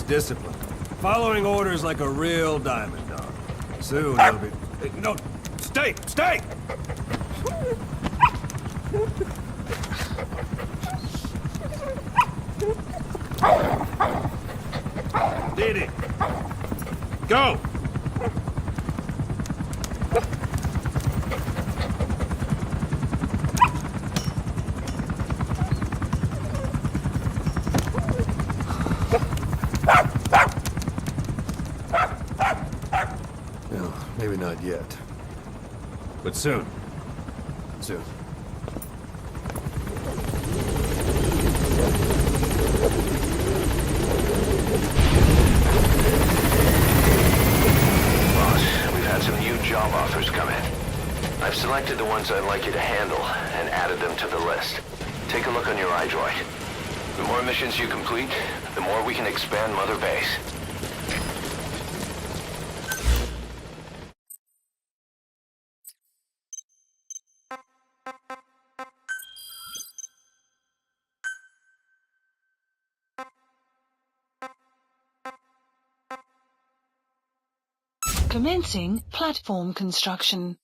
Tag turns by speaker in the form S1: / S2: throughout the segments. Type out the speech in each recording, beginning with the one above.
S1: discipline. Following orders like a real diamond dog. Soon he'll be... Hey, no, stay! Stay! Didi! Go!
S2: No, maybe not yet.
S1: But soon.
S2: Soon.
S3: Some new job offers come in. I've selected the ones I'd like you to handle and added them to the list. Take a look on your iDroid. The more missions you complete, the more we can expand Mother Base.
S4: Commencing platform construction.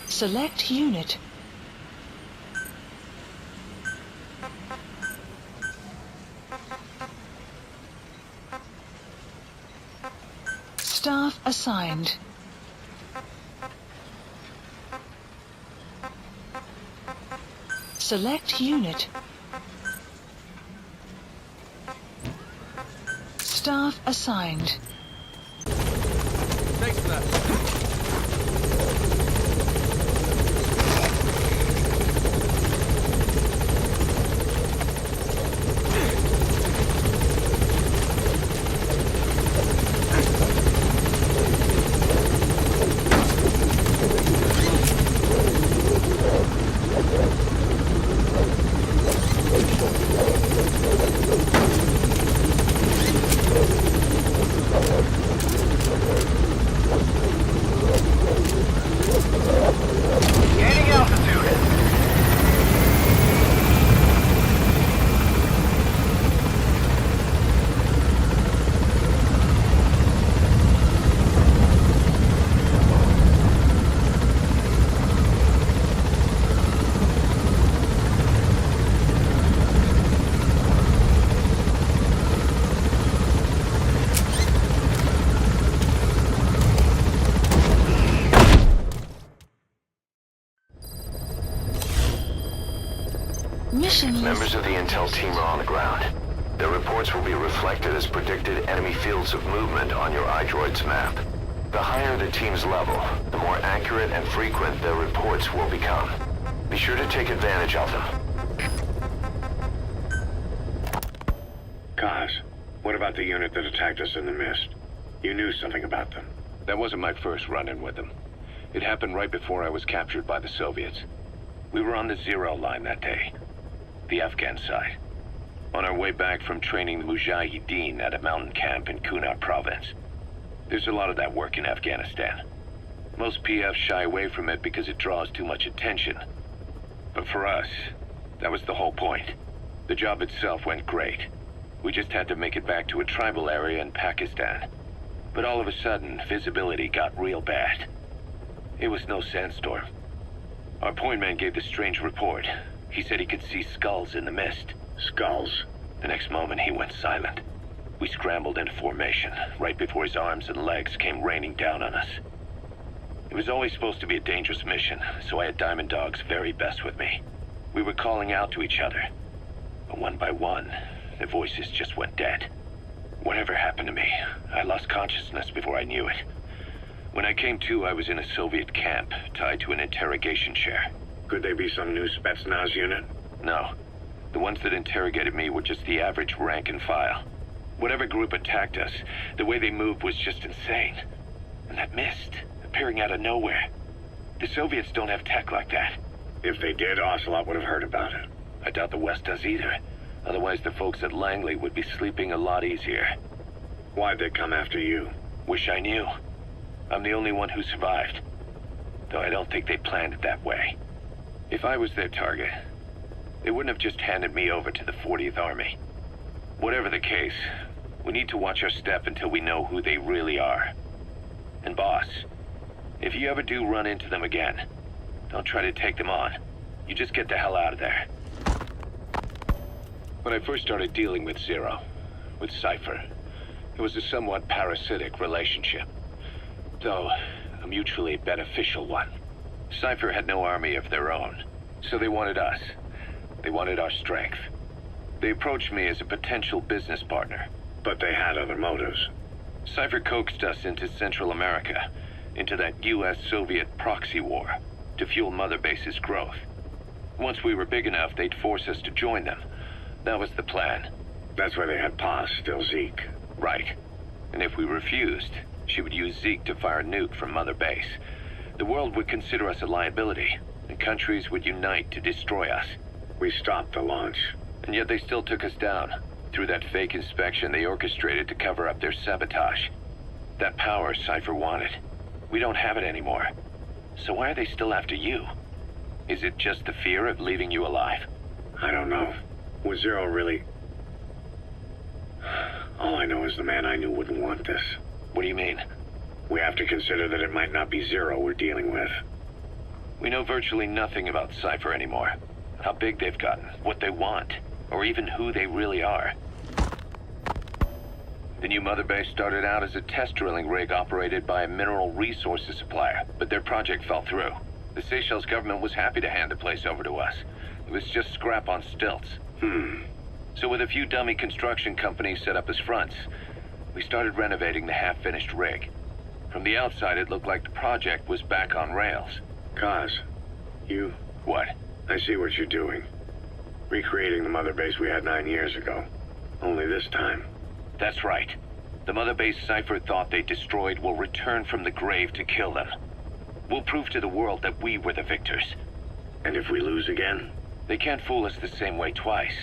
S4: Select unit. Staff assigned. Select unit. Staff assigned.
S1: Thanks for that.
S3: Members of the intel team are on the ground. Their reports will be reflected as predicted enemy fields of movement on your iDroid's map. The higher the team's level, the more accurate and frequent their reports will become. Be sure to take advantage of them.
S5: Kaz, what about the unit that attacked us in the mist? You knew something about them.
S6: That wasn't my first run-in with them. It happened right before I was captured by the Soviets. We were on the zero line that day. The Afghan side. On our way back from training the Mujahideen at a mountain camp in Kunar province. There's a lot of that work in Afghanistan. Most PFs shy away from it because it draws too much attention. But for us, that was the whole point. The job itself went great. We just had to make it back to a tribal area in Pakistan. But all of a sudden, visibility got real bad. It was no sandstorm. Our point man gave this strange report. He said he could see skulls in the mist.
S5: Skulls?
S6: The next moment, he went silent. We scrambled into formation, right before his arms and legs came raining down on us. It was always supposed to be a dangerous mission, so I had Diamond Dog's very best with me. We were calling out to each other. But one by one, the voices just went dead. Whatever happened to me, I lost consciousness before I knew it. When I came to, I was in a Soviet camp, tied to an interrogation chair.
S5: Could they be some new Spetsnaz unit?
S6: No. The ones that interrogated me were just the average rank and file. Whatever group attacked us, the way they moved was just insane. And that mist, appearing out of nowhere. The Soviets don't have tech like that.
S5: If they did, Ocelot would have heard about it.
S6: I doubt the West does either. Otherwise, the folks at Langley would be sleeping a lot easier.
S5: Why'd they come after you?
S6: Wish I knew. I'm the only one who survived. Though I don't think they planned it that way. If I was their target, they wouldn't have just handed me over to the 40th Army. Whatever the case, we need to watch our step until we know who they really are. And boss, if you ever do run into them again, don't try to take them on. You just get the hell out of there. When I first started dealing with Zero, with Cypher, it was a somewhat parasitic relationship, though a mutually beneficial one. Cypher had no army of their own, so they wanted us. They wanted our strength. They approached me as a potential business partner.
S5: But they had other motives.
S6: Cypher coaxed us into Central America, into that US-Soviet proxy war, to fuel Mother Base's growth. Once we were big enough, they'd force us to join them. That was the plan.
S5: That's why they had Pa still Zeke.
S6: Right. And if we refused, she would use Zeke to fire a nuke from Mother Base. The world would consider us a liability, and countries would unite to destroy us.
S5: We stopped the launch.
S6: And yet they still took us down, through that fake inspection they orchestrated to cover up their sabotage. That power Cypher wanted. We don't have it anymore. So why are they still after you? Is it just the fear of leaving you alive?
S5: I don't know. Was Zero really... All I know is the man I knew wouldn't want this.
S6: What do you mean?
S5: We have to consider that it might not be Zero we're dealing with.
S6: We know virtually nothing about Cypher anymore. How big they've gotten, what they want, or even who they really are. The new Mother Base started out as a test drilling rig operated by a mineral resources supplier, but their project fell through. The Seychelles government was happy to hand the place over to us. It was just scrap on stilts. So with a few dummy construction companies set up as fronts, we started renovating the half-finished rig. From the outside, it looked like the project was back on rails.
S5: Kaz, you...
S6: What?
S5: I see what you're doing. Recreating the Mother Base we had 9 years ago. Only this time.
S6: That's right. The Mother Base Cypher thought they destroyed will return from the grave to kill them. We'll prove to the world that we were the victors.
S5: And if we lose again?
S6: They can't fool us the same way twice.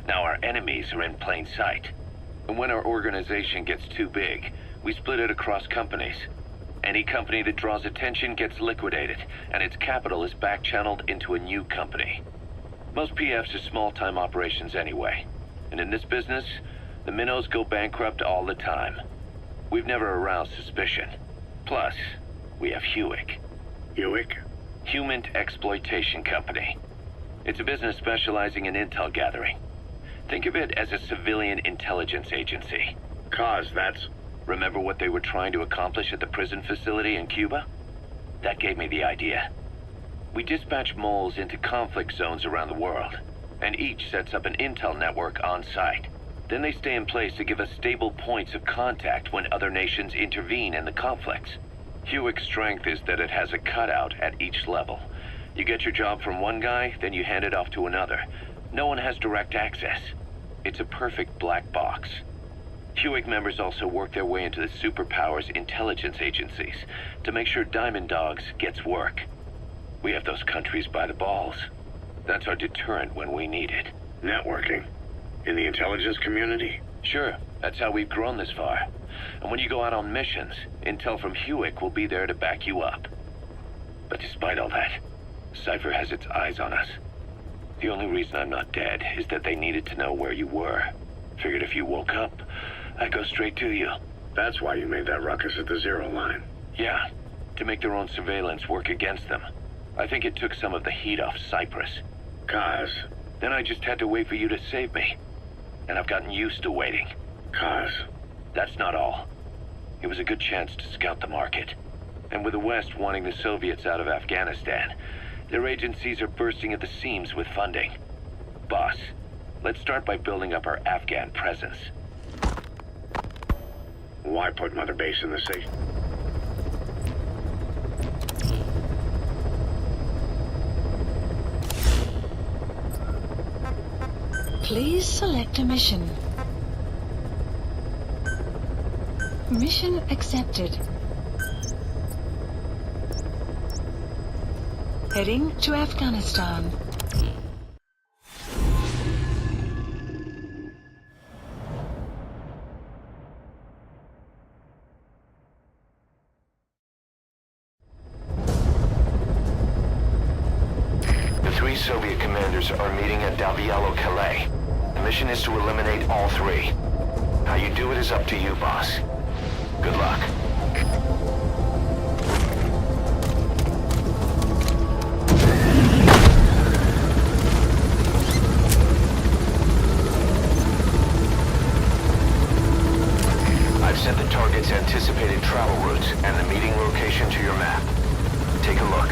S6: Now our enemies are in plain sight. And when our organization gets too big, we split it across companies. Any company that draws attention gets liquidated, and its capital is back-channeled into a new company. Most PFs are small-time operations anyway. And in this business, the minnows go bankrupt all the time. We've never aroused suspicion. Plus, we have Hewick.
S5: Hewick?
S6: Human Exploitation Company. It's a business specializing in intel gathering. Think of it as a civilian intelligence agency.
S5: Kaz, that's...
S6: Remember what they were trying to accomplish at the prison facility in Cuba? That gave me the idea. We dispatch moles into conflict zones around the world, and each sets up an intel network on site. Then they stay in place to give us stable points of contact when other nations intervene in the conflicts. Hewick's strength is that it has a cutout at each level. You get your job from one guy, then you hand it off to another. No one has direct access. It's a perfect black box. Hewick members also work their way into the superpowers intelligence agencies to make sure Diamond Dogs gets work. We have those countries by the balls. That's our deterrent when we need it.
S5: Networking? In the intelligence community?
S6: Sure, that's how we've grown this far. And when you go out on missions, intel from Hewick will be there to back you up. But despite all that, Cypher has its eyes on us. The only reason I'm not dead is that they needed to know where you were. Figured if you woke up, I'd go straight to you.
S5: That's why you made that ruckus at the Zero line.
S6: Yeah, to make their own surveillance work against them. I think it took some of the heat off Cyprus.
S5: Kaz.
S6: Then I just had to wait for you to save me. And I've gotten used to waiting.
S5: Kaz.
S6: That's not all. It was a good chance to scout the market. And with the West wanting the Soviets out of Afghanistan, their agencies are bursting at the seams with funding. Boss, let's start by building up our Afghan presence.
S5: Why put Mother Base in the safe?
S4: Please select a mission. Mission accepted. Heading to Afghanistan.
S3: Soviet commanders are meeting at Wialo Village. The mission is to eliminate all three. How you do it is up to you, boss. Good luck. I've sent the target's anticipated travel routes and the meeting location to your map. Take a look.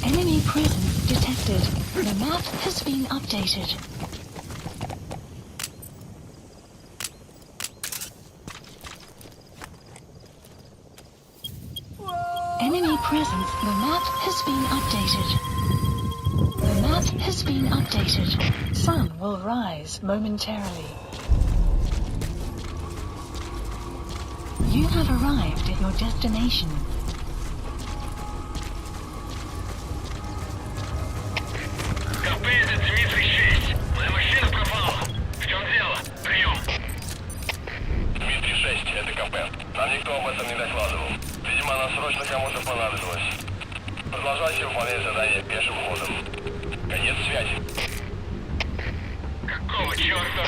S4: Enemy presence detected. The map has been updated. Enemy presence. The map has been updated. The map has been updated. Sun will rise momentarily. You have arrived at your destination.
S7: Продолжайте выполнять задание пешим ходом. Конец связи. Какого черта?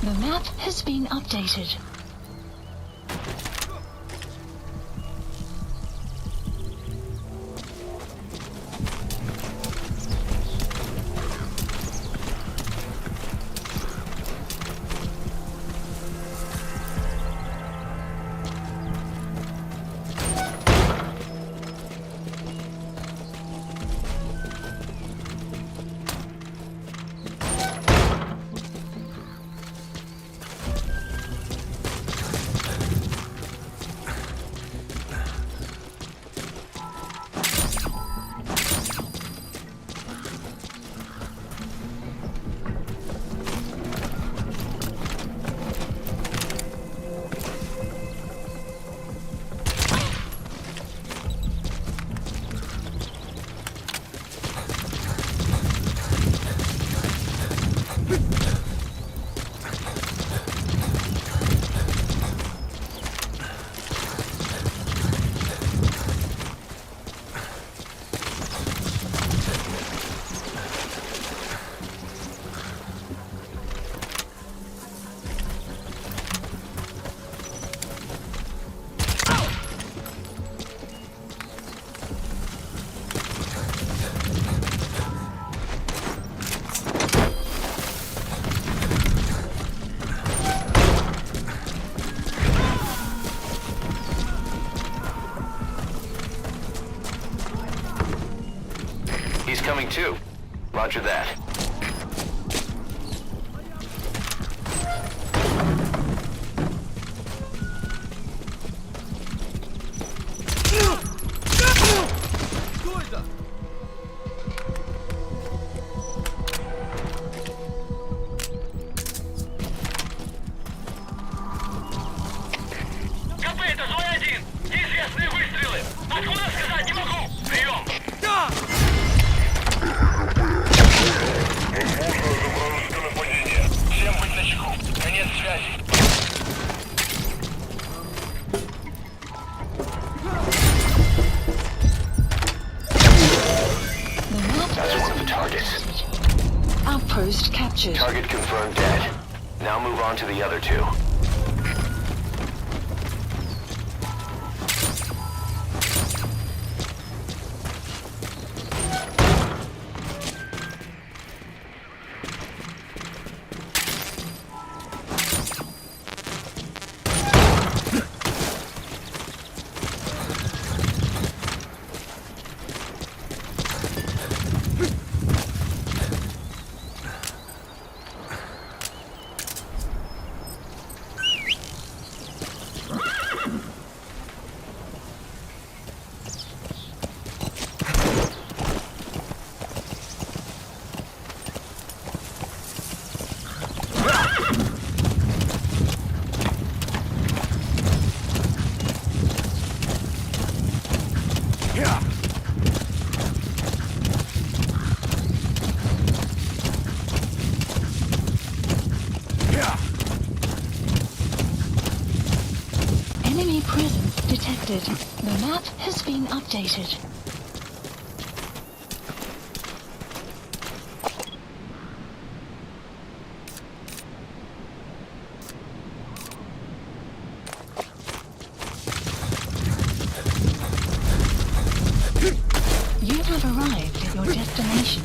S4: The map has been updated.
S3: He's coming too. Roger that.
S4: captured.
S3: Target confirmed dead. Now move on to the other two.
S4: Enemy presence detected. The map has been updated. You have arrived at your destination.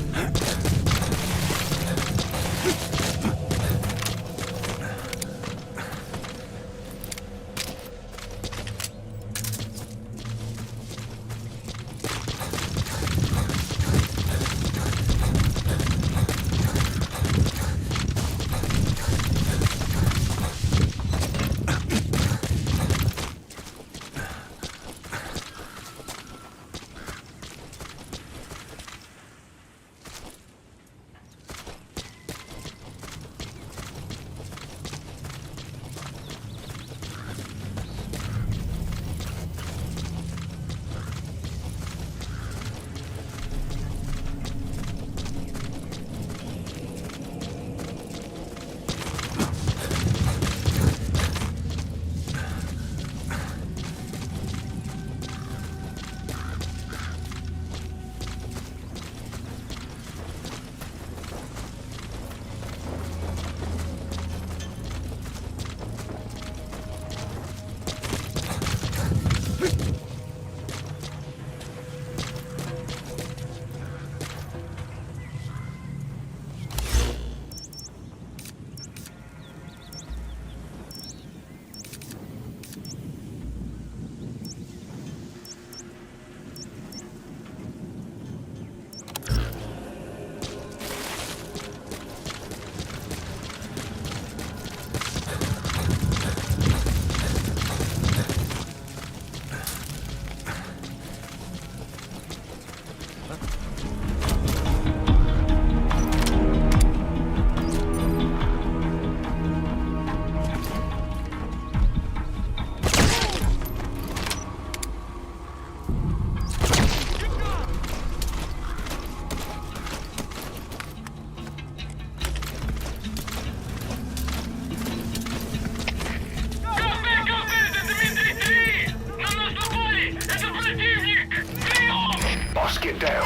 S3: Get down.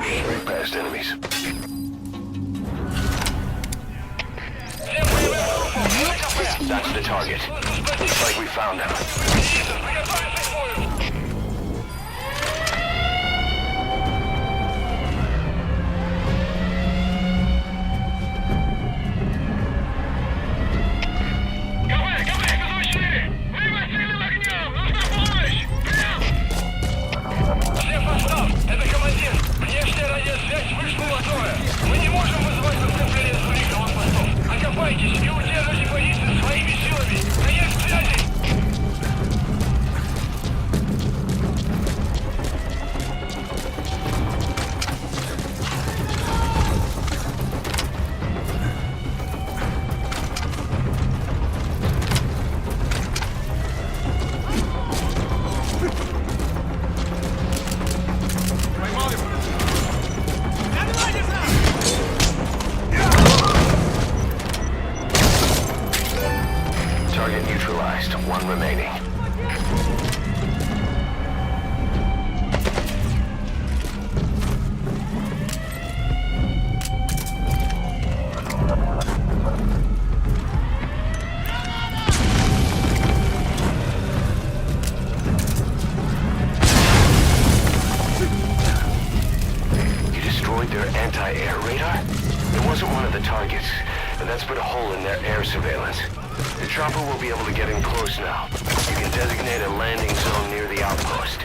S3: Straight past enemies. That's the target. Looks like we found him. destroyed their anti-air radar? It wasn't one of the targets, and that's put a hole in their air surveillance. The chopper will be able to get in close now. You can designate a landing zone near the outpost.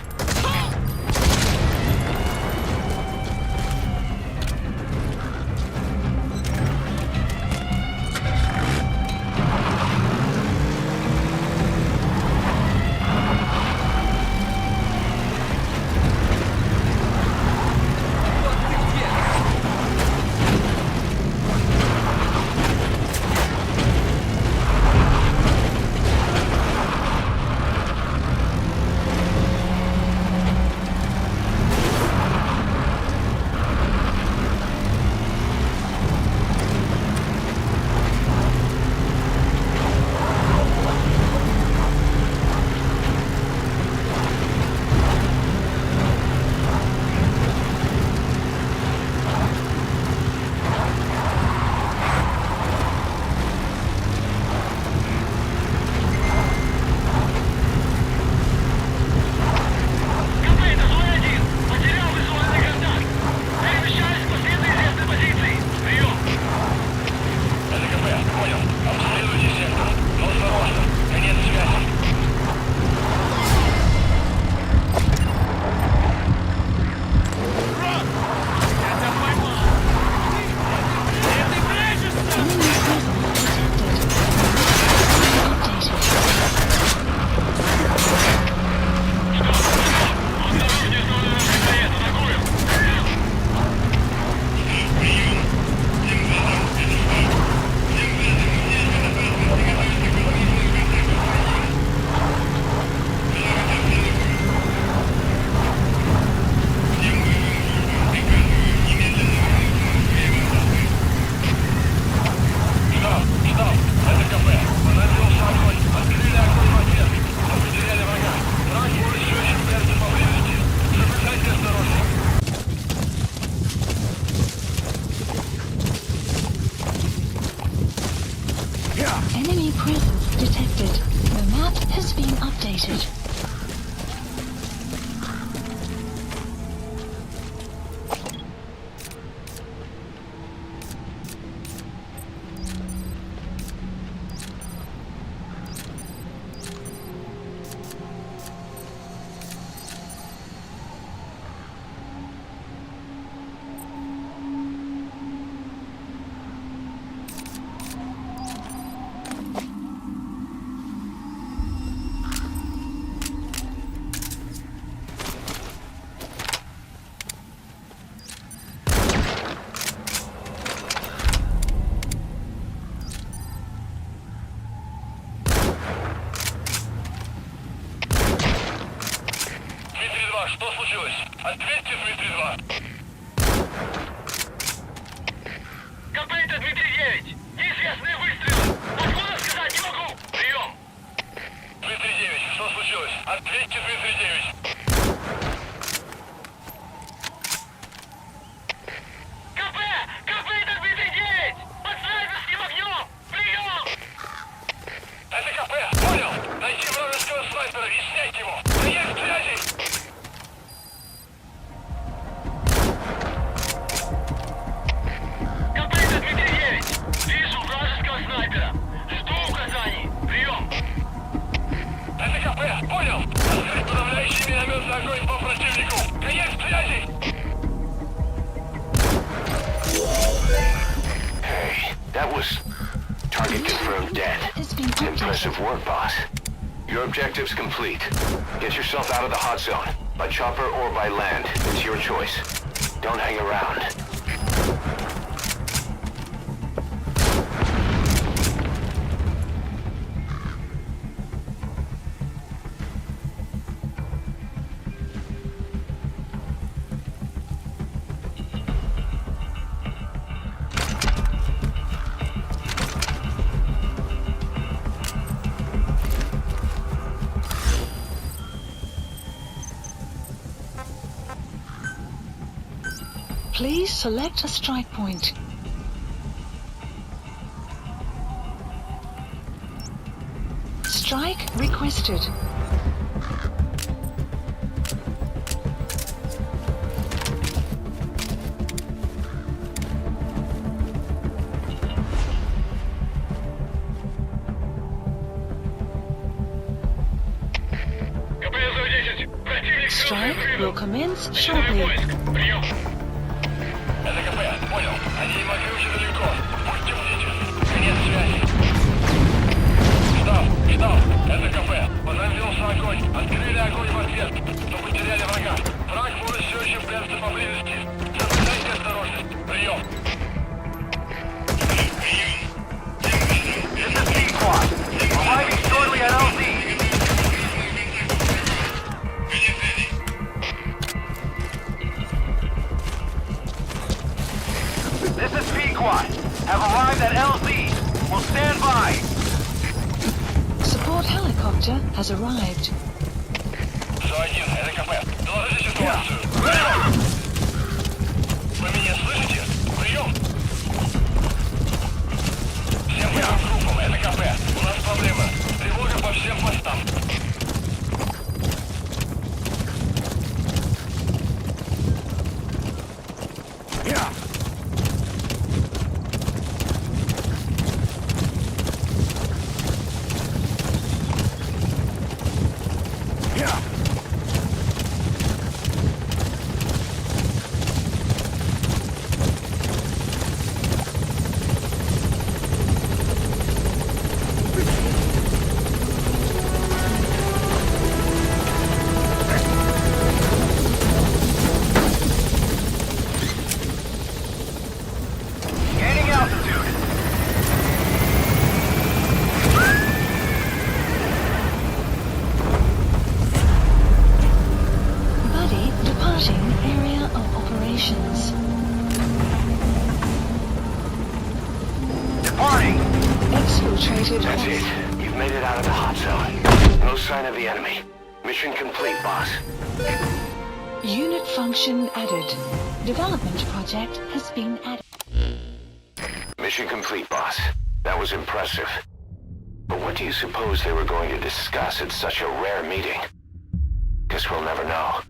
S4: Enemy presence detected. The map has been updated.
S7: Что случилось? Ответьте, Дмитрий 2. КП это Дмитрий 9. Неизвестные выстрелы. Откуда сказать не могу. Прием. Дмитрий 9. Что случилось? Ответьте, Дмитрий 9. КП! КП это Дмитрий 9. Под снайперским огнем. Прием. Это КП. Понял. Найти вражеского снайпера и снять его. Есть связи. Понял! Открыть подавляющий минометный огонь по противнику! Конец связи!
S3: Hey, that was target confirmed dead. Impressive work, boss. Your objective's complete. Get yourself out of the hot zone. By chopper or by land. It's your choice. Don't hang around.
S4: Please select a strike point. Strike requested. will commence shortly.
S7: Прием. Это КП, понял. Они не могли очень далеко. Будьте бдительны. Конец связи. Штаб, это КП. По нам велся огонь. Открыли огонь в ответ. Но потеряли врага. Враг может все еще прятаться поблизости. Соблюдайте осторожность. Прием. This is Viscount. Arriving shortly at LZ. This is Viscount. Have arrived at LZ. Will stand by.
S4: Support helicopter has arrived.
S7: ЗО-1, это КП. Доложите ситуацию. Вы меня слышите? Прием. Всем боевым группам, это КП. У нас проблема. Тревога по всем постам.
S4: Exfiltrated.
S3: That's it. You've made it out of the hot zone. No sign of the enemy. Mission complete, boss.
S4: Unit function added. Development project has been added.
S3: Mission complete, boss. That was impressive. But what do you suppose they were going to discuss at such a rare meeting? Guess we'll never know.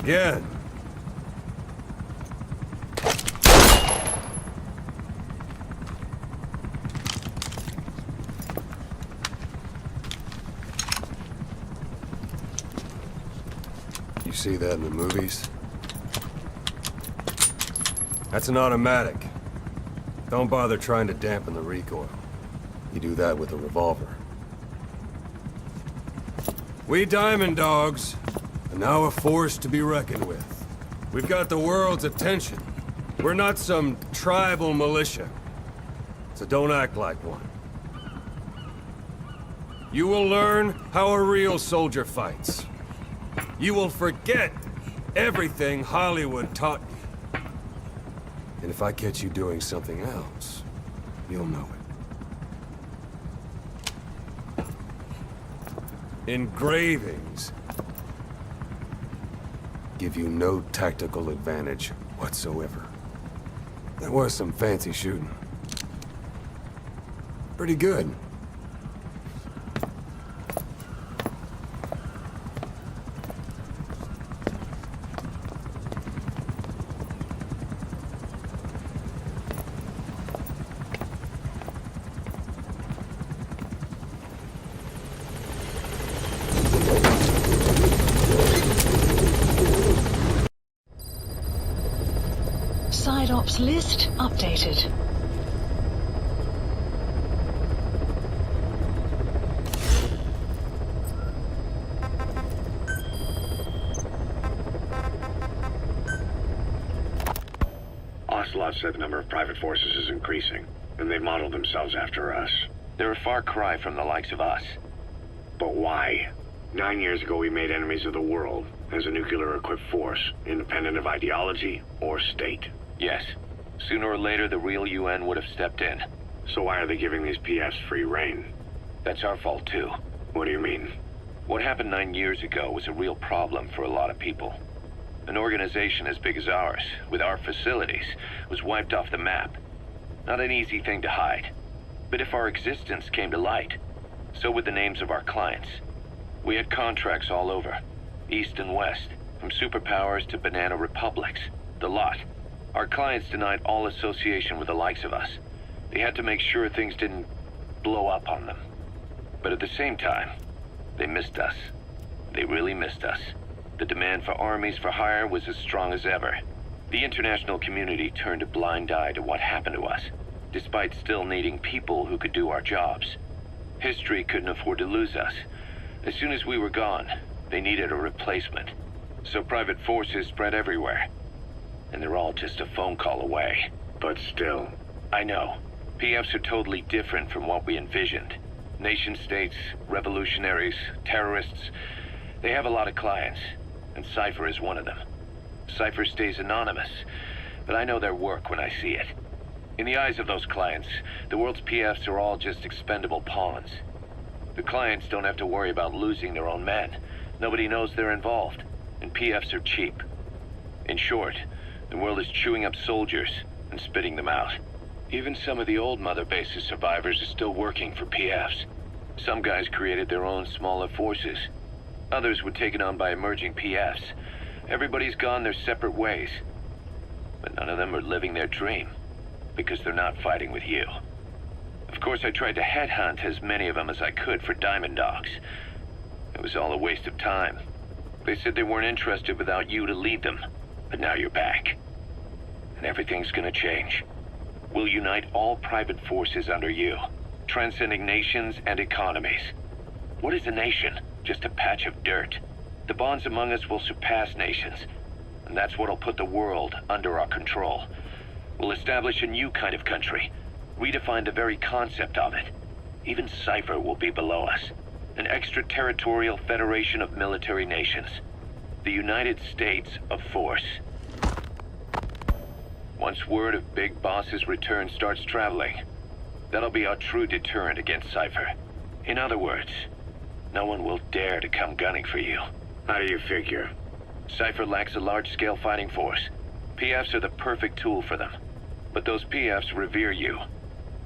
S1: Again.
S2: You see that in the movies?
S1: That's an automatic. Don't bother trying to dampen the recoil.
S2: You do that with a revolver.
S1: We Diamond Dogs are now a force to be reckoned with. We've got the world's attention. We're not some tribal militia. So don't act like one. You will learn how a real soldier fights. You will forget everything Hollywood taught you.
S2: And if I catch you doing something else, you'll know it.
S1: Engravings
S2: Give you no tactical advantage whatsoever. That was some fancy shooting. Pretty good.
S4: Side ops list updated.
S5: Ocelot said the number of private forces is increasing, and they've modeled themselves after us.
S6: They're a far cry from the likes of us.
S5: But why? 9 years ago we made enemies of the world as a nuclear-equipped force, independent of ideology or state.
S6: Yes. Sooner or later, the real UN would have stepped in.
S5: So why are they giving these PFs free rein?
S6: That's our fault, too.
S5: What do you mean?
S6: What happened 9 years ago was a real problem for a lot of people. An organization as big as ours, with our facilities, was wiped off the map. Not an easy thing to hide. But if our existence came to light, So would the names of our clients. We had contracts all over, east and west, from superpowers to banana republics, the lot. Our clients denied all association with the likes of us. They had to make sure things didn't blow up on them. But at the same time, they missed us. They really missed us. The demand for armies for hire was as strong as ever. The international community turned a blind eye to what happened to us, despite still needing people who could do our jobs. History couldn't afford to lose us. As soon as we were gone, they needed a replacement. So private forces spread everywhere. And they're all just a phone call away.
S5: But still.
S6: I know. PFs are totally different from what we envisioned. Nation-states, revolutionaries, terrorists, they have a lot of clients, and Cypher is one of them. Cypher stays anonymous, but I know their work when I see it. In the eyes of those clients, the world's PFs are all just expendable pawns. The clients don't have to worry about losing their own men. Nobody knows they're involved, and PFs are cheap. In short, the world is chewing up soldiers and spitting them out. Even some of the old Mother Base's survivors are still working for PFs. Some guys created their own smaller forces. Others were taken on by emerging PFs. Everybody's gone their separate ways. But none of them are living their dream, because they're not fighting with you. Of course, I tried to headhunt as many of them as I could for Diamond Dogs. It was all a waste of time. They said they weren't interested without you to lead them, but now you're back. And everything's gonna change. We'll unite all private forces under you, transcending nations and economies. What is a nation? Just a patch of dirt. The bonds among us will surpass nations, and that's what'll put the world under our control. We'll establish a new kind of country, redefine the very concept of it. Even Cypher will be below us, an extraterritorial federation of military nations, the United States of Force. Once word of Big Boss's return starts traveling, that'll be our true deterrent against Cypher. In other words, no one will dare to come gunning for you.
S5: How do you figure?
S6: Cypher lacks a large-scale fighting force. PFs are the perfect tool for them. But those PFs revere you,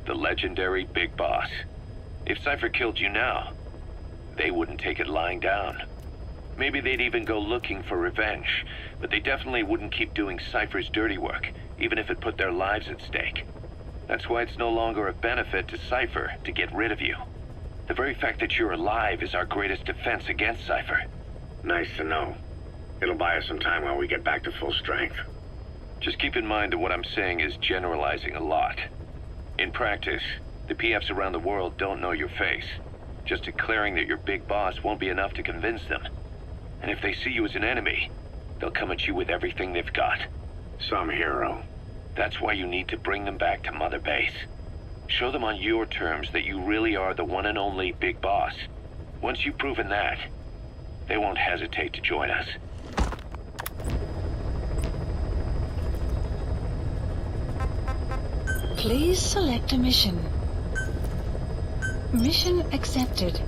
S6: the legendary Big Boss. If Cypher killed you now, they wouldn't take it lying down. Maybe they'd even go looking for revenge, but they definitely wouldn't keep doing Cypher's dirty work, even if it put their lives at stake. That's why it's no longer a benefit to Cypher to get rid of you. The very fact that you're alive is our greatest defense against Cypher.
S5: Nice to know. It'll buy us some time while we get back to full strength.
S6: Just keep in mind that what I'm saying is generalizing a lot. In practice, the PFs around the world don't know your face. Just declaring that you're Big Boss won't be enough to convince them. And if they see you as an enemy, they'll come at you with everything they've got.
S5: Some hero.
S6: That's why you need to bring them back to Mother Base. Show them on your terms that you really are the one and only Big Boss. Once you've proven that, they won't hesitate to join us.
S4: Please select a mission. Mission accepted.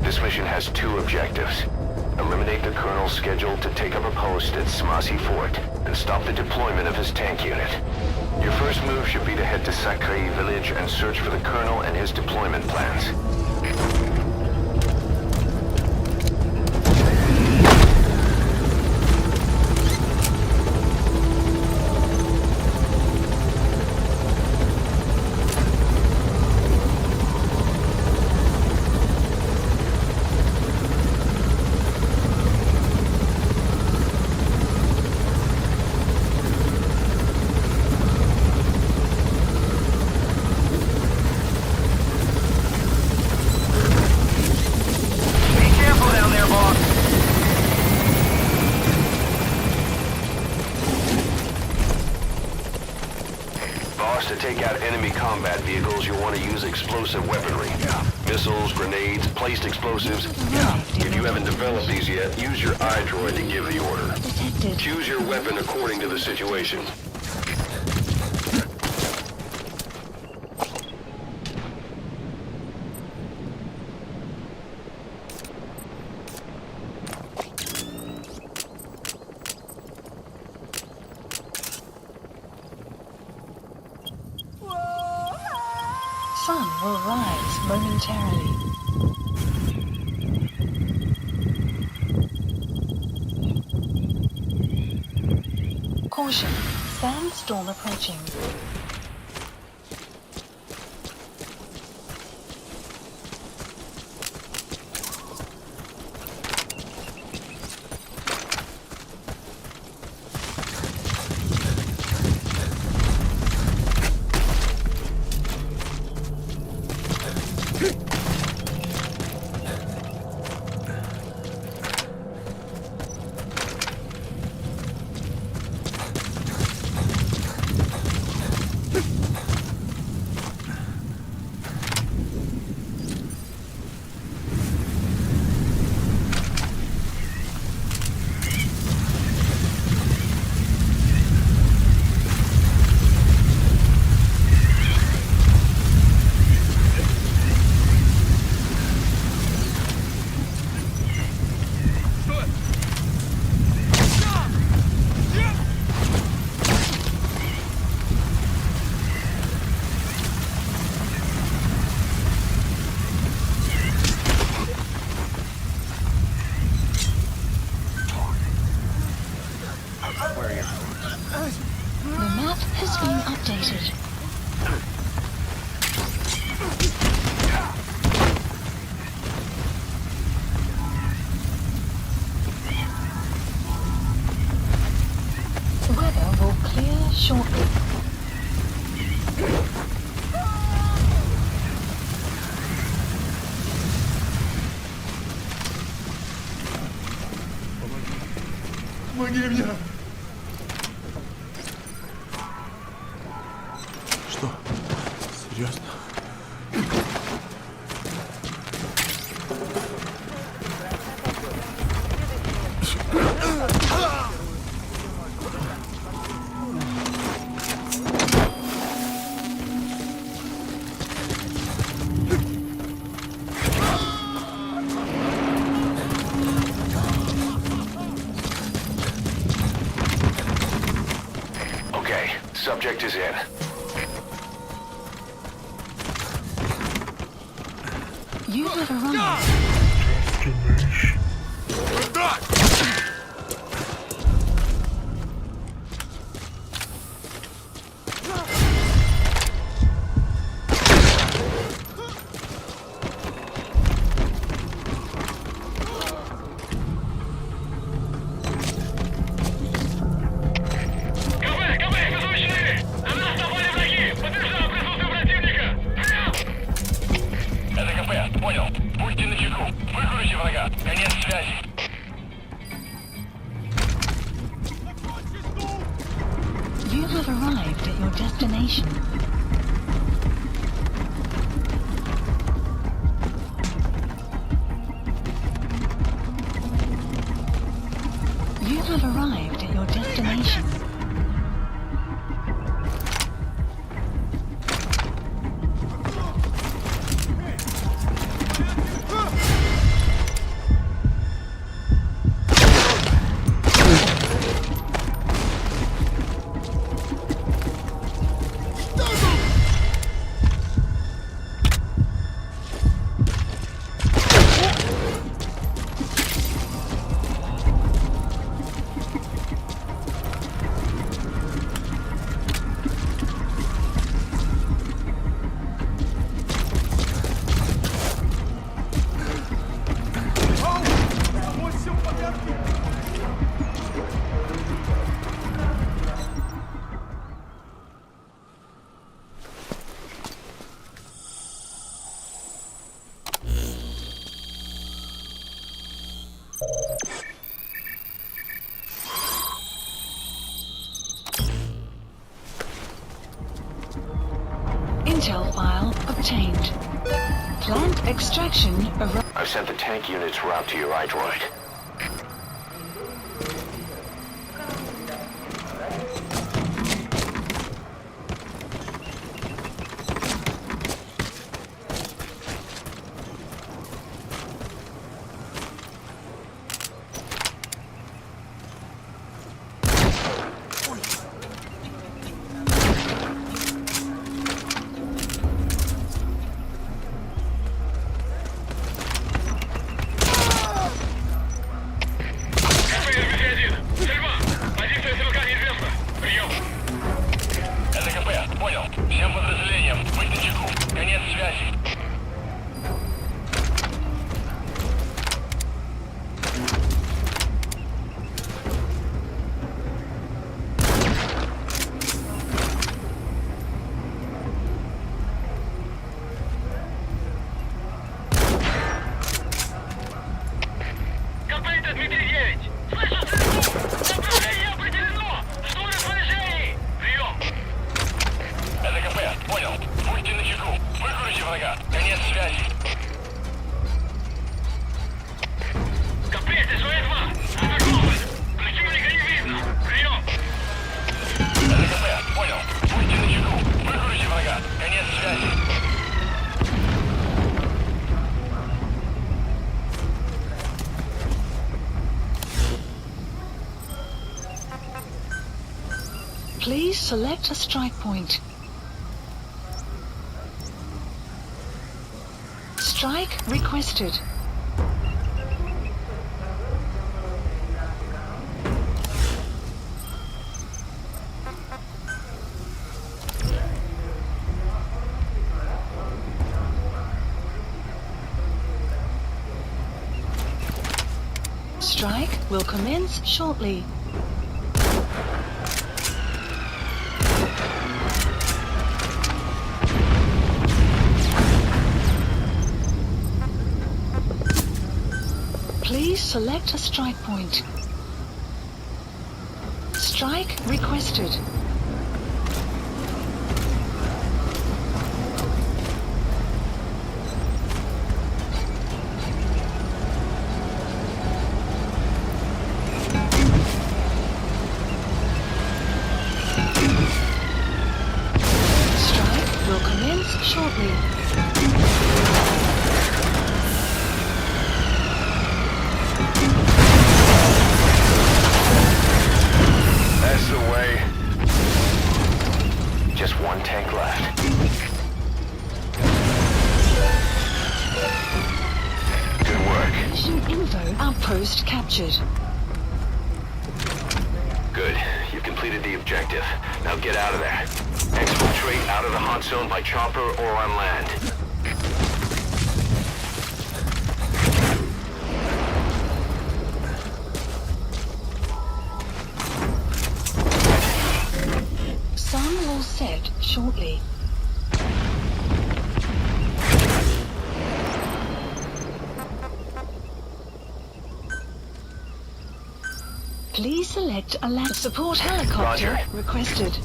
S3: This mission has two objectives. Eliminate the Colonel's schedule to take up a post at Smasi Fort, and stop the deployment of his tank unit. Your first move should be to head to Wialo Village and search for the Colonel and his deployment plans. To take out enemy combat vehicles, you'll want to use explosive weaponry. Missiles, grenades, placed explosives. If you haven't developed these yet, use your iDroid to give the order.
S4: Detected.
S3: Choose your weapon according to the situation.
S4: momentarily. Caution, sandstorm approaching. The map has been updated. The weather will clear shortly.
S8: Что? Серьезно?
S3: Okay, subject is in.
S4: You have arrived.
S7: КП, беззвучные! На нас напали враги! Подтверждаю присутствие противника! Это КП, понял. Будьте начеку. Выкурите врага. Конец связи.
S4: You have arrived at your destination. You have arrived at your destination. Intel file obtained. Plant extraction arrived.
S3: I've sent the tank unit's route to your iDroid.
S7: 309. Слышу стрельбу! Направление определено! Жду распоряжений! Прием! Это КП, понял. Будьте начеку. Выкурите врага. Конец связи. КП, ТСВ-2! Атакован! Противника не видно! Прием! Это КП, понял. Будьте начеку. Выкурите врага. Конец связи.
S4: Please select a strike point. Strike requested. Strike will commence shortly. Please select a strike point. Strike requested. Strike will commence shortly.
S3: That's the way. Just one tank left. Good work.
S4: Mission info outpost captured.
S3: Good. You've completed the objective. Now get out of there. Exfiltrate out of the hot zone by chopper or on land.
S4: Sun will set shortly. Please select a land support helicopter
S3: Roger.
S4: requested.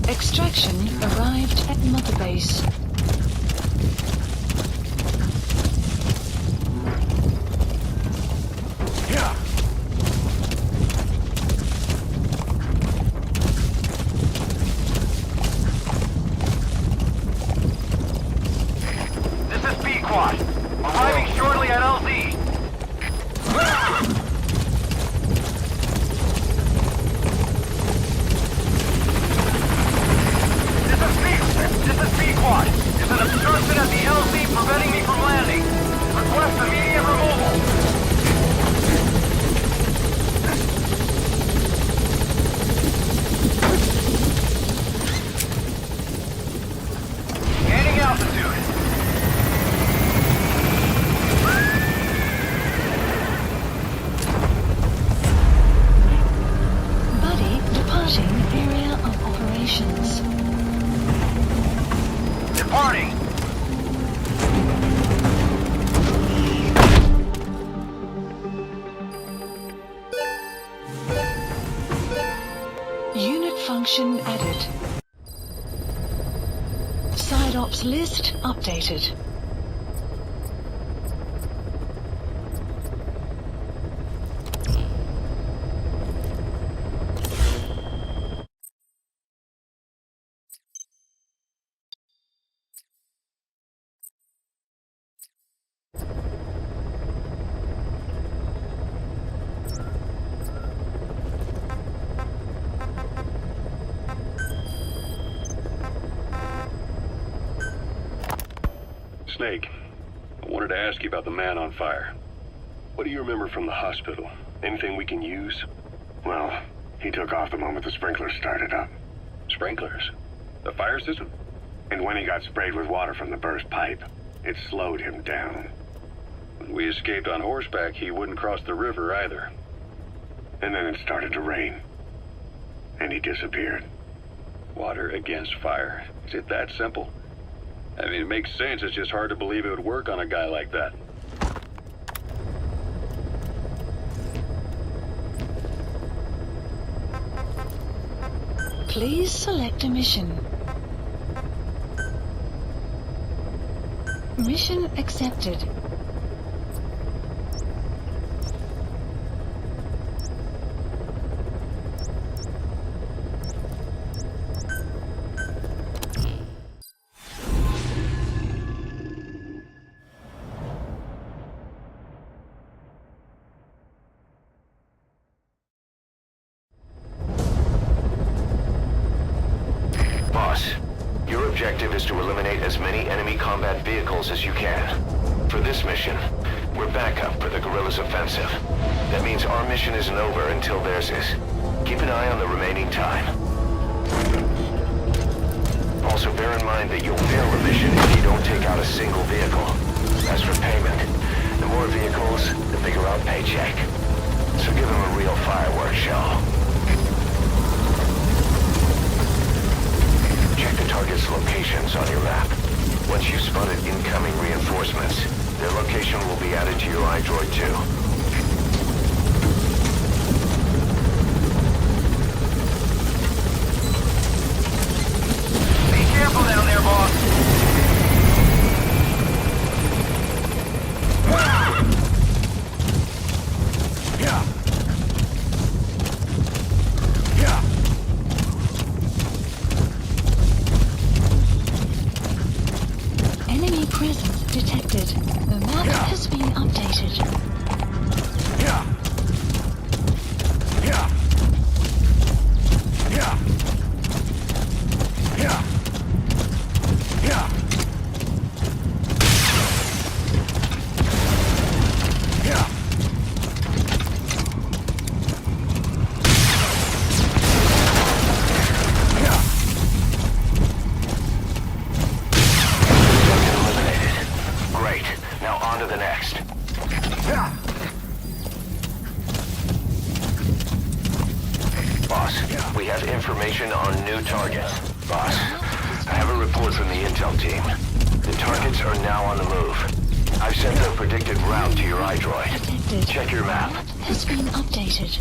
S4: Extraction arrived at Mother Base.
S7: This is B-Quad. Arriving shortly at LZ. This is B-Quad. There's an obstruction at the LZ preventing me from landing. Request immediate removal. Gaining altitude.
S4: Buddy departing area of operations.
S7: Departing.
S4: Unit function added. Side ops list updated.
S9: Snake, I wanted to ask you about the man on fire. What do you remember from the hospital? Anything we can use?
S5: Well, he took off the moment the sprinklers started up.
S9: Sprinklers? The fire system?
S5: And when he got sprayed with water from the burst pipe, it slowed him down.
S9: When we escaped on horseback, he wouldn't cross the river either.
S5: And then it started to rain. And he disappeared.
S9: Water against fire. Is it that simple? I mean, it makes sense. It's just hard to believe it would work on a guy like that.
S4: Please select a mission. Mission accepted.
S3: Boss, your objective is to eliminate as many enemy combat vehicles as you can. For this mission, we're backup for the guerrillas' offensive. That means our mission isn't over until theirs is. Keep an eye on the remaining time. Also bear in mind that you'll fail the mission if you don't take out a single vehicle. As for payment, the more vehicles, the bigger our paycheck. So give them a real fireworks show. Check the target's locations on your map. Once you've spotted incoming reinforcements, their location will be added to your iDroid too.
S7: Be careful down there, boss.
S4: Enemy presence detected. The map has been updated.
S3: Information on new targets. Boss, I have a report from the intel team. The targets are now on the move. I've sent their predicted route to your iDroid.
S4: Detected.
S3: Check your map.
S4: Has been updated.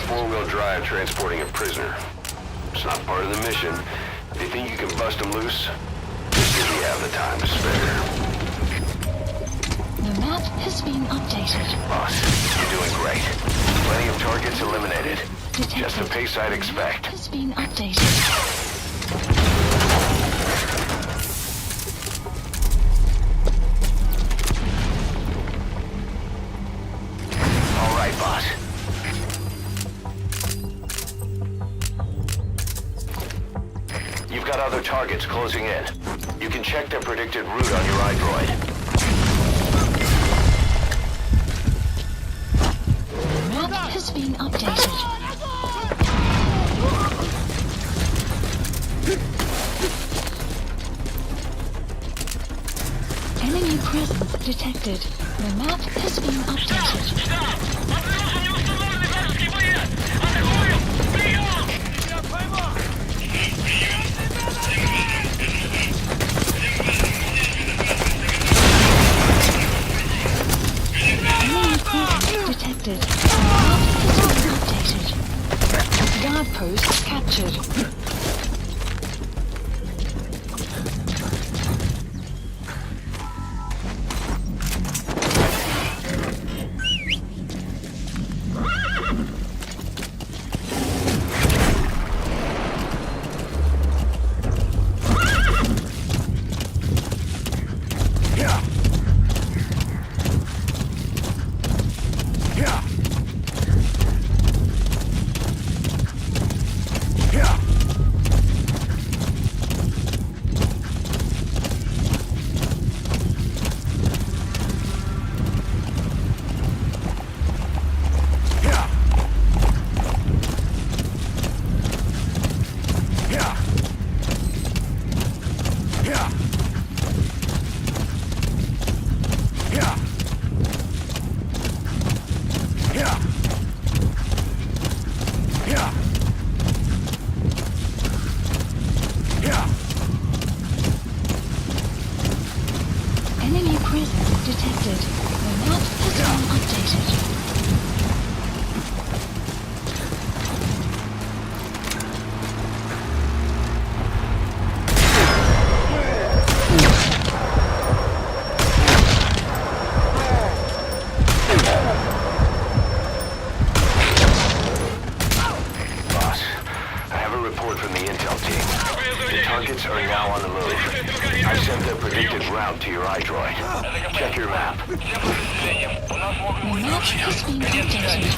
S3: four-wheel drive transporting a prisoner. It's not part of the mission. If you think you can bust them loose, just if you have the time to spare.
S4: The map has been updated.
S3: Boss, you're doing great. Plenty of targets eliminated.
S4: Detected.
S3: Just the pace I'd expect.
S4: The map has been updated.
S3: All right, boss. You've got other targets closing in. You can check their predicted route on your iDroid.
S4: The map has been updated. Enemy presence detected. The map has been updated. Enemy presence detected. The map has been updated. Guard post captured. Enemy presence detected. The map has been updated.
S3: Boss, I have a report from the intel team. The targets are now on the move. I sent their predicted route to your iDroid. Check your map.
S4: The map has been updated.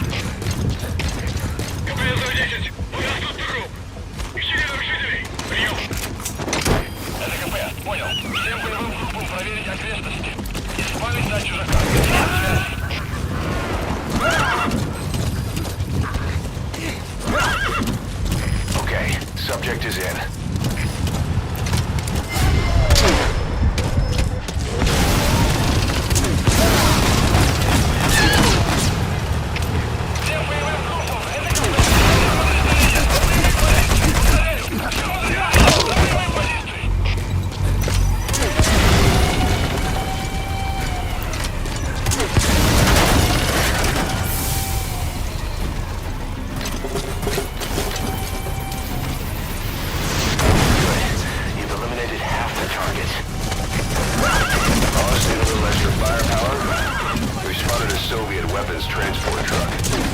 S7: Понял. Всем боевым группам проверить окрестности. Избавить от чужака.
S3: Okay, subject is in. You've eliminated half the targets. Boss, need a little extra firepower? We spotted a Soviet weapons transport truck.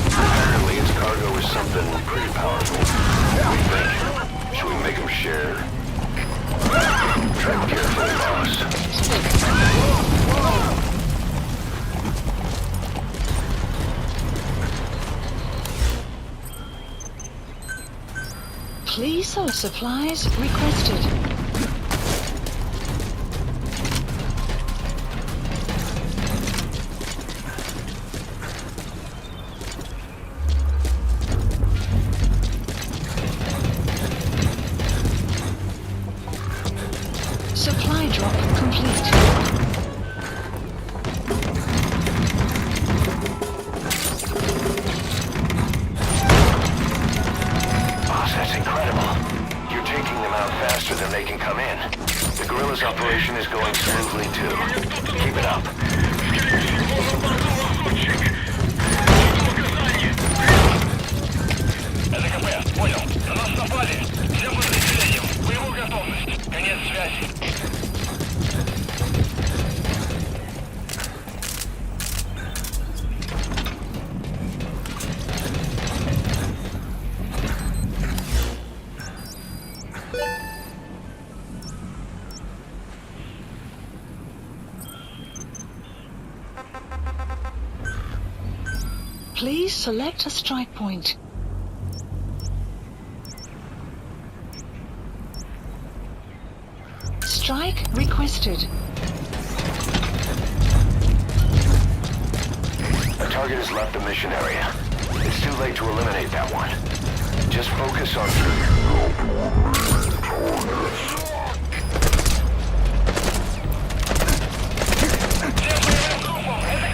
S3: Apparently its cargo is something pretty powerful. What do you think? Should we make them share? Tread carefully, boss.
S4: Please source supplies requested. Supply drop complete.
S3: Boss, that's incredible. You're taking them out faster than they can come in. The guerrillas operation is going smoothly too. Keep it up.
S4: Please select a strike point. Strike requested.
S3: A target has left the mission area. It's too late to eliminate that one. Just focus on...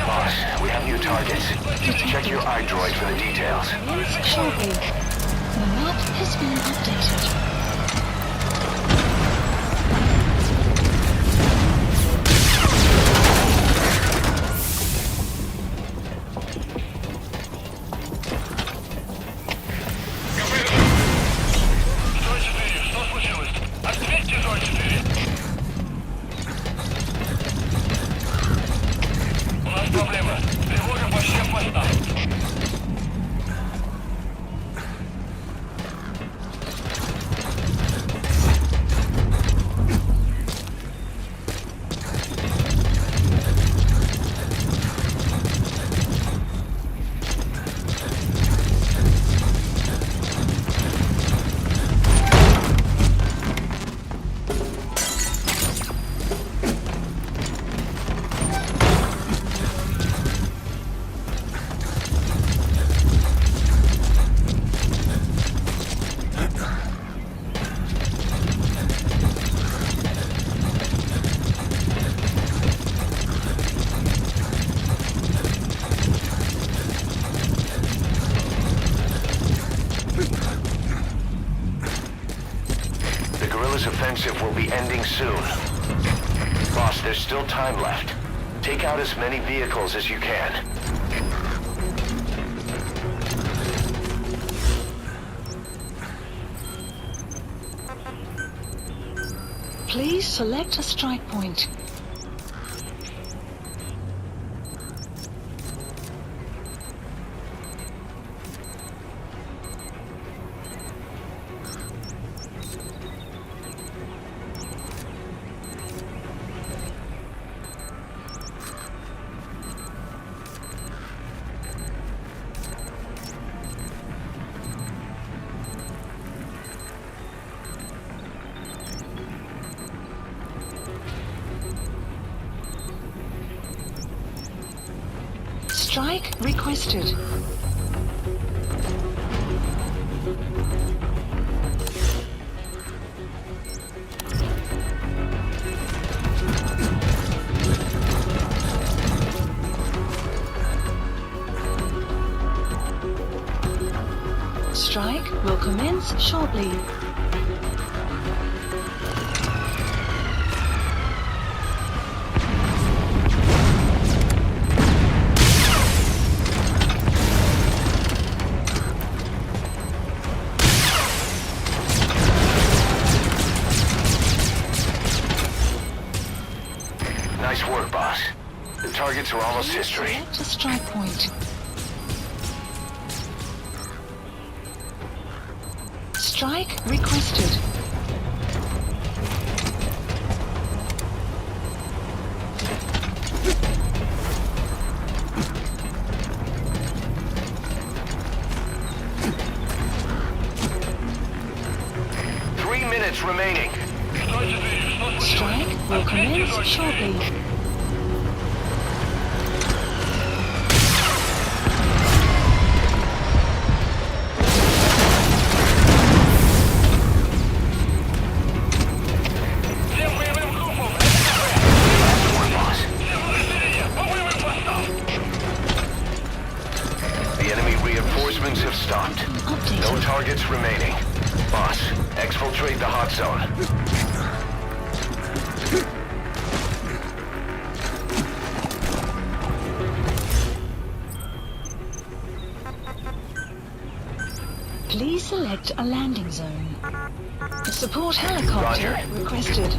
S3: Boss, we have new targets. Check your iDroid for the details.
S4: Commence shortly. The map has been updated.
S3: Offensive will be ending soon. Boss, there's still time left. Take out as many vehicles as you can.
S4: Please select a strike point. Strike requested. Strike will commence shortly.
S3: Nice work, boss. The targets are almost history.
S4: Select a strike point. Strike requested.
S3: Minutes remaining.
S4: Strike will commence shortly.
S3: The enemy reinforcements have stopped. No targets remaining. Boss, exfiltrate the hot zone.
S4: Please select a landing zone. A support helicopter requested.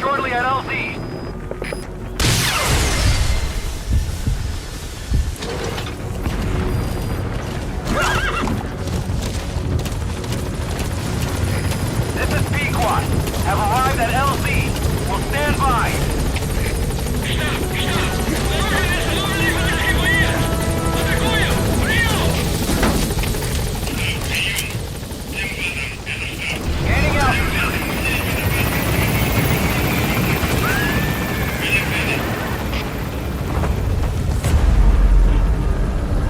S7: shortly at LZ. This is Pequot. Have arrived at LZ. Will stand by. Gaining altitude.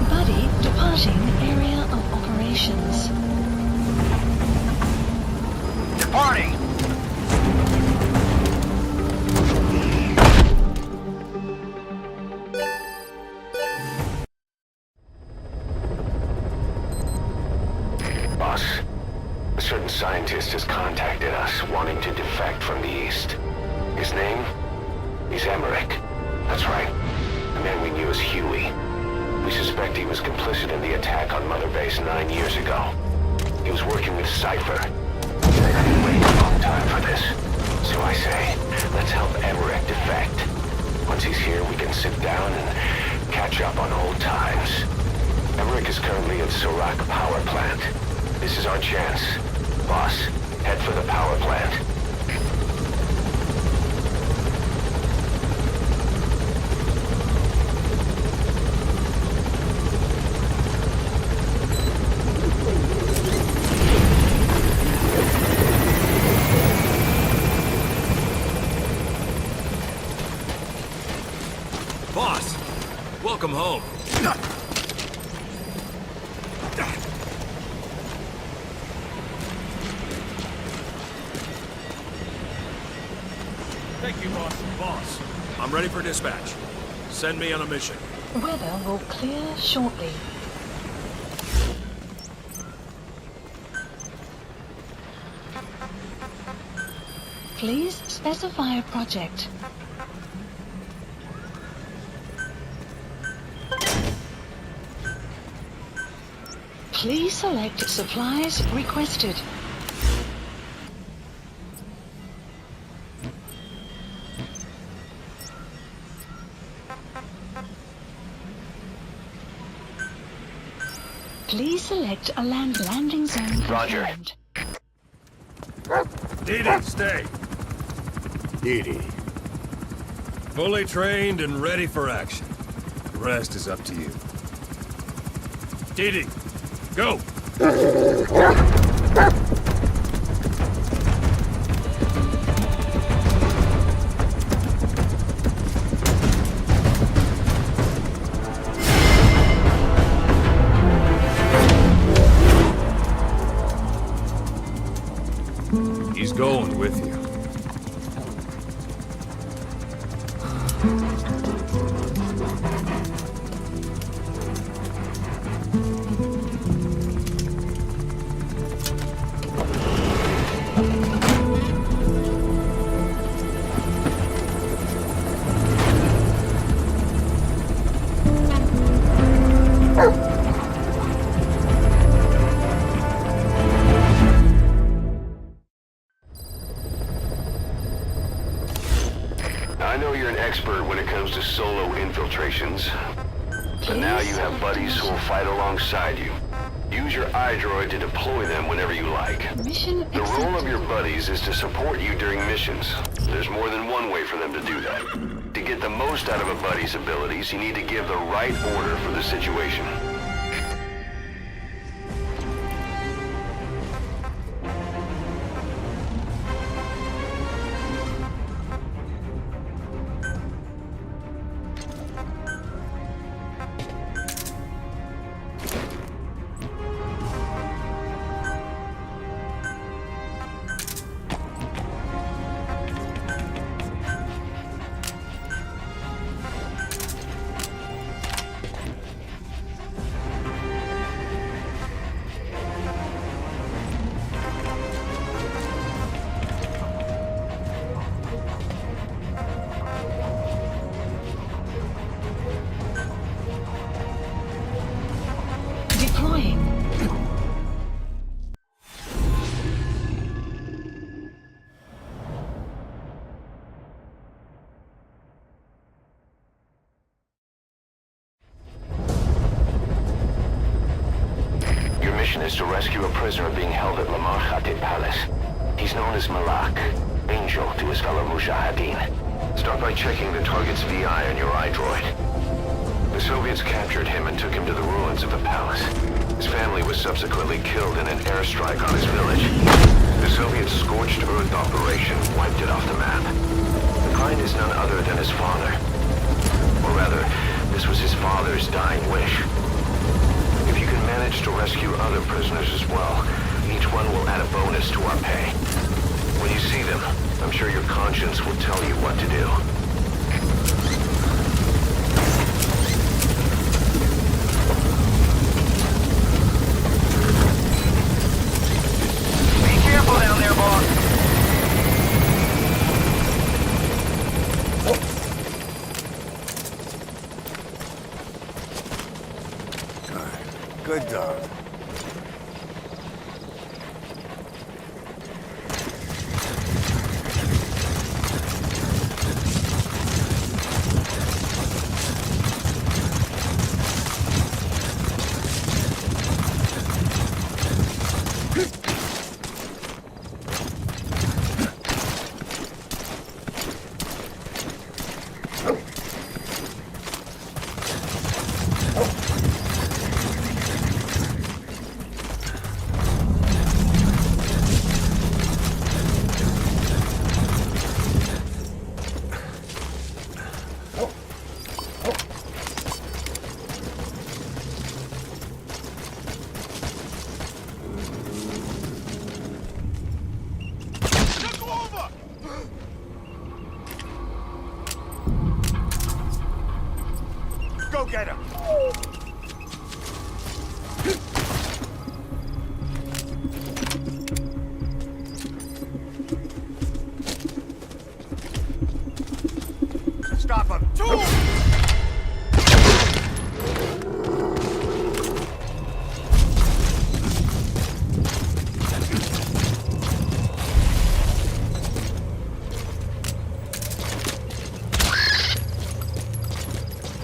S4: Buddy departing area of operations.
S7: Departing.
S3: Boss, a certain scientist has contacted us, wanting to defect from the east. His name? He's Emmerich. That's right. The man we knew as Huey. We suspect he was complicit in the attack on Mother Base 9 years ago. He was working with Cypher. I've been waiting a long time for this. So I say, let's help Emmerich defect. Once he's here, we can sit down and catch up on old times. Emmerich is currently at Serac Power Plant. This is our chance. Boss, head for the power plant.
S1: Boss, welcome home. Thank you, boss. Boss, I'm ready for dispatch. Send me on a mission.
S4: Weather will clear shortly. Please specify a project. Please select supplies requested. Please select a landing zone.
S3: Roger.
S4: confirmed.
S1: Didi, stay.
S2: Didi.
S1: Fully trained and ready for action. The rest is up to you. Didi, go! He's going with you.
S3: I know you're an expert when it comes to solo infiltrations, but now you have buddies who will fight alongside you. Use your iDroid to deploy them whenever you like.
S4: Mission
S3: The role of
S4: accepted.
S3: your buddies is to support you during missions. There's more than one way for them to do that. To get the most out of a buddy's abilities, you need to give the right order for the situation. mission is to rescue a prisoner being held at Lamar Khatib Palace. He's known as Malak, Angel to his fellow Mujahideen. Start by checking the target's VI on your iDroid. The Soviets captured him and took him to the ruins of the palace. His family was subsequently killed in an airstrike on his village. The Soviet scorched earth operation wiped it off the map. The client is none other than his father. Or rather, this was his father's dying wish. If you can manage to rescue other prisoners as well, each one will add a bonus to our pay. When you see them, I'm sure your conscience will tell you what to do.
S7: Be careful down there, boss.
S2: Good dog.
S7: Go get him. Stop him.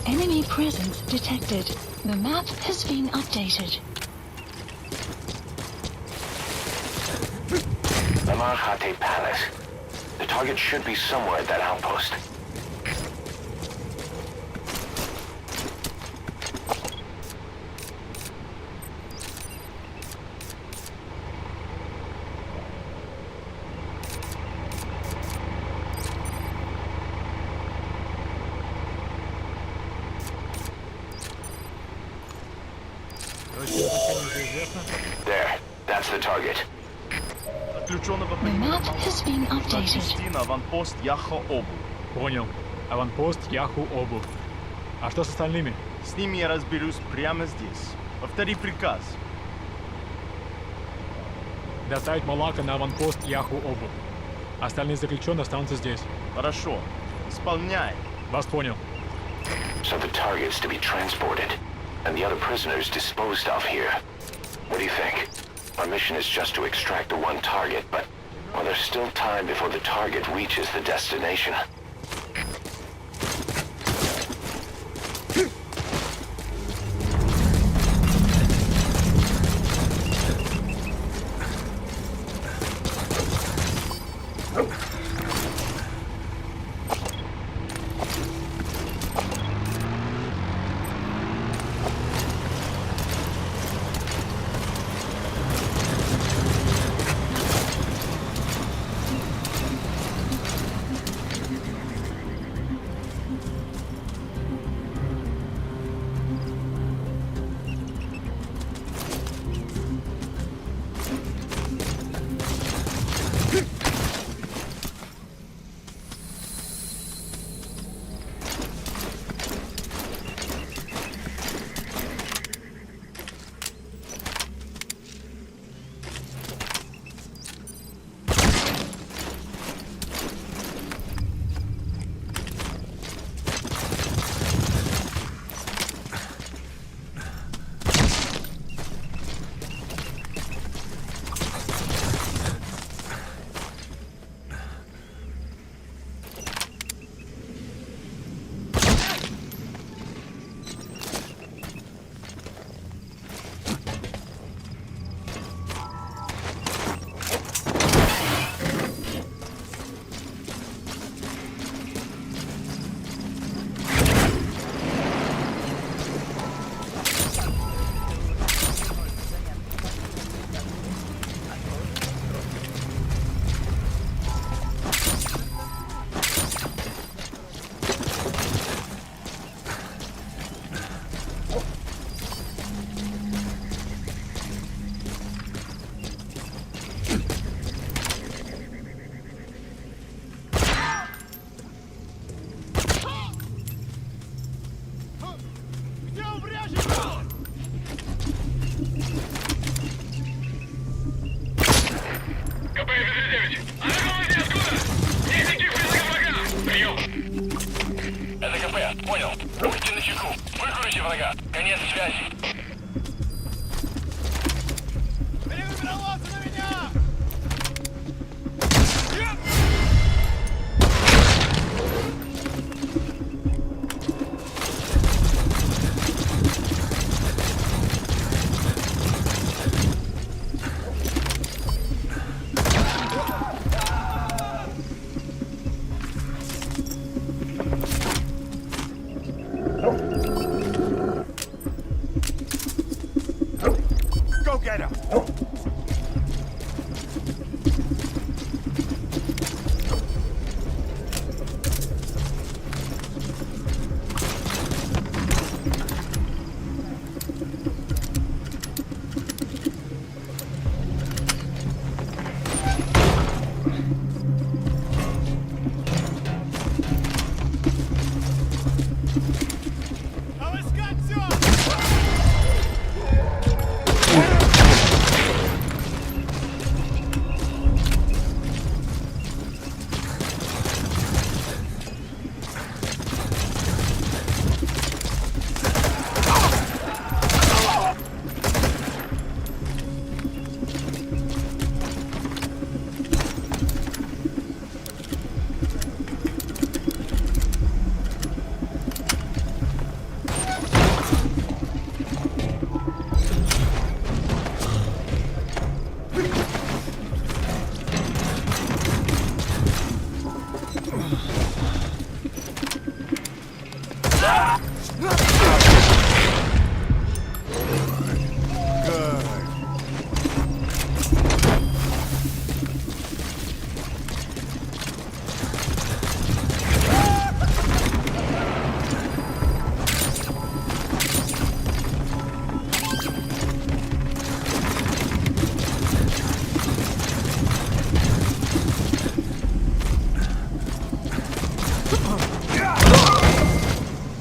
S4: Enemy presence detected. The map has been updated.
S3: Lamar Khatib Palace. The target should be somewhere at that outpost. There, that's the target.
S4: The map has been updated.
S10: На аванпост Yakho Oboo.
S11: Понял. Аванпост Yakho Oboo. А что с остальными?
S10: С ними я разберусь прямо здесь. Повтори приказ.
S11: Доставить Малака на аванпост Yakho Oboo. Остальные заключенные останутся здесь.
S10: Хорошо. Исполняй.
S11: Вас понял.
S3: So the target's to be transported, and the other prisoners disposed of here. What do you think? Our mission is just to extract the one target, but well, there's still time before the target reaches the destination.
S7: Чуйте врага. Конец связи.
S10: Go get him!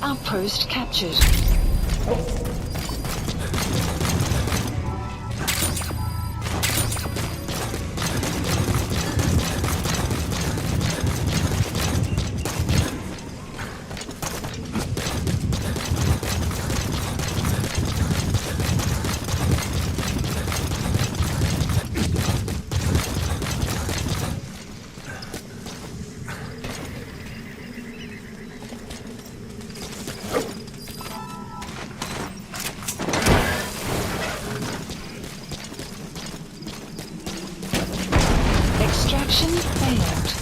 S4: Outpost captured. Extraction failed.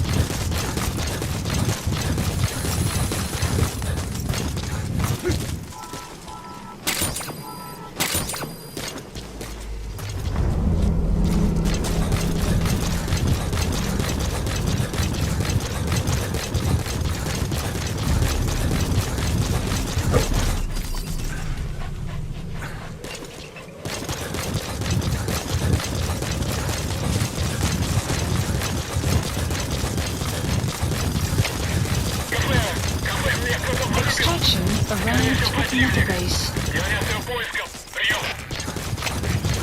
S4: Extraction arrived at the mother base.
S7: Координация поисков. Прием.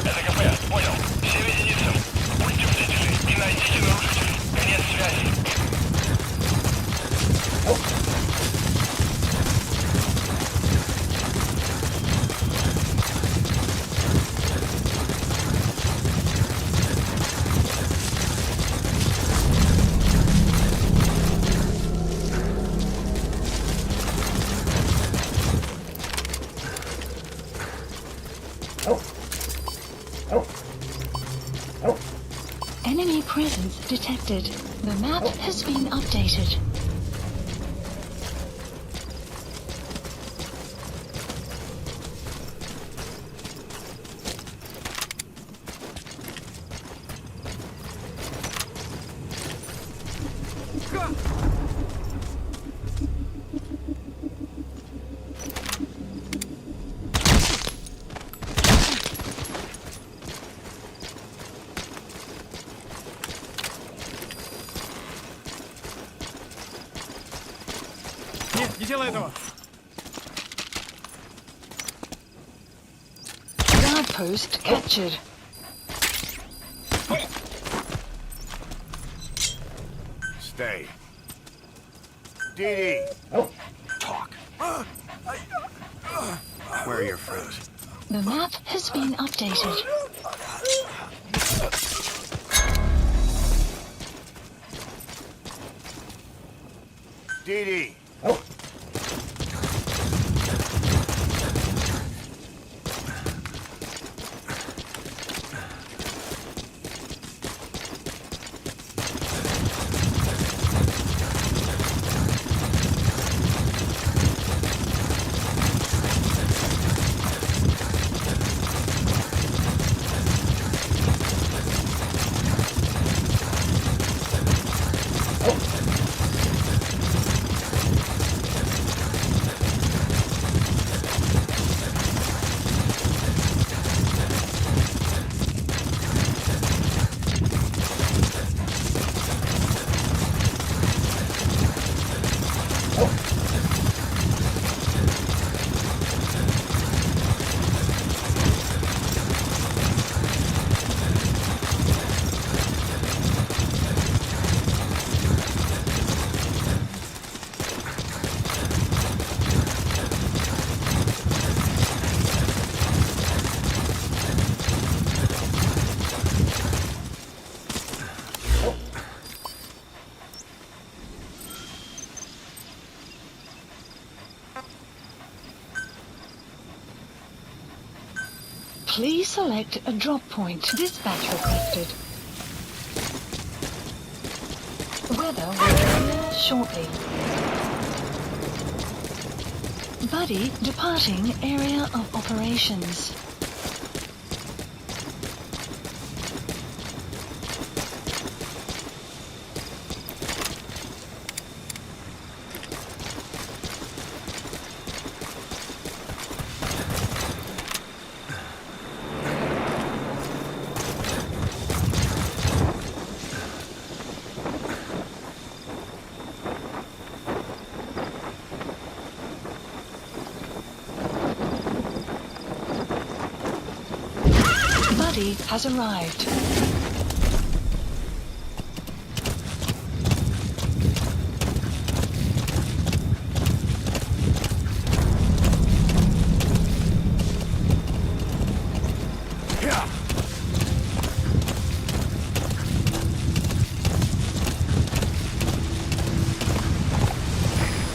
S7: Это КП. Понял. Все единицы. Будьте бдительны и найдите нарушителей. Конец связи.
S4: Enemy presence detected. The map has been updated.
S10: Нет, не делай этого!
S4: Guard post captured.
S10: Stay. DD! Talk.
S5: Where are your friends?
S4: The map has been updated.
S5: DD.
S4: Please select a drop point. Dispatch requested. Weather will clear shortly. Buddy departing area of operations. Buddy has arrived.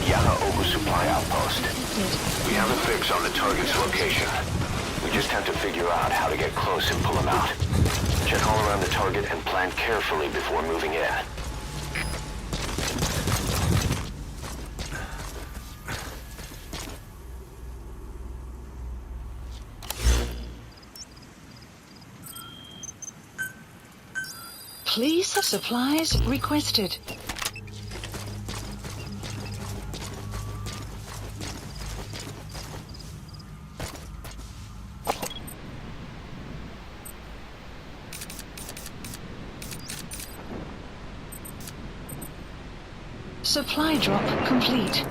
S3: Yakho Oboo Supply Outpost. We have a fix on the target's location. We just have to figure out how to get close and pull them out. Check all around the target and plan carefully before moving in.
S4: Please supplies requested. Supply drop complete.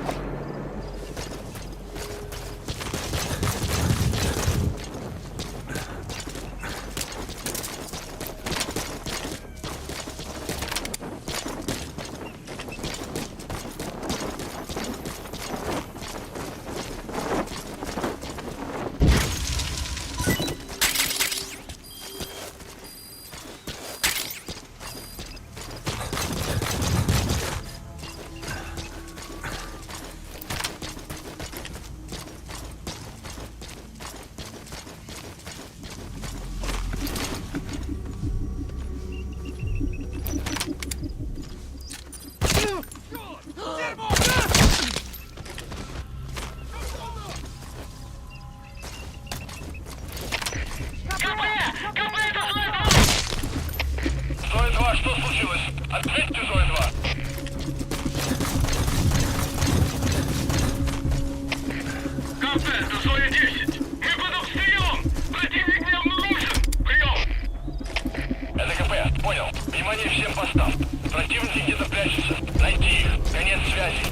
S7: Что случилось? Ответьте, Зоя-2. КП, это Зоя-10. Мы под обстрелом. Противник мне обнаружен. Прием. Это КП, понял. Внимание всем постам. Противники где-то прячутся. Найти их. Конец связи.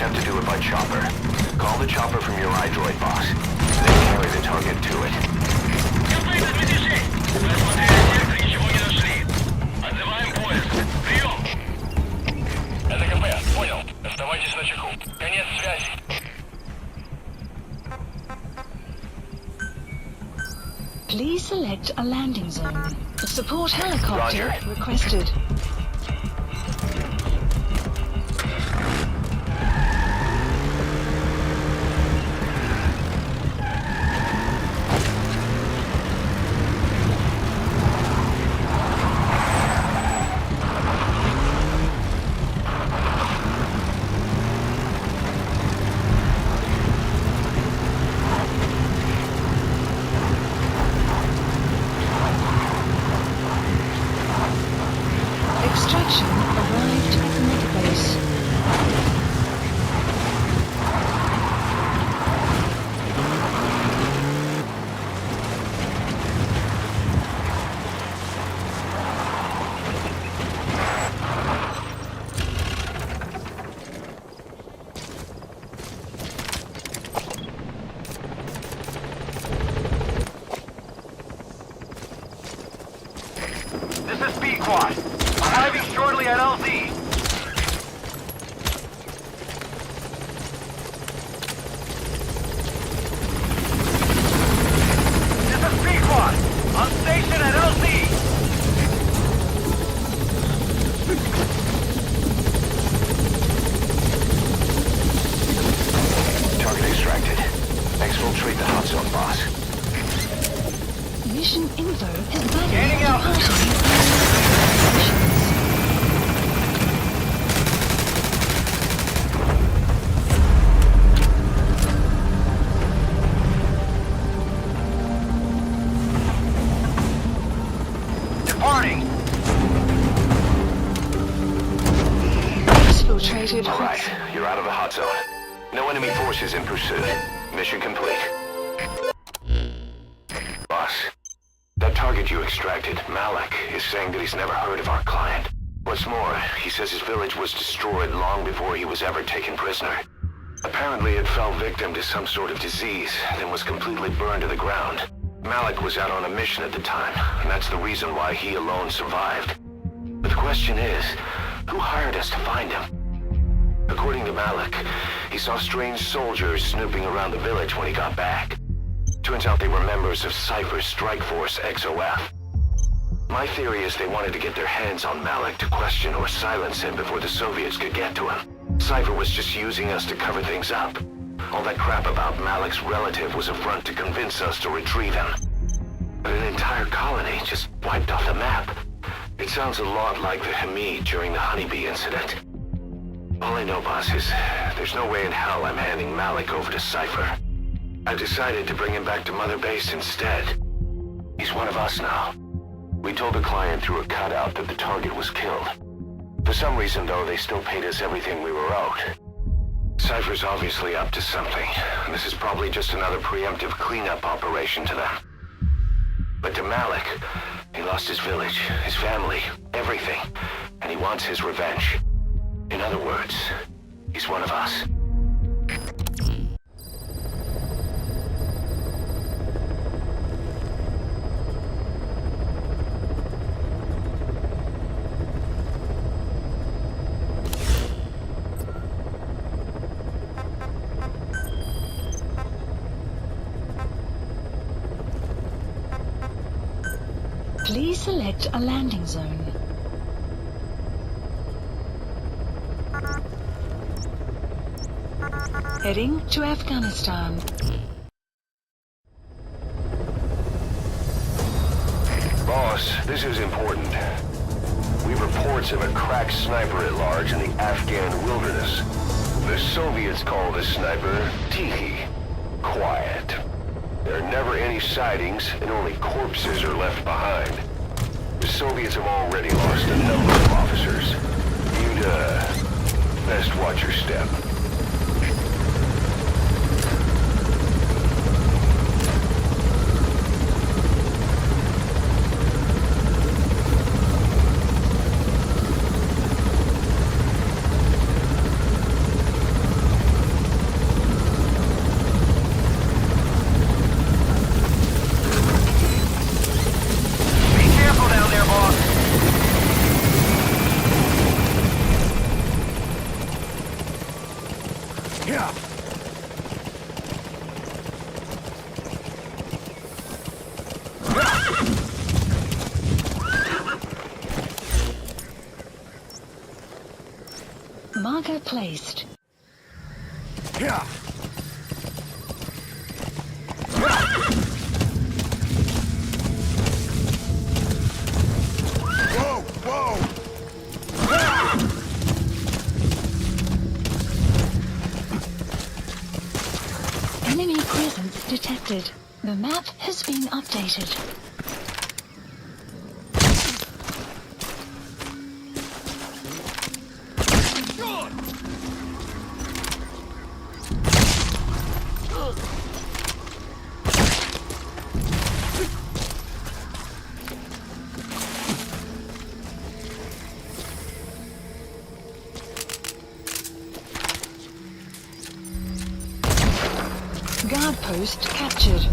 S3: attempt to do it by chopper. Call the chopper from your iDroid boss. Then carry the target to it.
S7: Ничего не нашли. Отзываем поиск. Прием! Это КП. Понял. Оставайтесь на чеку. Конец связи.
S4: Please select a landing zone. A support helicopter
S3: Roger.
S4: requested. Extraction arrived at the megabase.
S7: This is B-Quad. Arriving shortly at LZ. This is B-Quad. On station at LZ.
S3: Target extracted. Exfiltrate the hot zone, boss.
S4: Mission info is valid.
S7: Gaining altitude. Departing.
S4: Exfiltrated.
S3: All right, you're out of the hot zone. No enemy forces in pursuit. Mission complete. Boss, that target you extracted, Malik, is saying that he's never heard of our client. What's more, he says his village was destroyed long before he was ever taken prisoner. Apparently it fell victim to some sort of disease, then was completely burned to the ground. Malik was out on a mission at the time, and that's the reason why he alone survived. But the question is, who hired us to find him? According to Malik, he saw strange soldiers snooping around the village when he got back. Turns out they were members of Cypher's strike force, XOF. My theory is they wanted to get their hands on Malik to question or silence him before the Soviets could get to him. Cypher was just using us to cover things up. All that crap about Malik's relative was a front to convince us to retrieve him. But an entire colony just wiped off the map. It sounds a lot like the Hamid during the Honeybee incident. All I know, boss, is there's no way in hell I'm handing Malik over to Cypher. I decided to bring him back to Mother Base instead. He's one of us now. We told the client through a cutout that the target was killed. For some reason, though, they still paid us everything we were owed. Cypher's obviously up to something, and this is probably just another preemptive cleanup operation to them. But to Malik, he lost his village, his family, everything, and he wants his revenge. In other words, he's one of us.
S4: Please select a landing zone. Heading to Afghanistan.
S3: Boss, this is important. We have reports of a crack sniper at large in the Afghan wilderness. The Soviets call this sniper Tiki. Quiet. There are never any sightings, and only corpses are left behind. The Soviets have already lost a number of officers. You'd, best watch your step.
S4: Marker placed.
S2: Yeah. Whoa! Whoa!
S4: Enemy presence detected. The map has been updated. Guard post captured.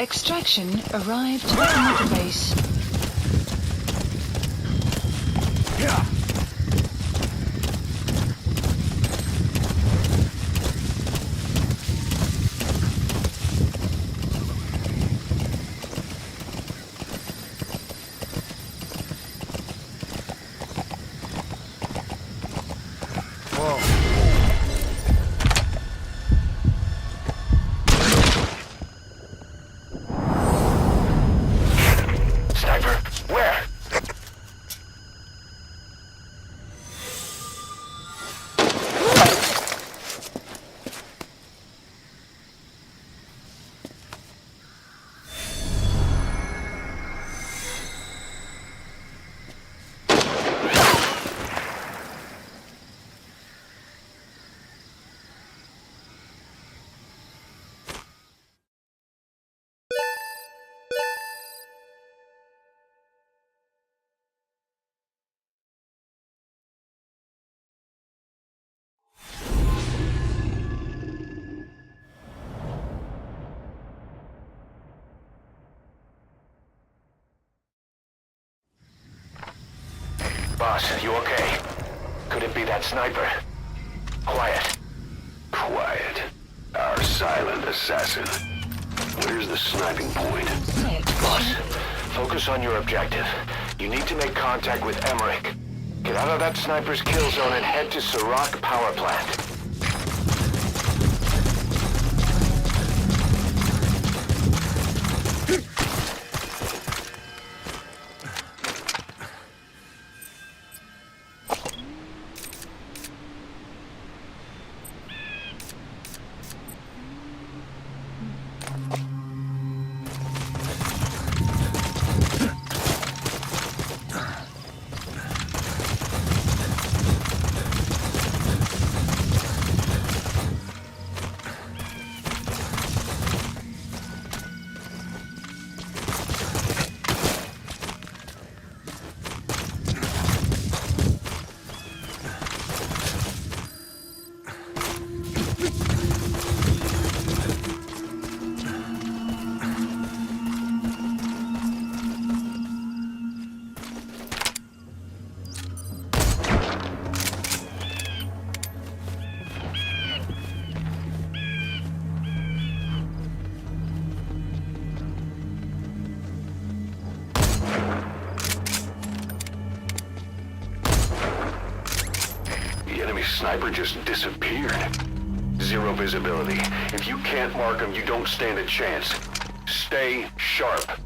S4: Extraction arrived at the mother base.
S2: Yeah.
S3: Sniper, where? Boss, you okay? Could it be that sniper? Quiet.
S9: Quiet. Our silent assassin. Where's the sniping point?
S3: Boss, focus on your objective. You need to make contact with Emmerich. Get out of that sniper's kill zone and head to Serac power plant.
S9: Sniper just disappeared. Zero visibility. If you can't mark him, you don't stand a chance. Stay sharp.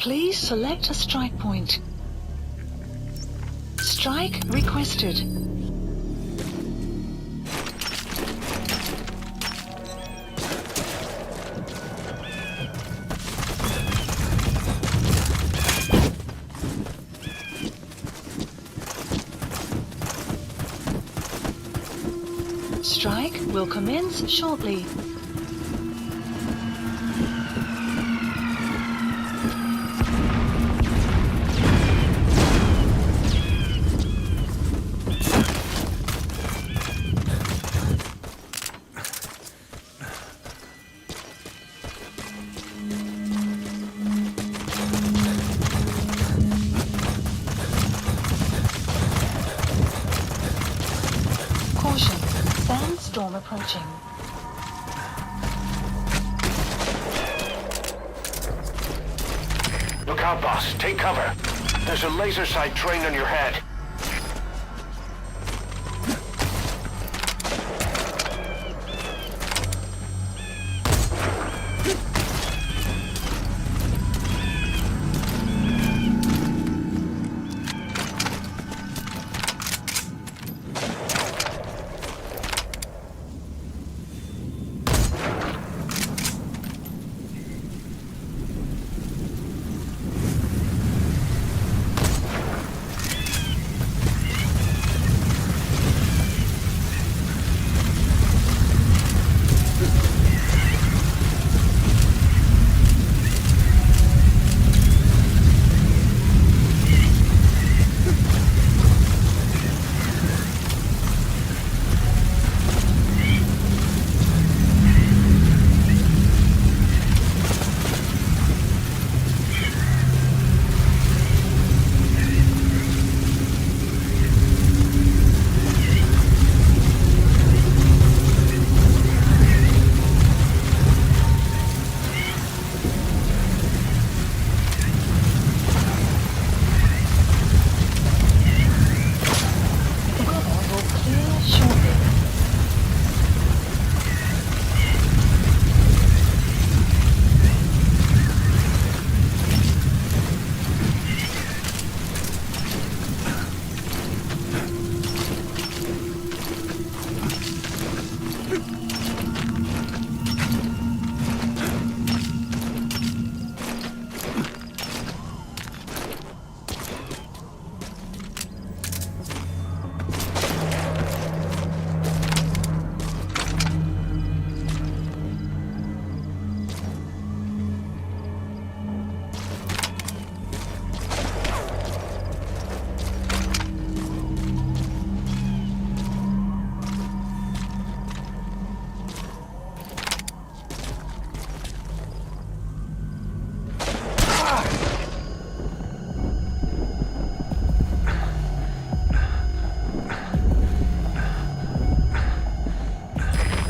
S4: Please select a strike point. Strike requested. Strike will commence shortly. Caution, sandstorm approaching.
S3: Look out, boss. Take cover. There's a laser sight trained on your head.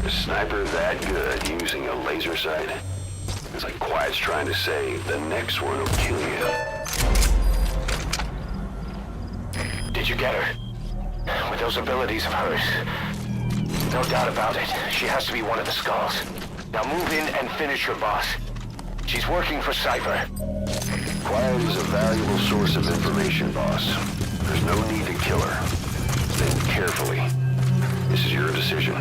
S3: Sniper that good using a laser sight? It's like Quiet's trying to say, the next one will kill you. Did you get her? With those abilities of hers? No doubt about it. She has to be one of the Skulls. Now move in and finish your boss. She's working for Cypher. Quiet is a valuable source of information, boss. There's no need to kill her. Think carefully. This is your decision.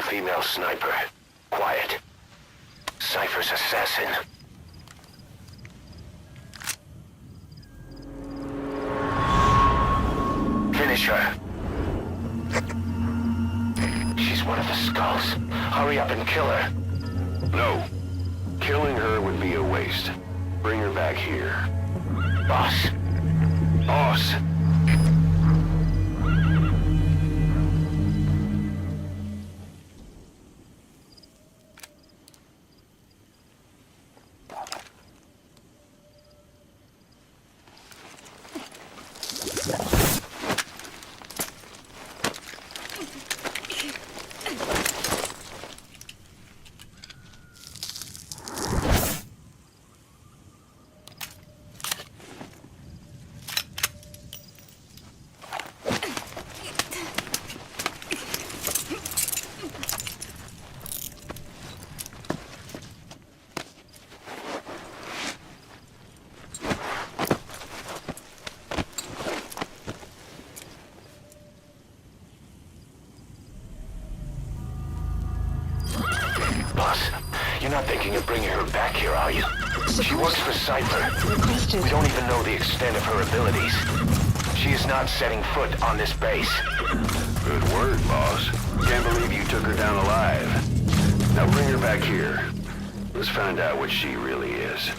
S3: Female sniper. Quiet. Cypher's assassin. Finish her. She's one of the Skulls. Hurry up and kill her. No. Killing her would be a waste. Bring her back here. Boss. Boss. here, are you? She works for Cypher.
S4: Requested.
S3: We don't even know the extent of her abilities. She is not setting foot on this base.
S9: Good work, boss. Can't believe you took her down alive. Now bring her back here. Let's find out what she really is.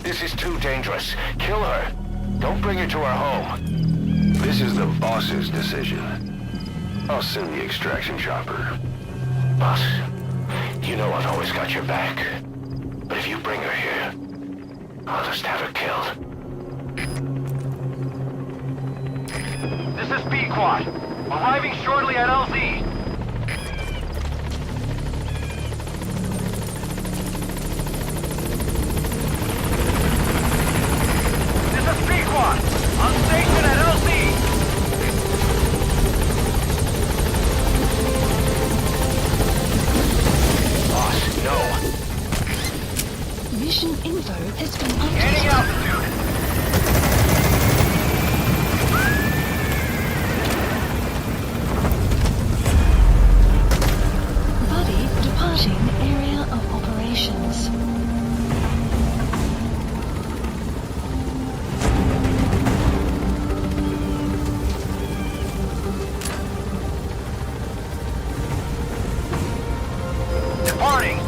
S3: This is too dangerous. Kill her. Don't bring her to our home.
S9: This is the boss's decision. I'll send the extraction chopper.
S3: Boss, you know I've always got your back. But if you bring her here, I'll just have her killed.
S7: This is B-Quad. Arriving shortly at LZ. This is B-Quad. On station at LZ.
S3: Boss, no.
S4: Mission info has been updated.
S7: Gaining altitude.
S4: Buddy departing area of operations.
S7: Departing.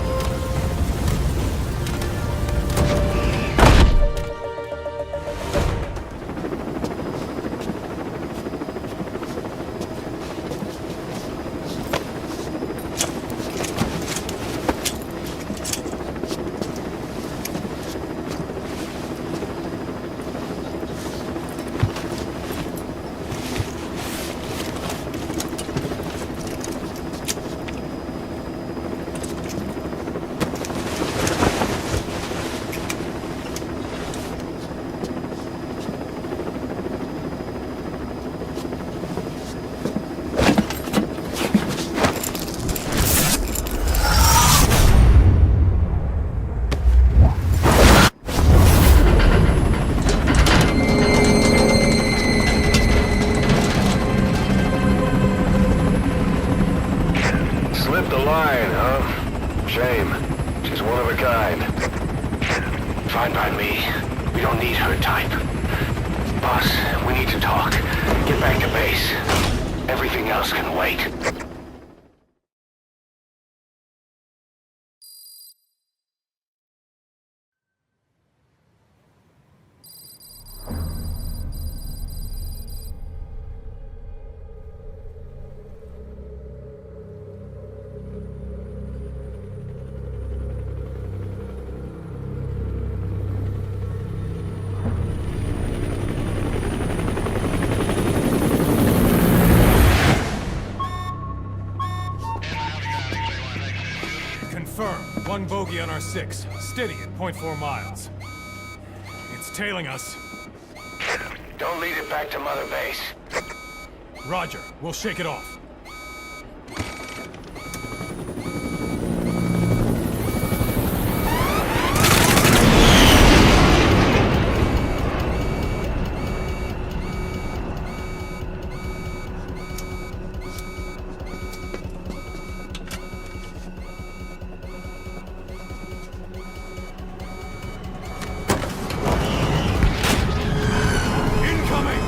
S9: Slipped the line, huh? Shame. She's one of a kind.
S3: Fine by me. We don't need her type. Boss, we need to talk. Get back to base. Everything else can wait.
S1: Confirm. One bogey on our 6. Steady at 0.4 miles. It's tailing us.
S3: Don't lead it back to Mother Base.
S1: Roger. We'll shake it off. Incoming!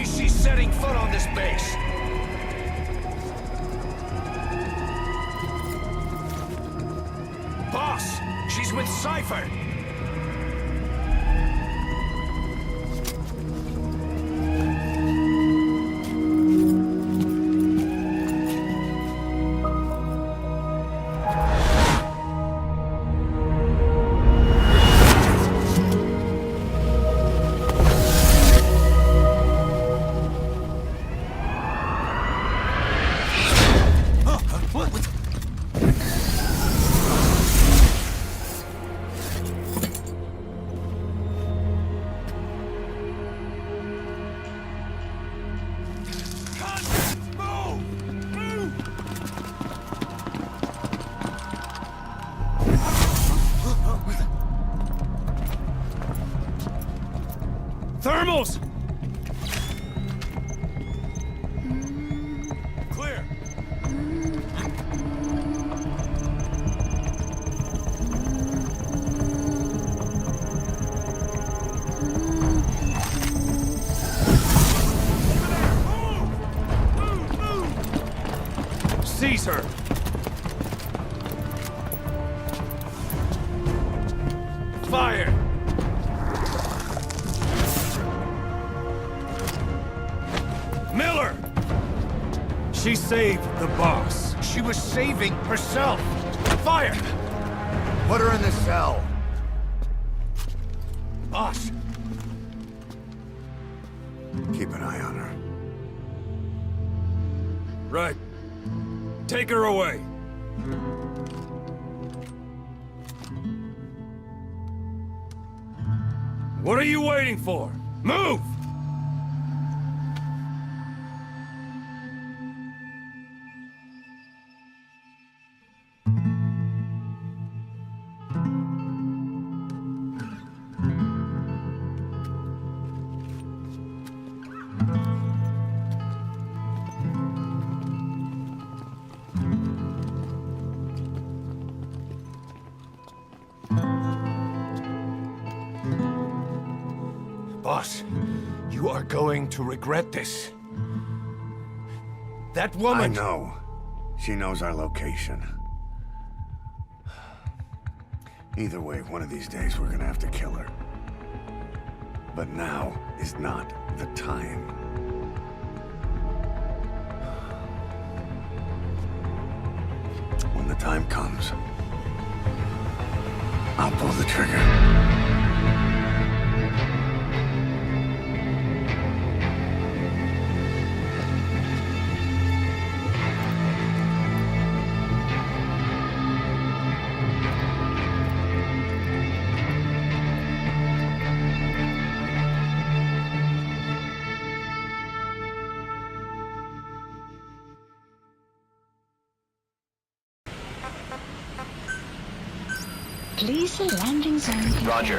S12: she's setting foot on this base. Boss, she's with Cypher.
S1: Thermals!
S12: Clear.
S1: Seize her! Fire! Miller! She saved the boss.
S12: She was saving herself. Fire! Put her in the cell. Boss.
S2: Keep an eye on her.
S1: Right. Take her away. What are you waiting for? Move!
S12: Boss, you are going to regret this. That woman...
S2: I know. She knows our location. Either way, one of these days we're gonna have to kill her. But now is not the time. When the time comes, I'll pull the trigger.
S4: Please, the landing zone confirmed.
S3: Roger.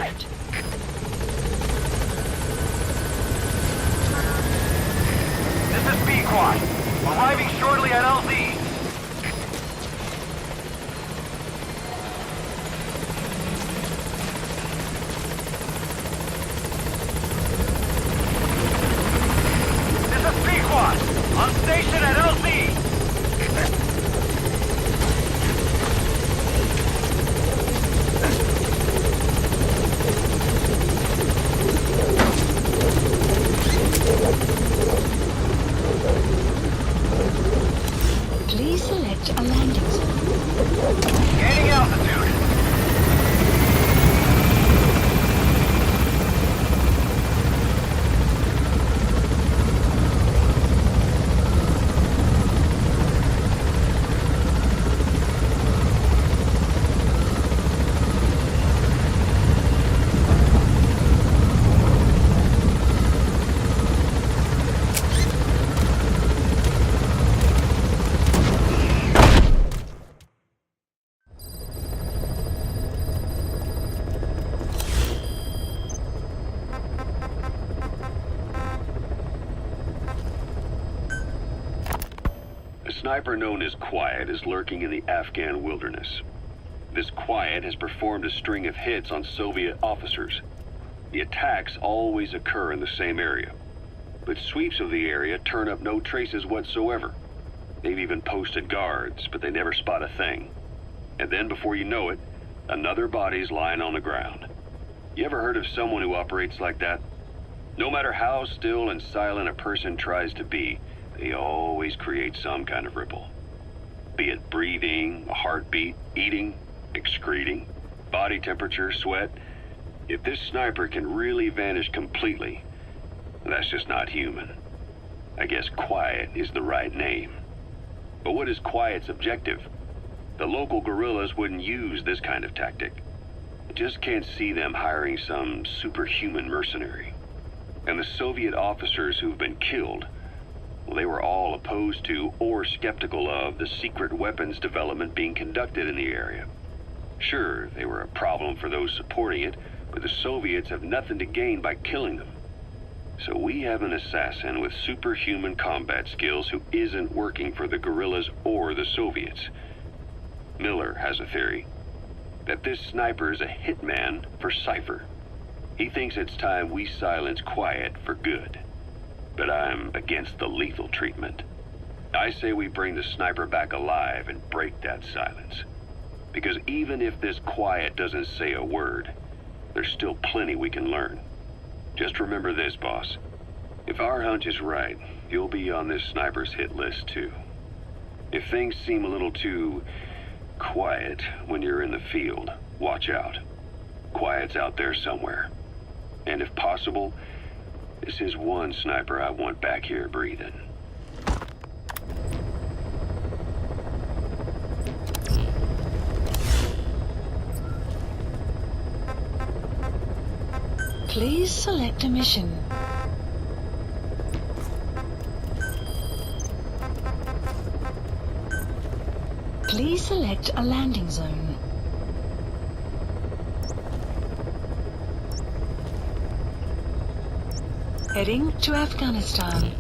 S7: This is B-Quad. Arriving shortly at LZ. This is B-Quad. On station at LZ.
S4: Please select a landing zone.
S7: Gaining altitude.
S6: A sniper known as Quiet is lurking in the Afghan wilderness. This Quiet has performed a string of hits on Soviet officers. The attacks always occur in the same area. but sweeps of the area turn up no traces whatsoever. They've even posted guards, but they never spot a thing. And then before you know it, another body's lying on the ground. You ever heard of someone who operates like that? No matter how still and silent a person tries to be, they always create some kind of ripple. Be it breathing, a heartbeat, eating, excreting, body temperature, sweat. If this sniper can really vanish completely, that's just not human. I guess quiet is the right name. But what is quiet's objective? The local guerrillas wouldn't use this kind of tactic. I just can't see them hiring some superhuman mercenary. And the Soviet officers who've been killed, well, they were all opposed to or skeptical of the secret weapons development being conducted in the area. Sure, they were a problem for those supporting it, but the Soviets have nothing to gain by killing them. So we have an assassin with superhuman combat skills who isn't working for the guerrillas or the Soviets. Miller has a theory that this sniper is a hitman for Cypher. He thinks it's time we silence Quiet for good. But I'm against the lethal treatment. I say we bring the sniper back alive and break that silence. Because even if this Quiet doesn't say a word, there's still plenty we can learn. Just remember this, boss. If our hunch is right, you'll be on this sniper's hit list too. If things seem a little too quiet when you're in the field, watch out. Quiet's out there somewhere. And if possible, this is one sniper I want back here breathing.
S4: Please select a mission. Please select a landing zone. Heading to Afghanistan.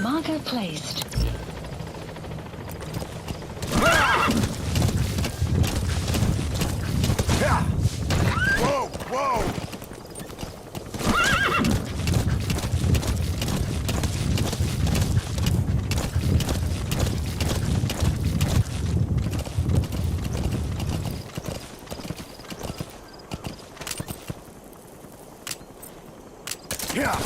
S4: Marker placed.
S12: Whoa, whoa! Yeah!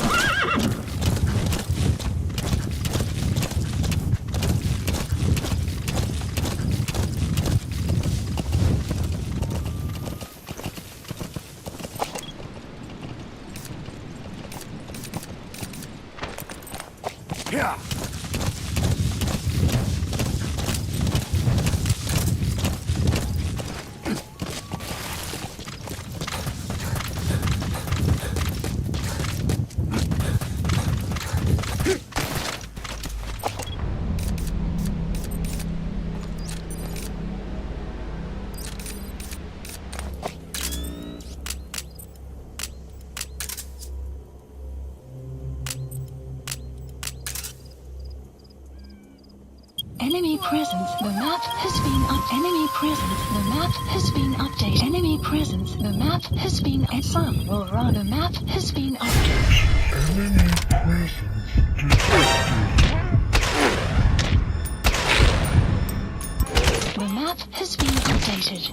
S12: Yeah!
S4: Enemy presence, the map has been Enemy presence, the map has been updated. Enemy presence, the map has been Sun will run. The map has been updated.
S8: Enemy presence detected.
S4: The map has been updated.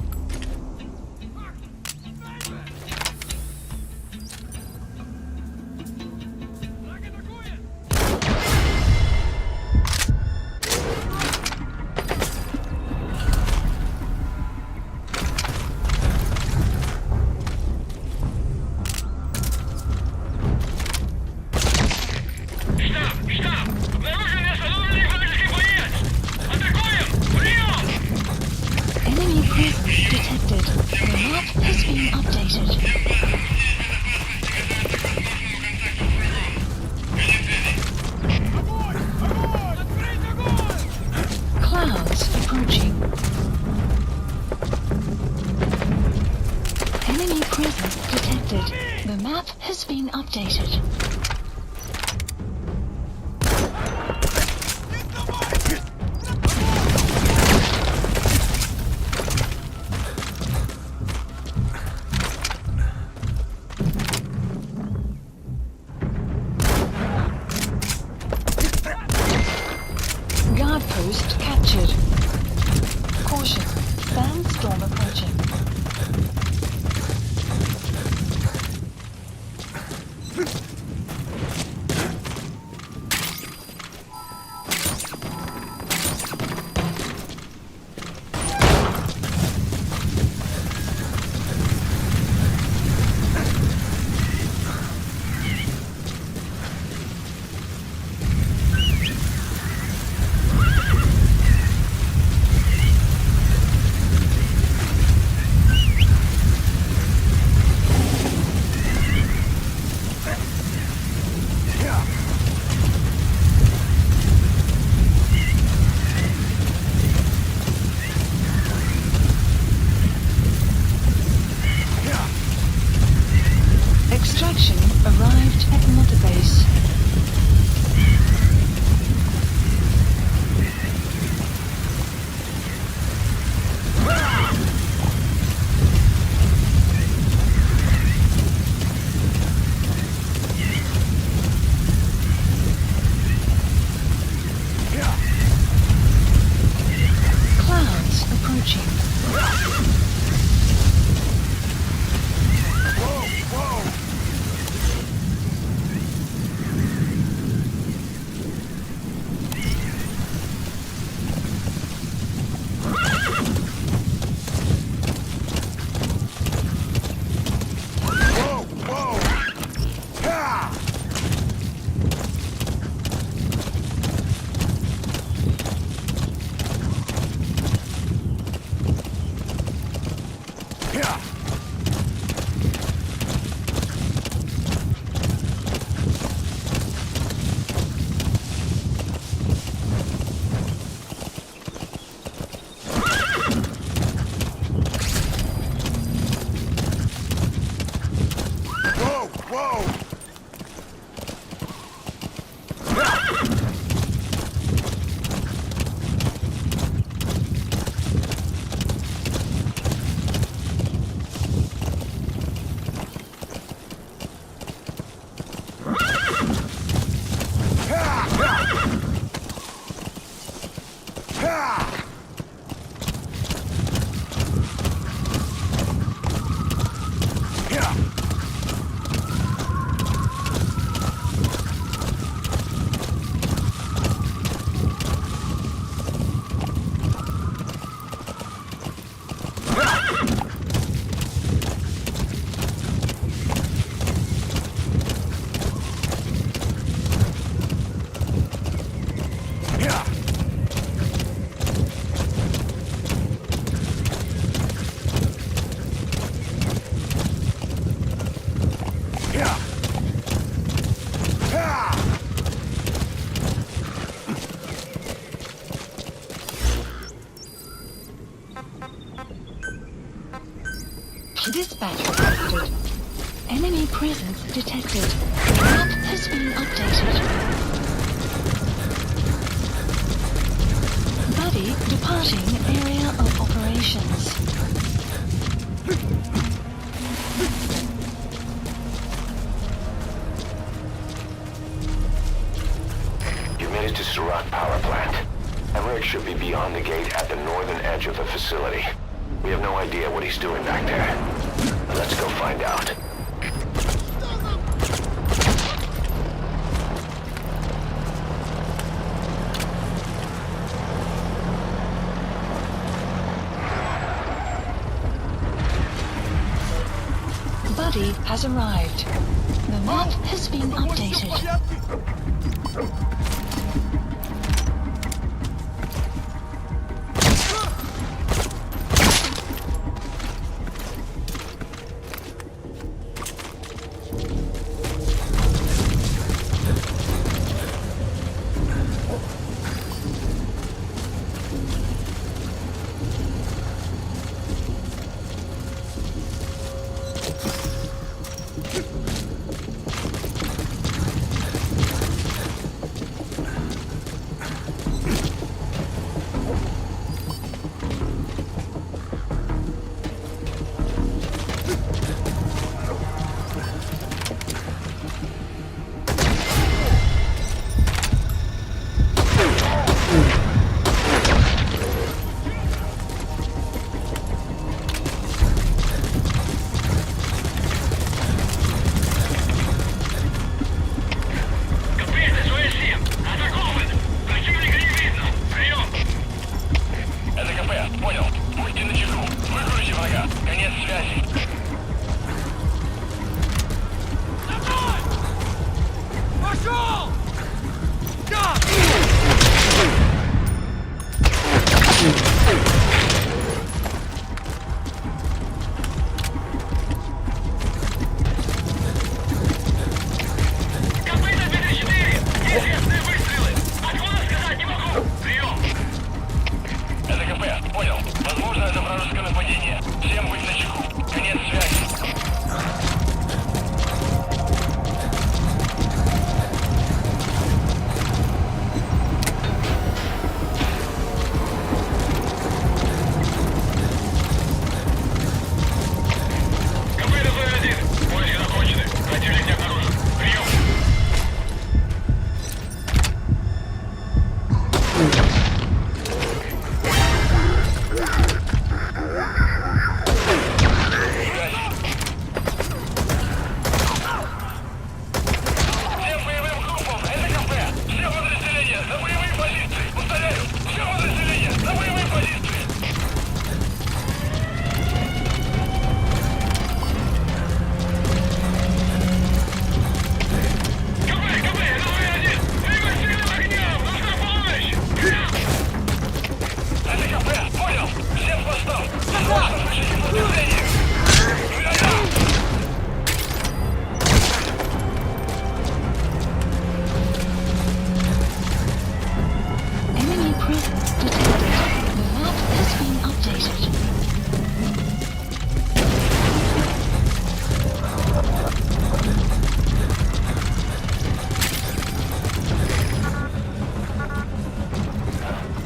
S4: map has been updated. Guard post captured. Caution, sandstorm approaching. Extraction arrived at Mother Base. Clouds approaching. Dispatch requested. Enemy presence detected. Map has been updated. Buddy departing area of operations.
S3: You made it to Surat Power Plant. Everett should be beyond the gate at the northern edge of the facility. We have no idea what he's doing back there. Let's go find out.
S4: Buddy has arrived. The map has been updated.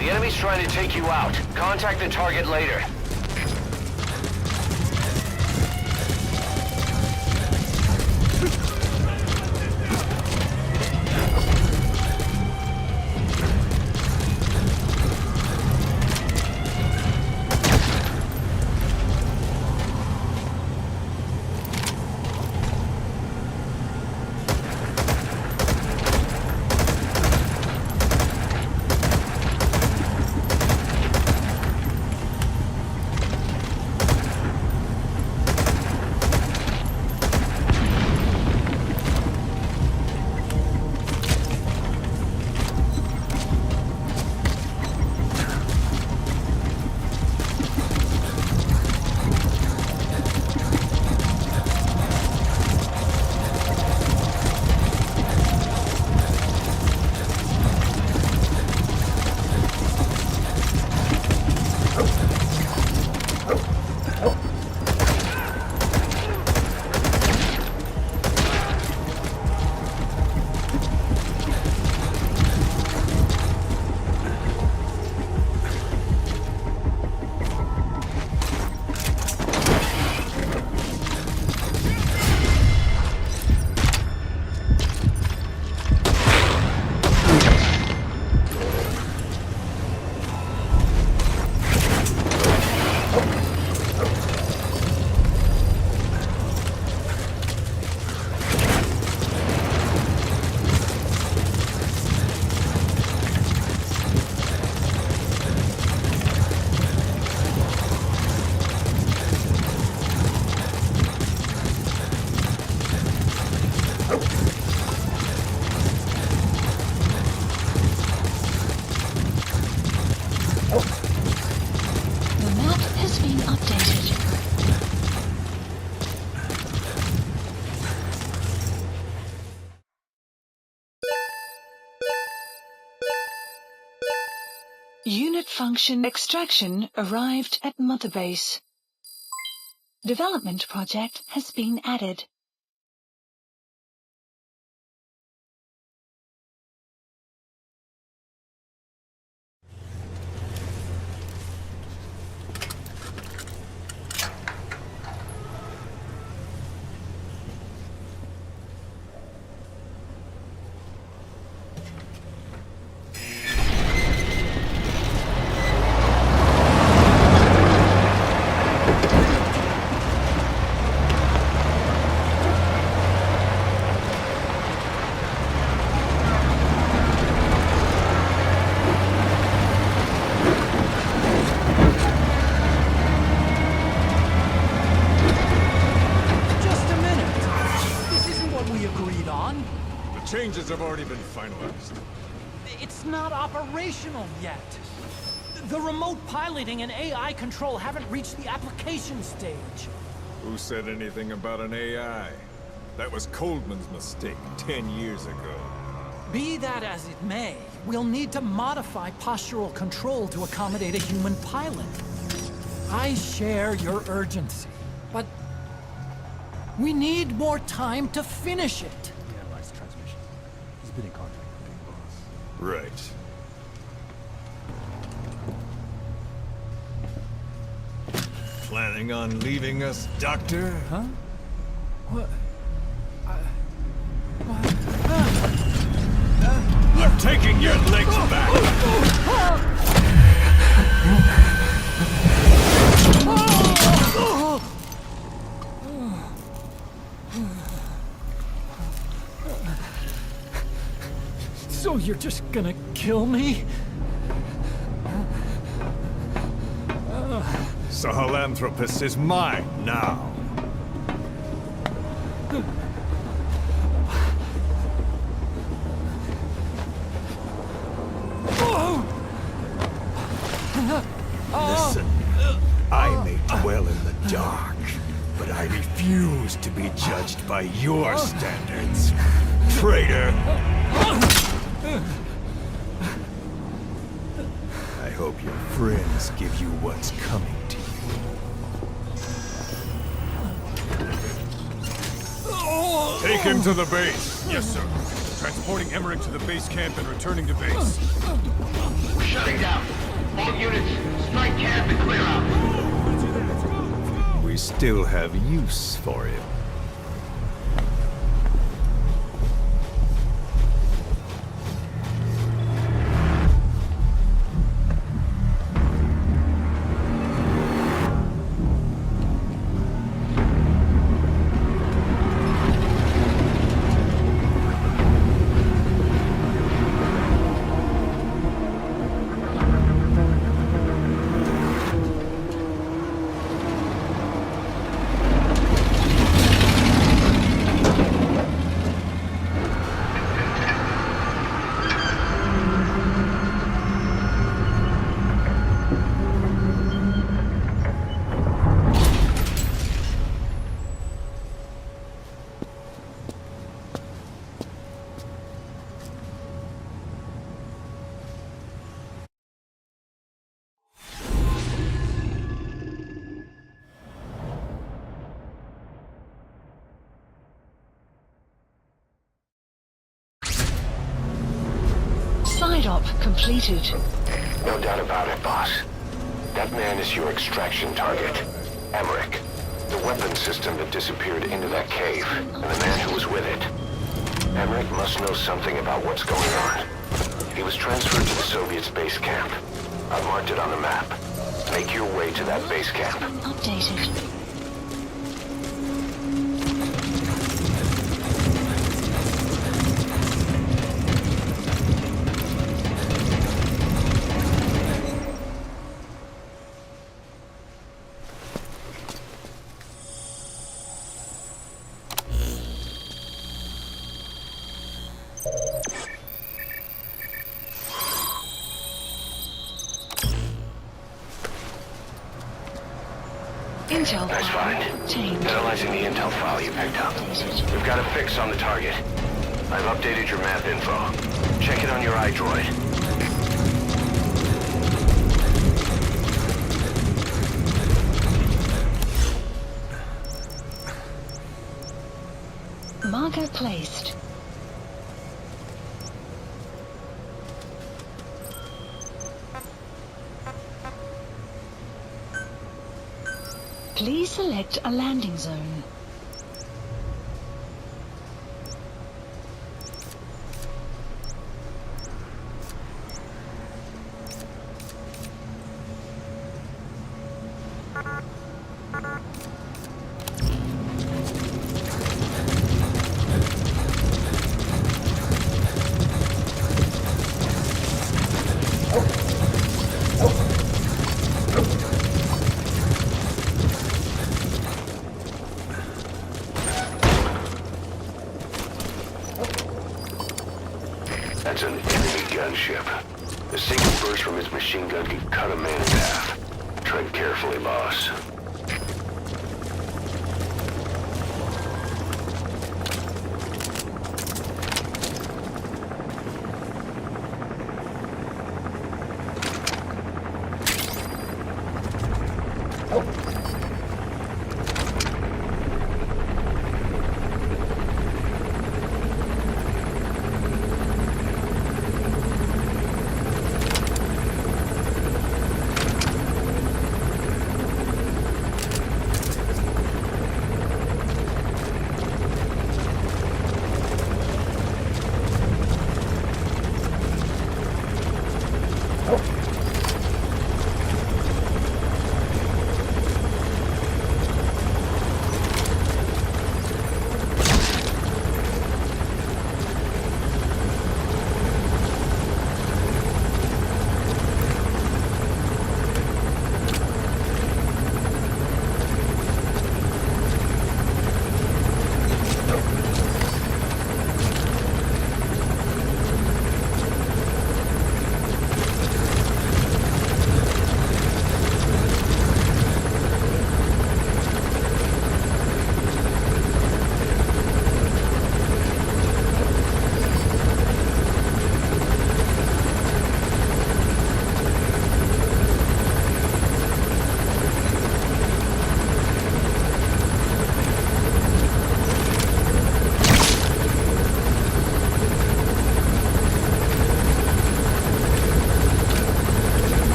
S3: The enemy's trying to take you out. Contact the target later.
S4: Unit function extraction arrived at Mother Base. Development project has been added.
S12: Changes have already been finalized.
S13: It's not operational yet. The remote piloting and AI control haven't reached the application stage.
S12: Who said anything about an AI? That was Coldman's mistake 10 years ago.
S13: Be that as it may, we'll need to modify postural control to accommodate a human pilot. I share your urgency, but we need more time to finish it.
S14: He's been in contact with Big Boss.
S12: Right. Planning on leaving us, Doctor?
S13: Huh? What?
S12: I'm taking your legs back!
S13: So you're just gonna kill me?
S12: Sahelanthropus is mine now. Listen, I may dwell in the dark, but I refuse to be judged by your standards, traitor! I hope your friends give you what's coming to you. Take him to the base.
S10: Yes, sir. Transporting Emmerich to the base camp and returning to base.
S3: We're shutting down.
S12: still have use for him.
S4: Side-op completed.
S3: No doubt about it, boss. That man is your extraction target. Emmerich. The weapon system that disappeared into that cave, and the man who was with it. Emmerich must know something about what's going on. He was transferred to the Soviets' base camp. I've marked it on the map. Make your way to that base camp.
S4: Updated. Intel
S3: Nice
S4: file
S3: find.
S4: obtained.
S3: Analyzing the intel file you picked up. We've got a fix on the target. I've updated your map info. Check it on your iDroid.
S4: Marker placed. Please select a landing zone.
S3: That's an enemy gunship. A single burst from its machine gun can cut a man in half. Tread carefully, boss.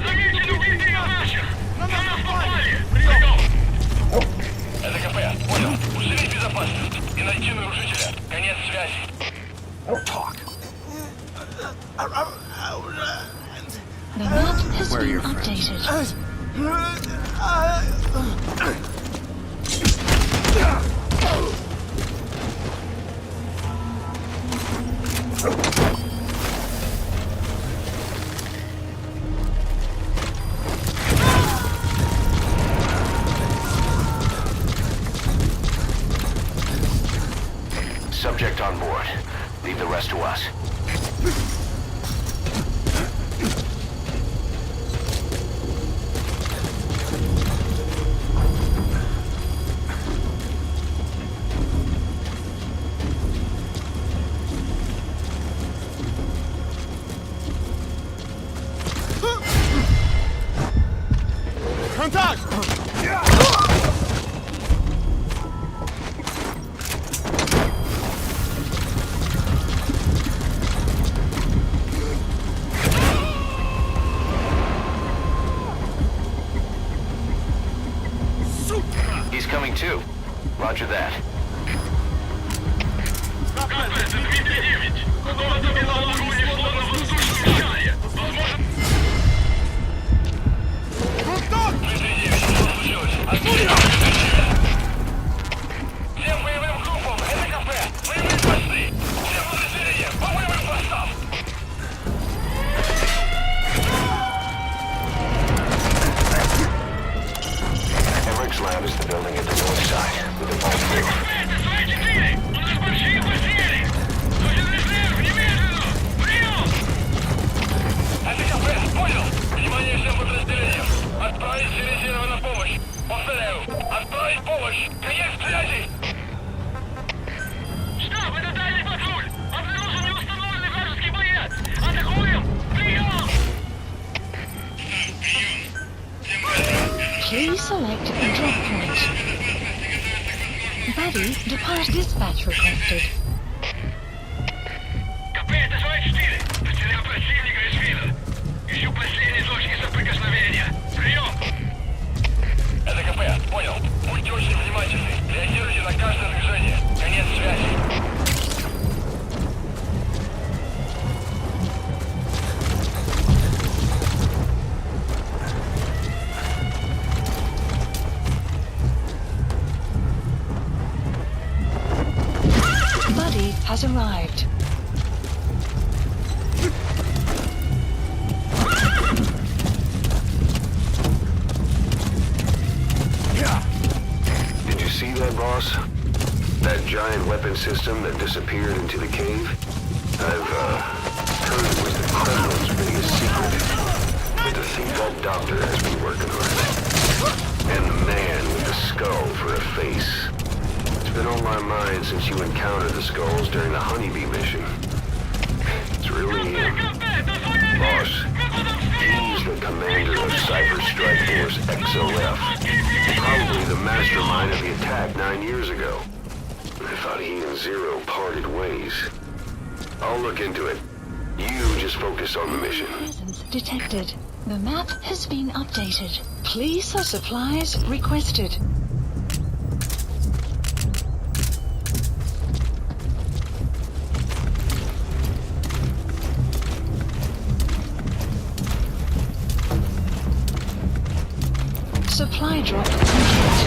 S7: Заметили убитые наших! На нас попали! Прием! Это КП, понял. Усилить безопасность и найти нарушителя. Конец связи.
S2: Talk.
S4: The map has been updated.
S3: Subject on board. Leave the rest to us.
S10: Kontakt!
S3: He's coming too. Roger that.
S7: КП, 209. Кто-то Белолагу унесло на воздушном шаре. Возможно... 209, что случилось? Отсюда! Всем боевым группам, это КП! Боевые посты! Всем подразделениям, по боевым постам!
S3: Eric's lab is the building at the north side, with the vault roof.
S7: Это свои 4! У нас большие потери! Нужен резерв, немедленно! Прием! Это КП, понял! Внимание всем подразделениям! Отправить резервы на помощь! Повторяю, отправить помощь! Конец связи! Штаб, это дальний патруль! Обнаружен неустановленный вражеский боец! Атакуем! Прием!
S4: Please select a drop point. Buddy, depart dispatch requested.
S7: КП, это свои 4! Потерял противника из вида! Ищу последние точки соприкосновения! Прием! Это КП, понял. Будьте очень внимательны. Реагируйте на каждое движение. Конец связи.
S4: Buddy has arrived.
S3: Did you see that, boss? That giant weapon system that disappeared into the cave? I've heard it was the Kremlin's biggest secret. To think that doctor has been working on it. And the man with the skull for a face. It's been on my mind since you encountered the skulls during the honeybee mission. It's really him. Boss, he's the commander of Cypher Strike Force XOF. Probably the mastermind of the attack 9 years ago. I thought he and Zero parted ways. I'll look into it. You just focus on the mission.
S4: Presence detected. The map has been updated. Please for supplies requested. Supply drop complete.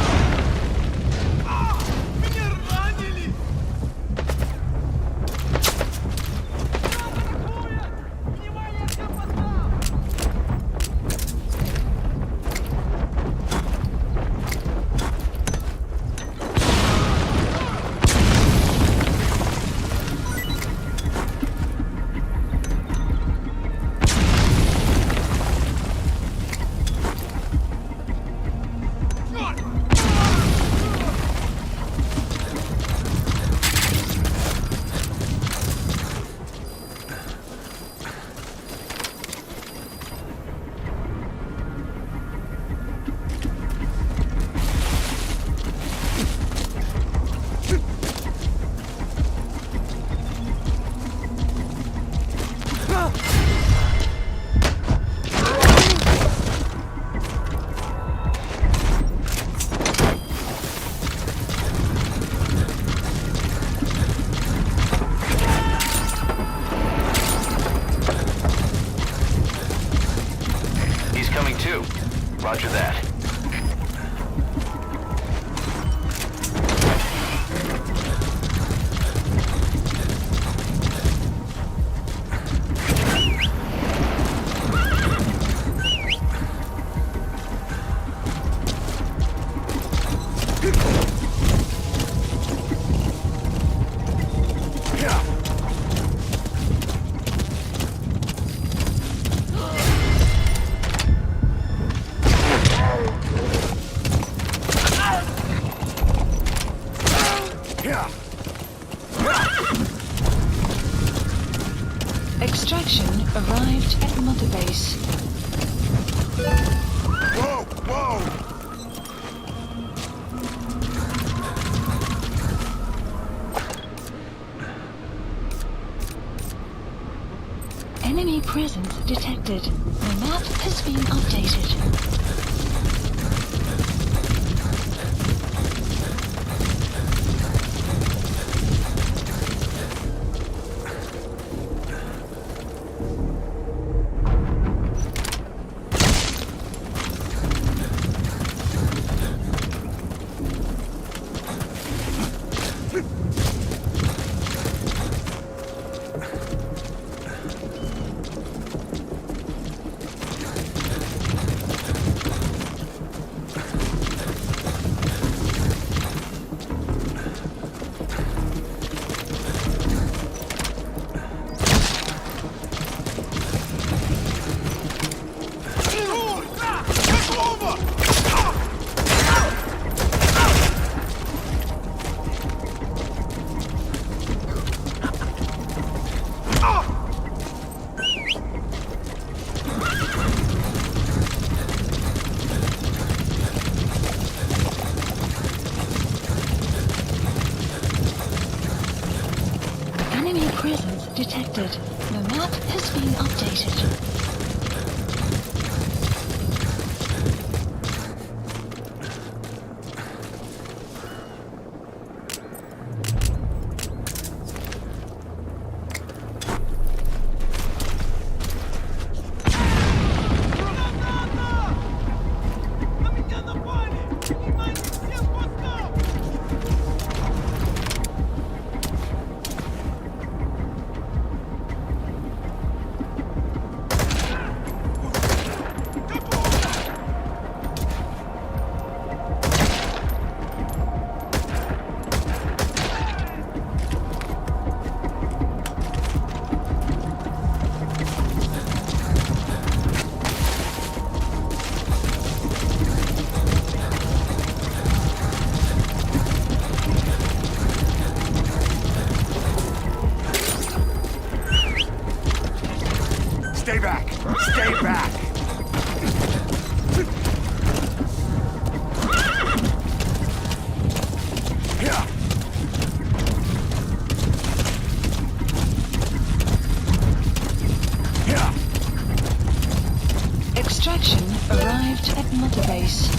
S3: incoming too. Roger that.
S4: Extraction arrived at Mother Base.
S2: Whoa! Whoa!
S4: Enemy presence detected. The map has been updated. Presence detected. The map has been updated.
S2: Stay back! Stay back!
S4: Extraction arrived at Mother Base.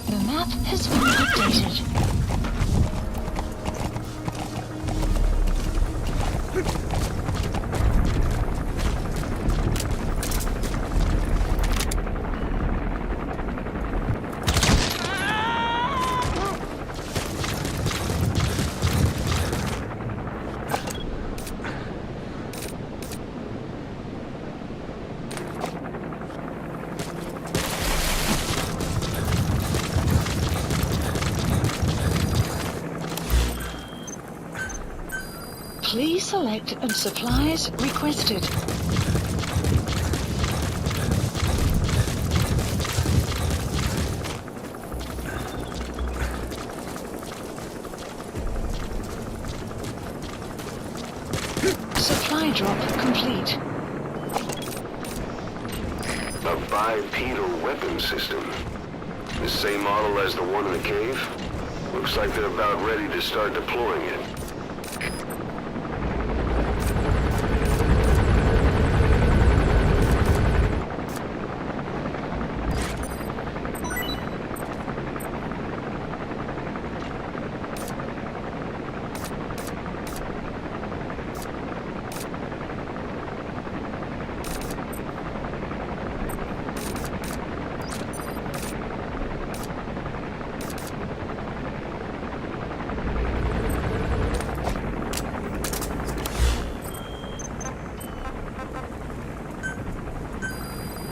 S4: The map has been updated. Please select and supplies requested. drop complete.
S9: A bipedal weapon system. The same model as the one in the cave? Looks like they're about ready to start deploying it.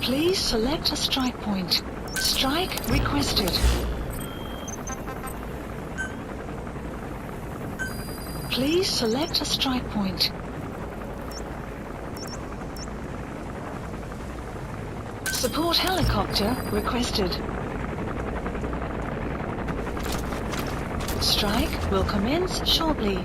S4: Please select a strike point. Strike requested. Please select a strike point. Support helicopter requested. Strike will commence shortly.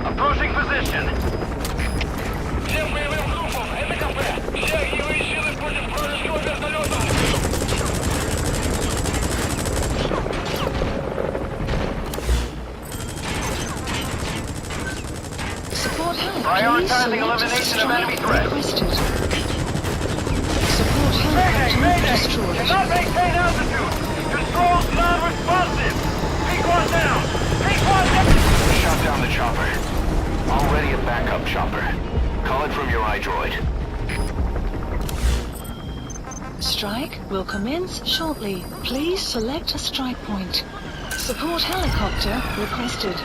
S7: Approaching position. Всем боевым группам, это КП. Все огневые силы против вражеского вертолета.
S4: Prioritizing elimination of enemy threat. Support helicopter destroyed.
S7: Cannot maintain altitude. Controls non-responsive. Peak one down. Peak one down.
S3: Shot down the chopper. Already a backup chopper. Call it from your iDroid.
S4: Strike will commence shortly. Please select a strike point. Support helicopter requested.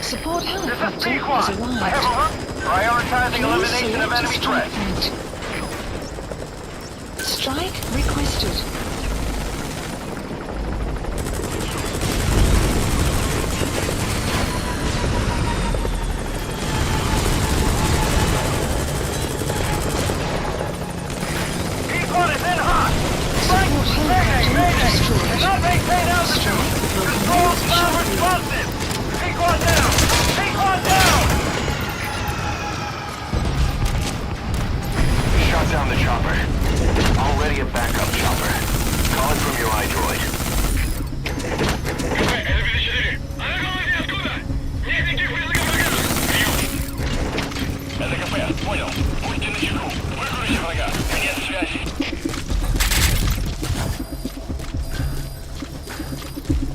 S4: Support helicopter has arrived.
S7: Prioritizing elimination of enemy threat.
S4: Strike requested.
S7: P1 is in hot. Support helicopter destroyed. Cannot maintain altitude. Controls non-responsive. P1 down. P1 down.
S3: Shot down the chopper. Already a backup chopper. Call it from your iDroid.
S7: Это КП, понял. Будьте начеку. Выкройте врага. Конец связи.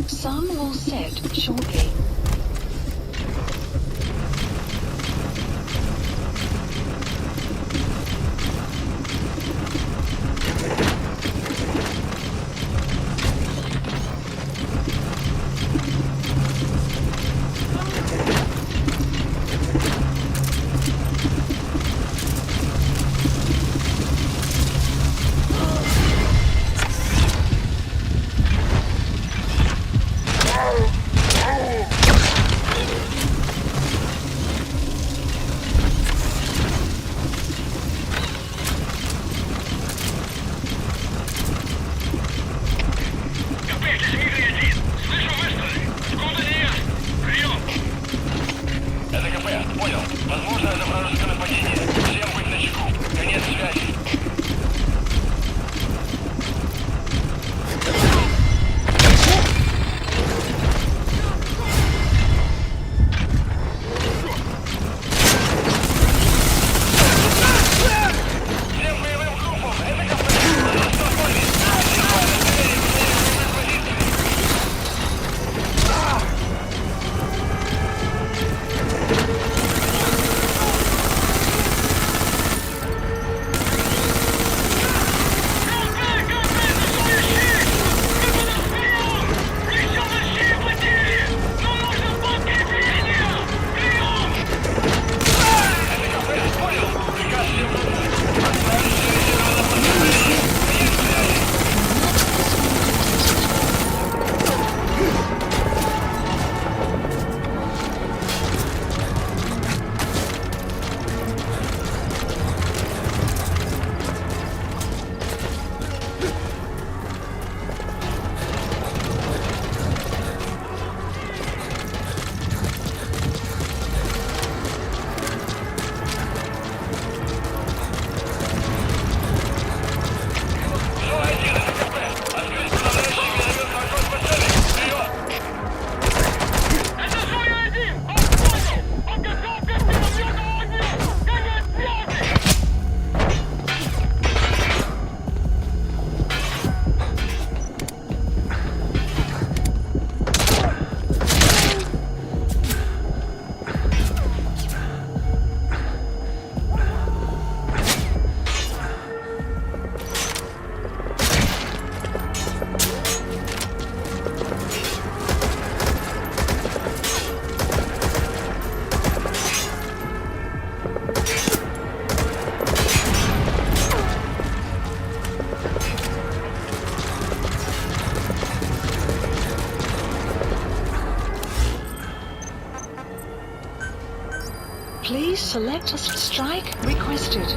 S4: Sun will set shortly. Please select a strike requested.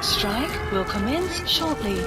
S4: Strike will commence shortly.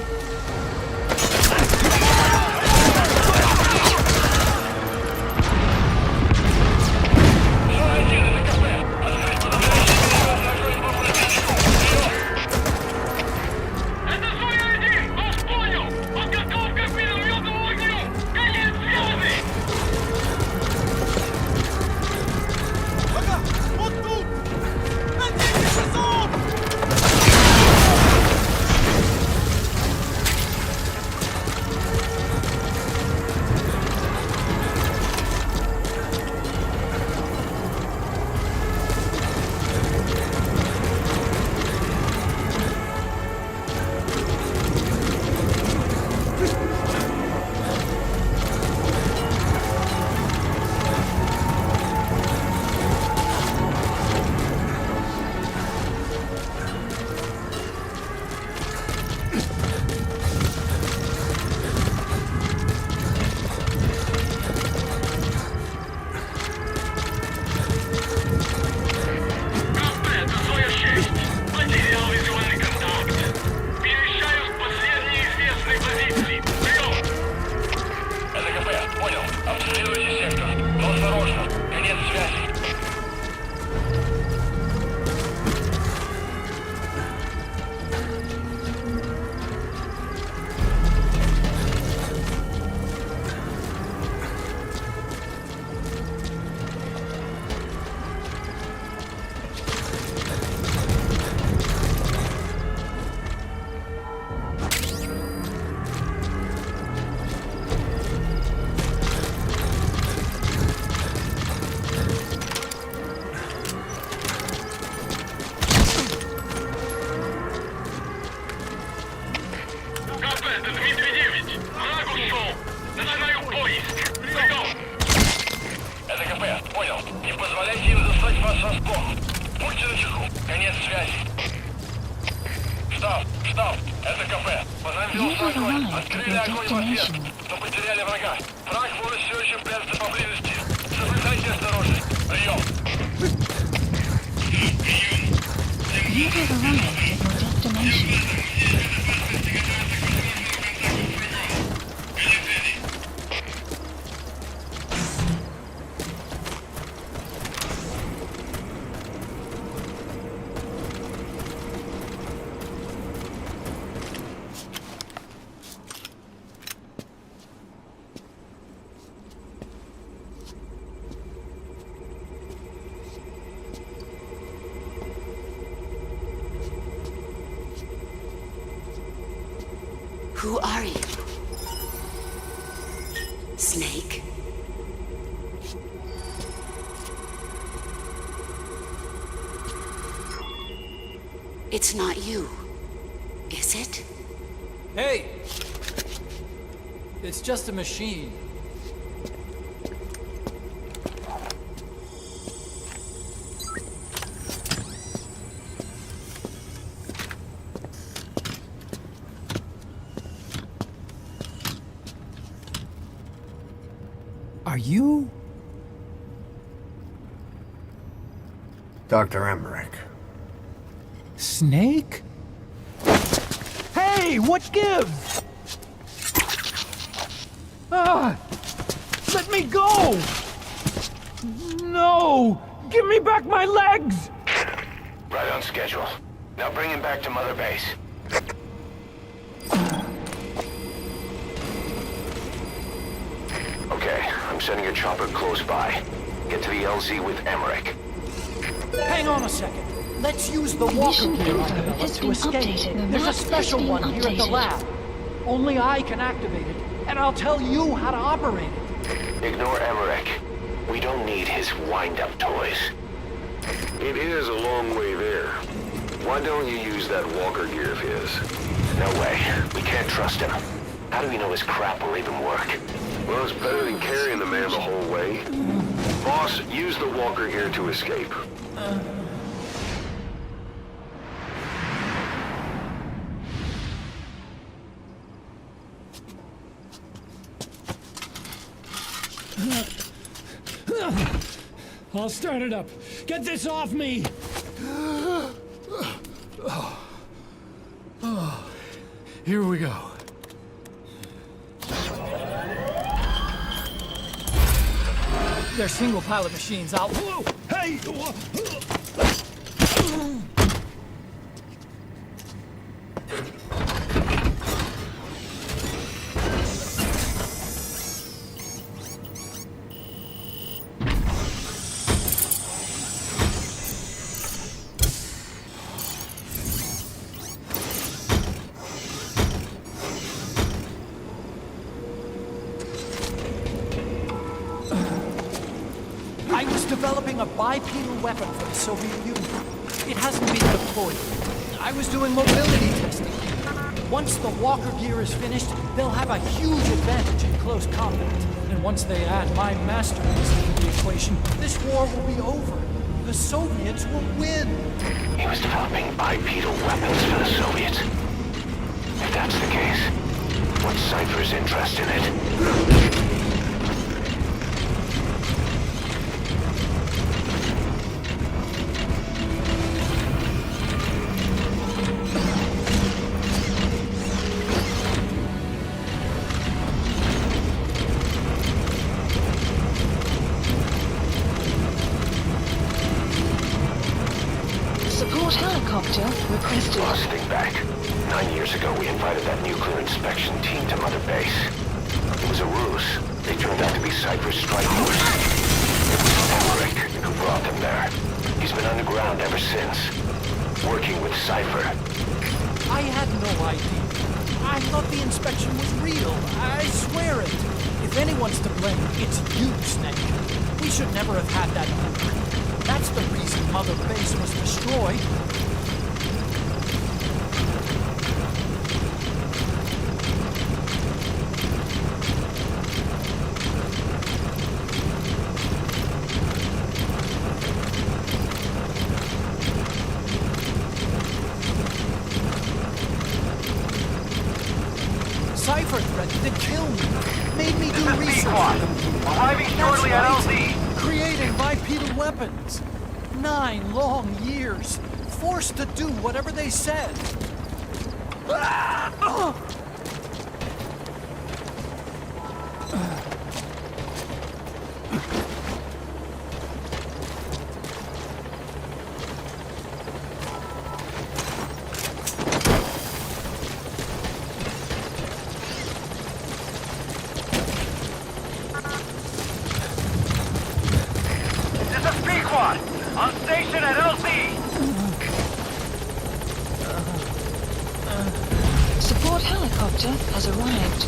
S15: Who are you? Snake? It's not you, is it?
S13: Hey! It's just a machine.
S12: Are you?
S2: Dr. Emmerich.
S12: Snake? Hey, what gives? Ah! Let me go! No! Give me back my legs!
S3: Right on schedule. Now bring him back to Mother Base. Okay, I'm sending a chopper close by. Get to the LZ with Emmerich.
S13: Hang on a second. Let's use the walker gear I developed to escape. There's a special one here at the lab. Only I can activate it, and I'll tell you how to operate it.
S3: Ignore Emmerich. We don't need his wind-up toys.
S9: It is a long way there. Why don't you use that walker gear of his?
S3: No way. We can't trust him. How do we know his crap will even work?
S9: Well, it's better than carrying the man the whole way.
S3: Boss, use the walker gear to escape.
S13: I'll start it up. Get this off me!
S14: Here we go.
S13: They're single pilot machines. I'll... Hey! I was developing a bipedal weapon for the Soviet Union. It hasn't been deployed. I was doing mobility testing. Once the walker gear is finished, they'll have a huge advantage in close combat. And once they add my masterpiece into the equation, this war will be over. The Soviets will win.
S3: He was developing bipedal weapons for the Soviets. If that's the case, what's Cypher's interest in it?
S4: Support helicopter requested.
S3: Boss, think back. 9 years ago, we invited that nuclear inspection team to Mother Base. It was a ruse. They turned out to be Cypher's strike force. It was Emmerich who brought them there. He's been underground ever since, working with Cypher.
S13: I had no idea. I thought the inspection was real. I swear it. If anyone's to blame, it's you, Snake. We should never have had that blueprint. That's the reason Mother Base was destroyed. Cypher threatened to kill me. Made me do research.
S7: Arriving shortly at LZ.
S13: Creating bipedal weapons. 9 long years. Forced to do whatever they said.
S7: On station at LZ!
S4: Support helicopter has arrived.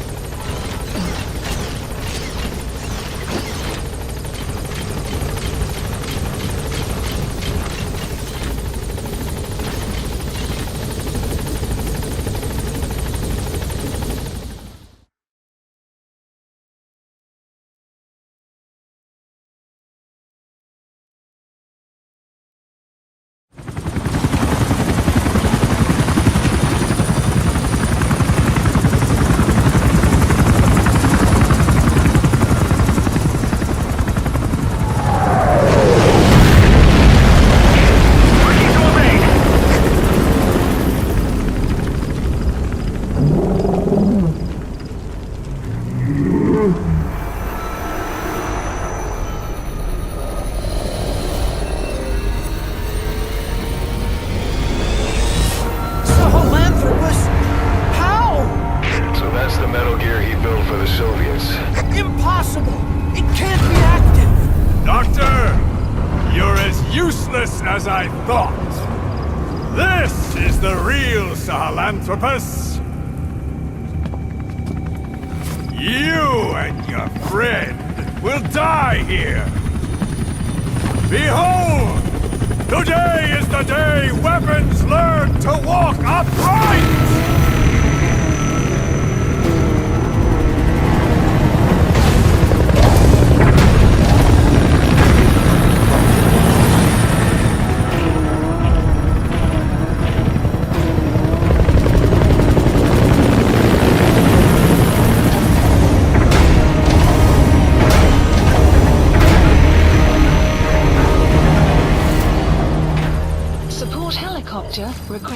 S12: As I thought. This is the real Sahelanthropus. You and your friend will die here. Behold! Today is the day weapons learn to walk upright!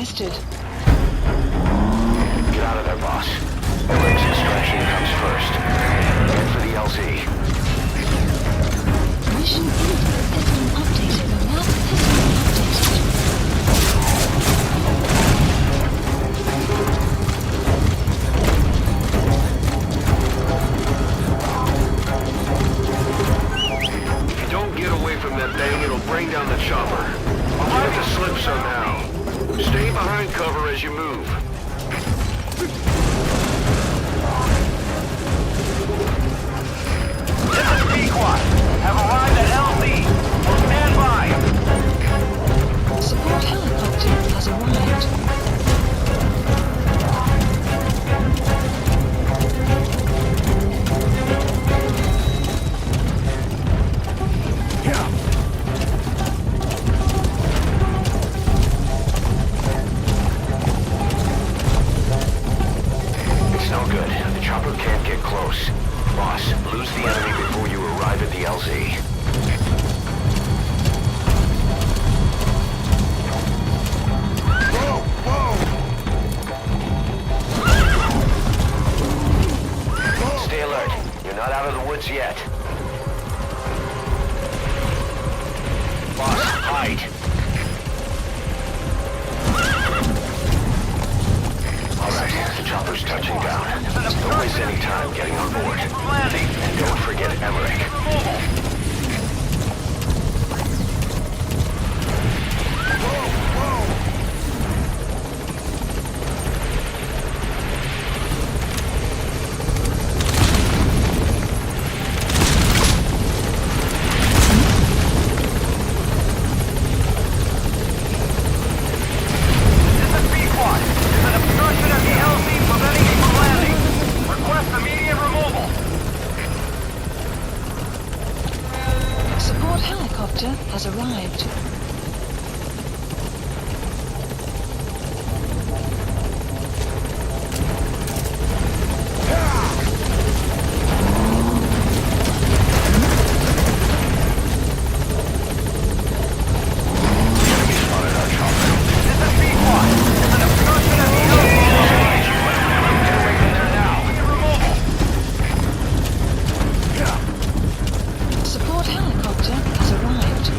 S4: requested.
S3: Get out of there, boss. Eric's extraction comes first. Head for the LZ.
S4: Mission info has been updated. The map has been updated.
S3: If you don't get away from that thing, it'll bring down the chopper. I'll have to slip somehow. Stay behind cover as you move.
S7: This is Pequot. Have arrived at LZ. Will stand by.
S4: Support helicopter has arrived.
S3: It's no good. The chopper can't get close. Boss, lose the enemy before you arrive at the LZ. Stay alert. You're not out of the woods yet. Boss, hide. Alright, the chopper's touching down. Don't waste any time getting on board. And don't forget Emmerich.
S4: Support helicopter has arrived. Support helicopter has arrived.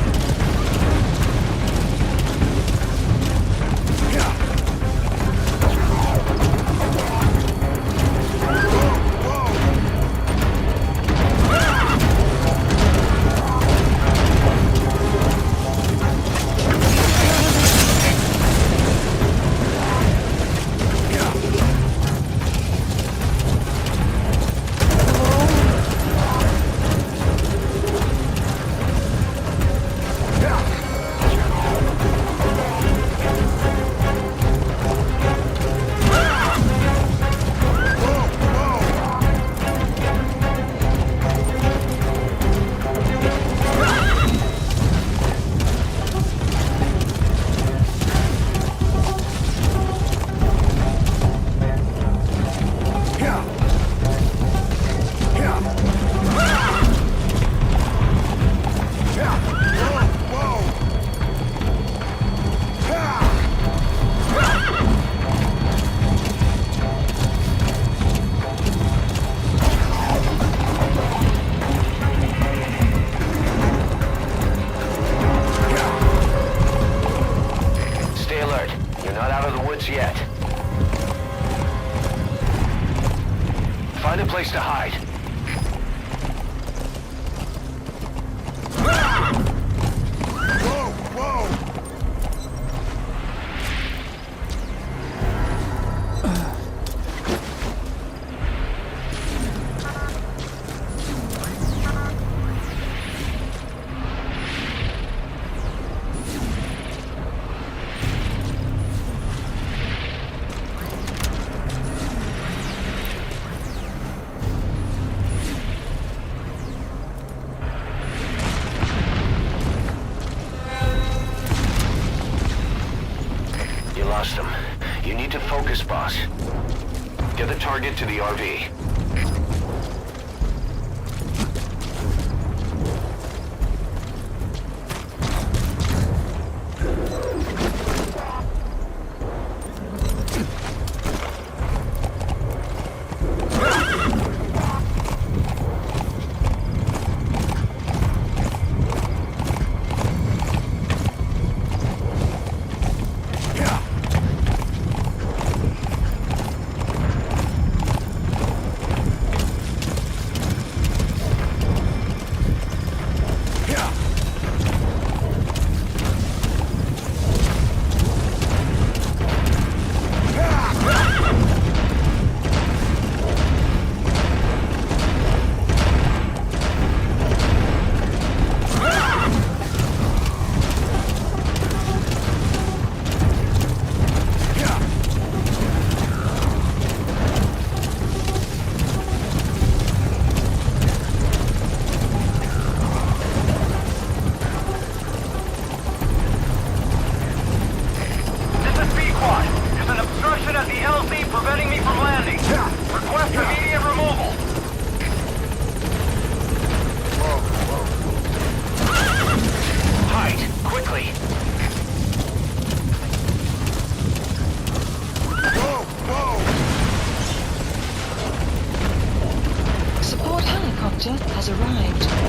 S3: yet. Find a place to hide. Lost them. You need to focus, boss. Get the target to the RV.
S4: Transporter has arrived.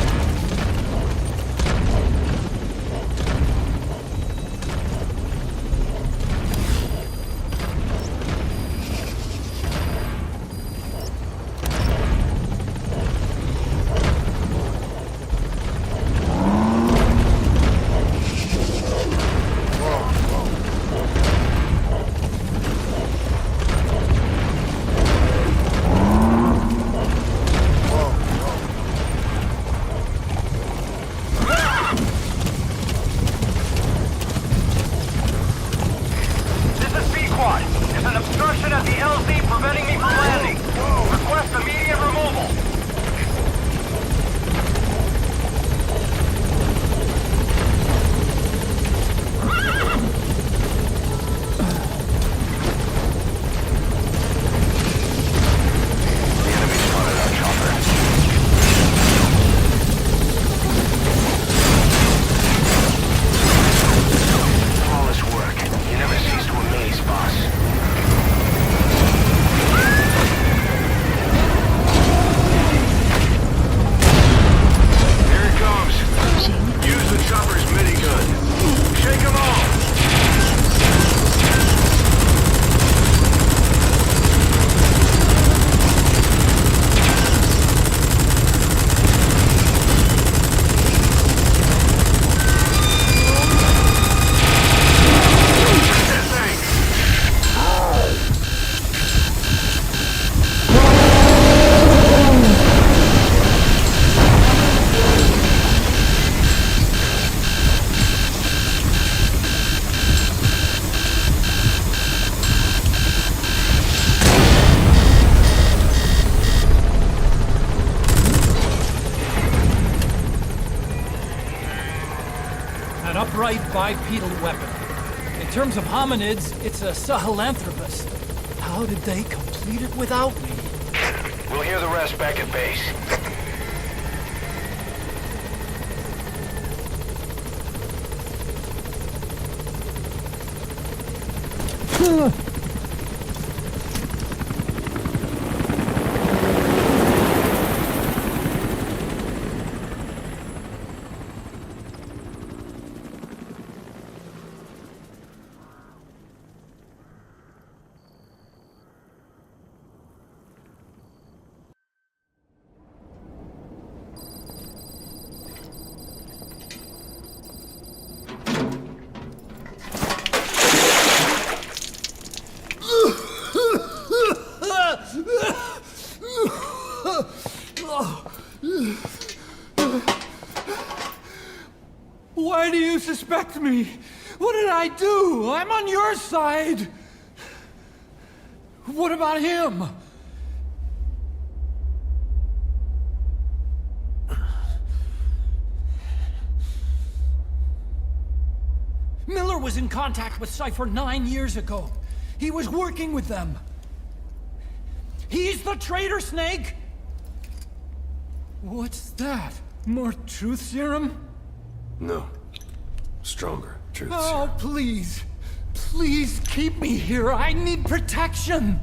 S13: Bipedal weapon. In terms of hominids, it's a Sahelanthropus. How did they complete it without me?
S3: We'll hear the rest back at base.
S13: Why do you suspect me? What did I do? I'm on your side. What about him? Miller was in contact with Cypher 9 years ago. He was working with them. He's the traitor, Snake! What's that? More truth serum?
S1: No. Stronger truth
S13: Oh,
S1: serum.
S13: please. Please keep me here. I need protection.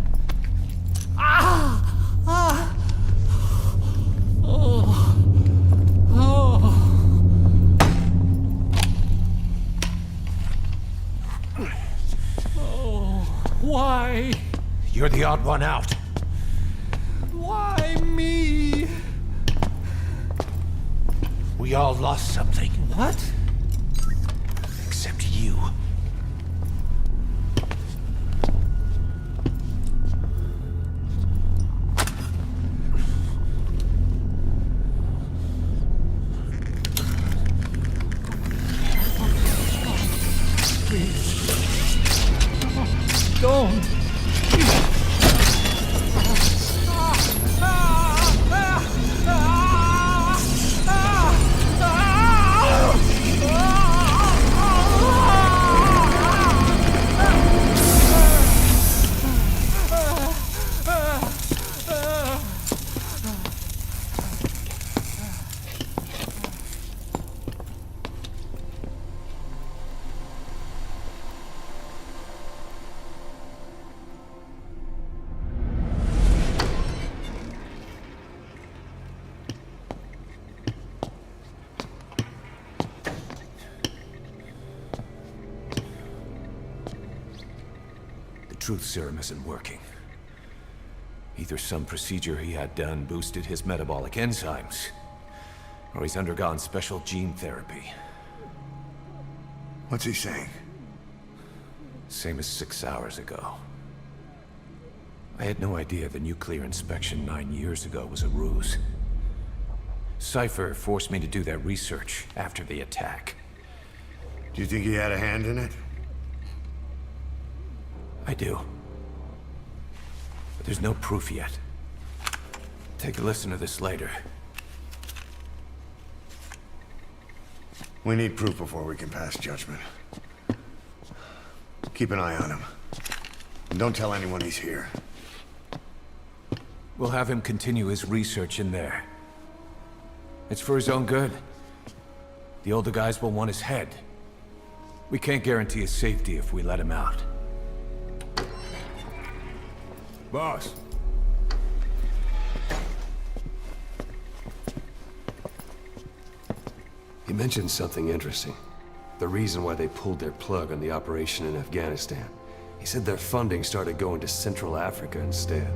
S13: Ah! Ah! Oh. Oh. Oh. Why?
S12: You're the odd one out.
S13: Why me?
S12: We all lost something.
S13: What?
S12: Except you.
S13: Please. Don't.
S12: truth serum isn't working. Either some procedure he had done boosted his metabolic enzymes, or he's undergone special gene therapy.
S2: What's he saying?
S12: Same as 6 hours ago. I had no idea the nuclear inspection 9 years ago was a ruse. Cypher forced me to do that research after the attack.
S2: Do you think he had a hand in it?
S12: I do. But there's no proof yet. Take a listen to this later.
S2: We need proof before we can pass judgment. Keep an eye on him. And don't tell anyone he's here.
S12: We'll have him continue his research in there. It's for his own good. The older guys will want his head. We can't guarantee his safety if we let him out.
S1: Boss. He mentioned something interesting. The reason why they pulled their plug on the operation in Afghanistan. He said their funding started going to Central Africa instead.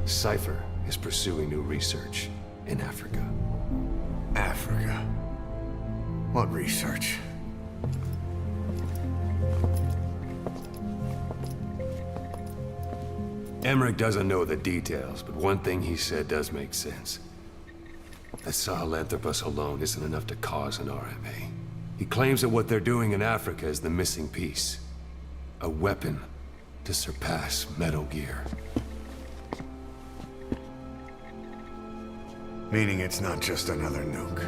S1: Cypher is pursuing new research in Africa.
S2: Africa? What research?
S1: Emmerich doesn't know the details, but one thing he said does make sense. That Sahelanthropus alone isn't enough to cause an RMA. He claims that what they're doing in Africa is the missing piece. A weapon to surpass Metal Gear.
S2: Meaning it's not just another nuke.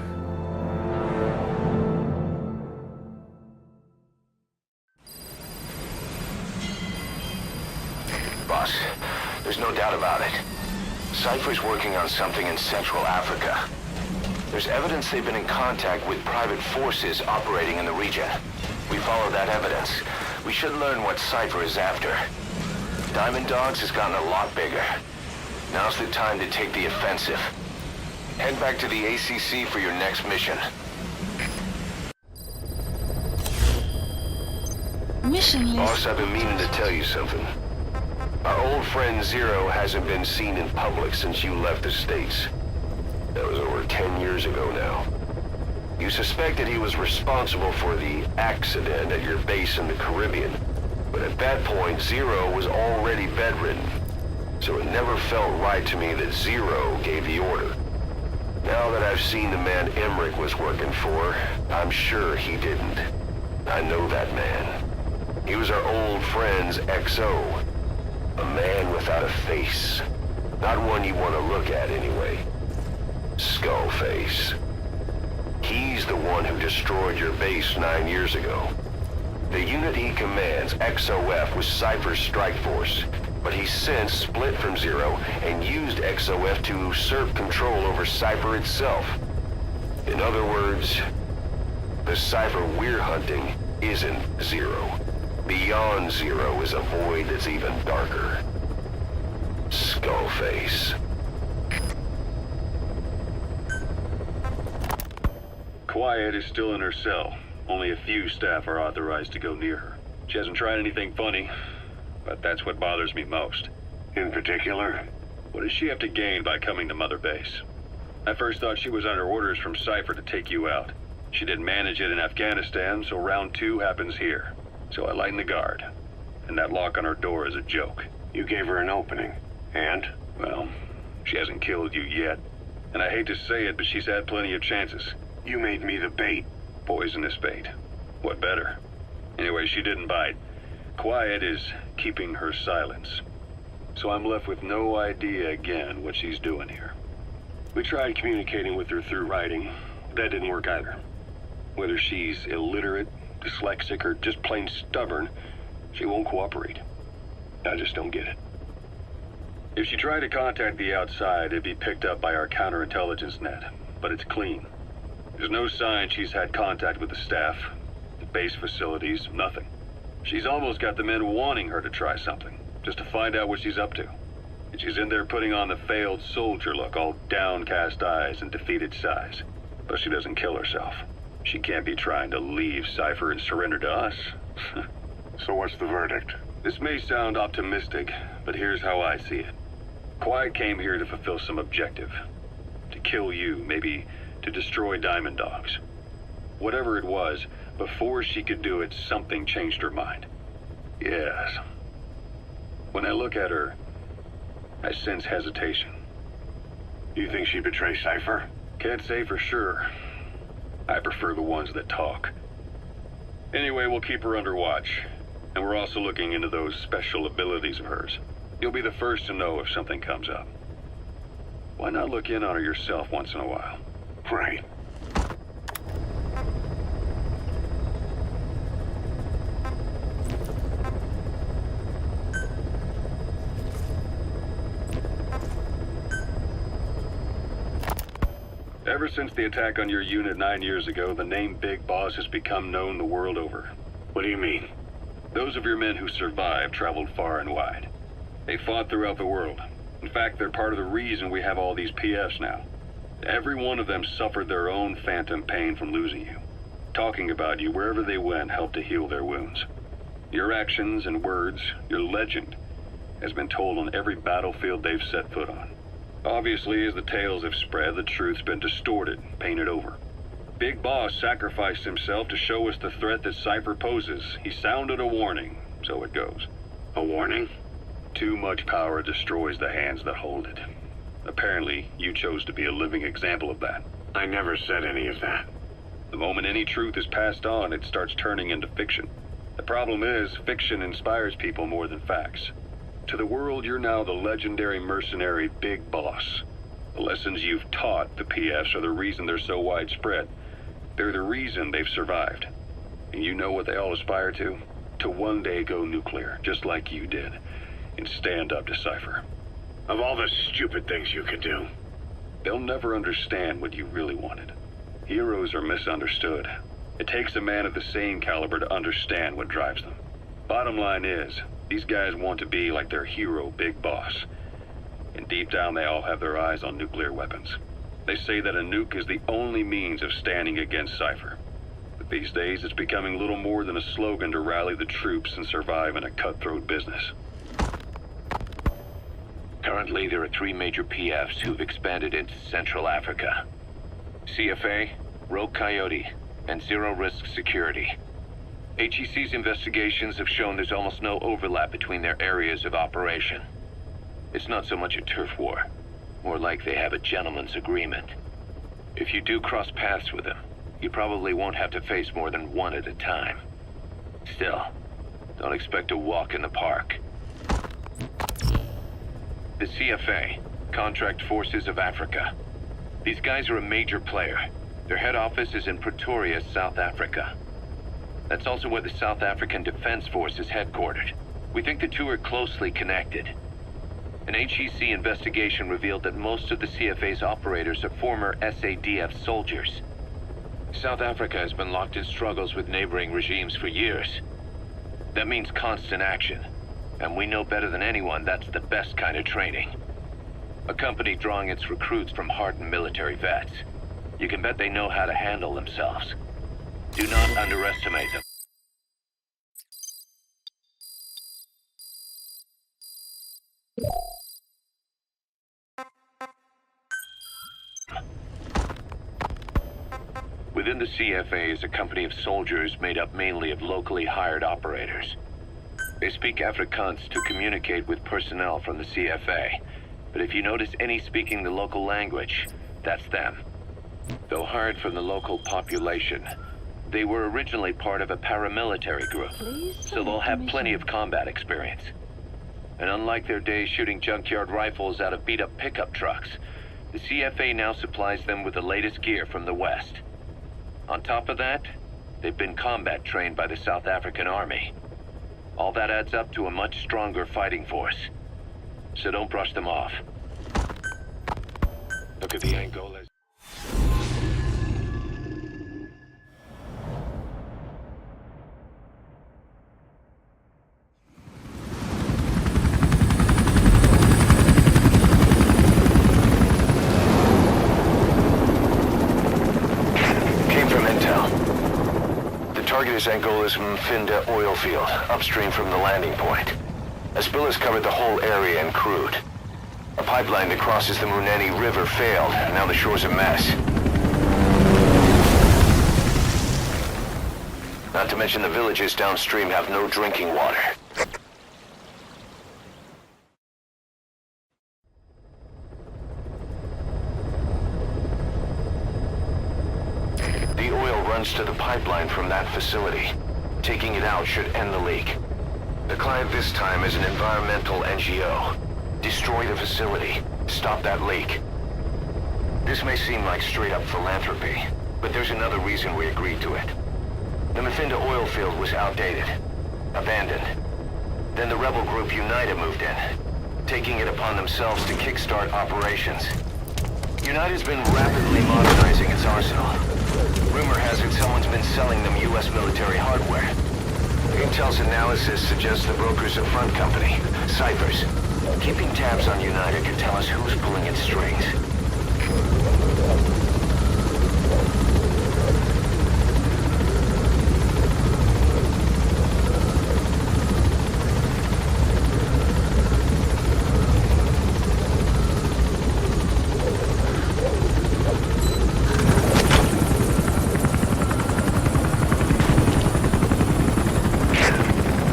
S3: Boss, there's no doubt about it. Cypher's working on something in Central Africa. There's evidence they've been in contact with private forces operating in the region. We follow that evidence. We should learn what Cypher is after. Diamond Dogs has gotten a lot bigger. Now's the time to take the offensive. Head back to the ACC for your next mission.
S4: Mission list.
S3: Boss, I've been meaning to tell you something. Our old friend Zero hasn't been seen in public since you left the States. That was over 10 years ago now. You suspected he was responsible for the accident at your base in the Caribbean. But at that point, Zero was already bedridden. So it never felt right to me that Zero gave the order. Now that I've seen the man Emmerich was working for, I'm sure he didn't. I know that man. He was our old friend's XO. A man without a face. Not one you want to look at anyway. Skullface. He's the one who destroyed your base 9 years ago. The unit he commands, XOF, was Cypher's strike force, but he's since split from Zero and used XOF to usurp control over Cypher itself. In other words, the Cypher we're hunting isn't Zero. Beyond Zero is a void that's even darker. Skullface.
S6: Quiet is still in her cell. Only a few staff are authorized to go near her. She hasn't tried anything funny, but that's what bothers me most.
S5: In particular?
S6: What does she have to gain by coming to Mother Base? I first thought she was under orders from Cypher to take you out. She didn't manage it in Afghanistan, so round 2 happens here. So I lighten the guard. And that lock on her door is a joke.
S5: You gave her an opening. And?
S6: Well, she hasn't killed you yet. And I hate to say it, but she's had plenty of chances.
S5: You made me the bait.
S6: Poisonous bait. What better? Anyway, she didn't bite. Quiet is keeping her silence. So I'm left with no idea again what she's doing here.
S5: We tried communicating with her through writing. That didn't work either.
S6: Whether she's illiterate, dyslexic, or just plain stubborn, she won't cooperate. I just don't get it. If she tried to contact the outside, it'd be picked up by our counterintelligence net, but it's clean. There's no sign she's had contact with the staff, the base facilities, nothing. She's almost got the men wanting her to try something, just to find out what she's up to. And she's in there putting on the failed soldier look, all downcast eyes and defeated sighs. But she doesn't kill herself. She can't be trying to leave Cypher and surrender to us.
S5: So what's the verdict? This may sound optimistic, but here's how I see it. Quiet came here to fulfill some objective. To kill you, maybe to destroy Diamond Dogs. Whatever it was, before she could do it, something changed her mind. Yes. When I look at her, I sense hesitation.
S2: You think she'd betray Cypher?
S5: Can't say for sure. I prefer the ones that talk. Anyway, we'll keep her under watch. And we're also looking into those special abilities of hers. You'll be the first to know if something comes up. Why not look in on her yourself once in a while?
S2: Right.
S5: Ever since the attack on your unit 9 years ago, the name Big Boss has become known the world over.
S2: What do you mean?
S5: Those of your men who survived traveled far and wide. They fought throughout the world. In fact, they're part of the reason we have all these PFs now. Every one of them suffered their own phantom pain from losing you. Talking about you wherever they went helped to heal their wounds. Your actions and words, your legend, has been told on every battlefield they've set foot on. Obviously, as the tales have spread, the truth's been distorted, painted over. Big Boss sacrificed himself to show us the threat that Cypher poses. He sounded a warning, so it goes.
S2: A warning?
S5: Too much power destroys the hands that hold it. Apparently, you chose to be a living example of that.
S2: I never said any of that.
S5: The moment any truth is passed on, it starts turning into fiction. The problem is, fiction inspires people more than facts. To the world, you're now the legendary mercenary Big Boss. The lessons you've taught the PFs are the reason they're so widespread. They're the reason they've survived. And you know what they all aspire to? To one day go nuclear, just like you did, and stand up to Cypher.
S2: Of all the stupid things you could do.
S5: They'll never understand what you really wanted. Heroes are misunderstood. It takes a man of the same caliber to understand what drives them. Bottom line is, these guys want to be like their hero, Big Boss. And deep down, they all have their eyes on nuclear weapons. They say that a nuke is the only means of standing against Cypher. But these days, it's becoming little more than a slogan to rally the troops and survive in a cutthroat business.
S6: Currently, there are 3 major PFs who've expanded into Central Africa. CFA, Rogue Coyote, and Zero Risk Security. HEC's investigations have shown there's almost no overlap between their areas of operation. It's not so much a turf war, more like they have a gentleman's agreement. If you do cross paths with them, you probably won't have to face more than one at a time. Still, don't expect a walk in the park. The CFA, Contract Forces of Africa. These guys are a major player. Their head office is in Pretoria, South Africa. That's also where the South African Defense Force is headquartered. We think the two are closely connected. An HEC investigation revealed that most of the CFA's operators are former SADF soldiers. South Africa has been locked in struggles with neighboring regimes for years. That means constant action, and we know better than anyone that's the best kind of training. A company drawing its recruits from hardened military vets. You can bet they know how to handle themselves. Do not underestimate them. Within the CFA is a company of soldiers made up mainly of locally hired operators. They speak Afrikaans to communicate with personnel from the CFA, but if you notice any speaking the local language, that's them. Though hired from the local population, they were originally part of a paramilitary group, so they'll have plenty of combat experience. And unlike their days shooting junkyard rifles out of beat-up pickup trucks, the CFA now supplies them with the latest gear from the West. On top of that, they've been combat trained by the South African Army. All that adds up to a much stronger fighting force. So don't brush them off. Look at the Angolas.
S3: target is Angola's Mfinda oil field, upstream from the landing point. A spill has covered the whole area and crude. A pipeline that crosses the Muneni River failed. Now the shore's a mess. Not to mention the villages downstream have no drinking water. The oil runs to the pipeline from that facility. Taking it out should end the leak. The client this time is an environmental NGO. Destroy the facility. Stop that leak. This may seem like straight-up philanthropy, but there's another reason we agreed to it. The Mfinda oil field was outdated, abandoned. Then the rebel group UNITA moved in, taking it upon themselves to kickstart operations. UNITA's been rapidly modernizing its arsenal. Rumor has it someone's been selling them U.S. military hardware. Intel's analysis suggests the broker's a front company, Ciphers. Keeping tabs on UNITA could tell us who's pulling its strings.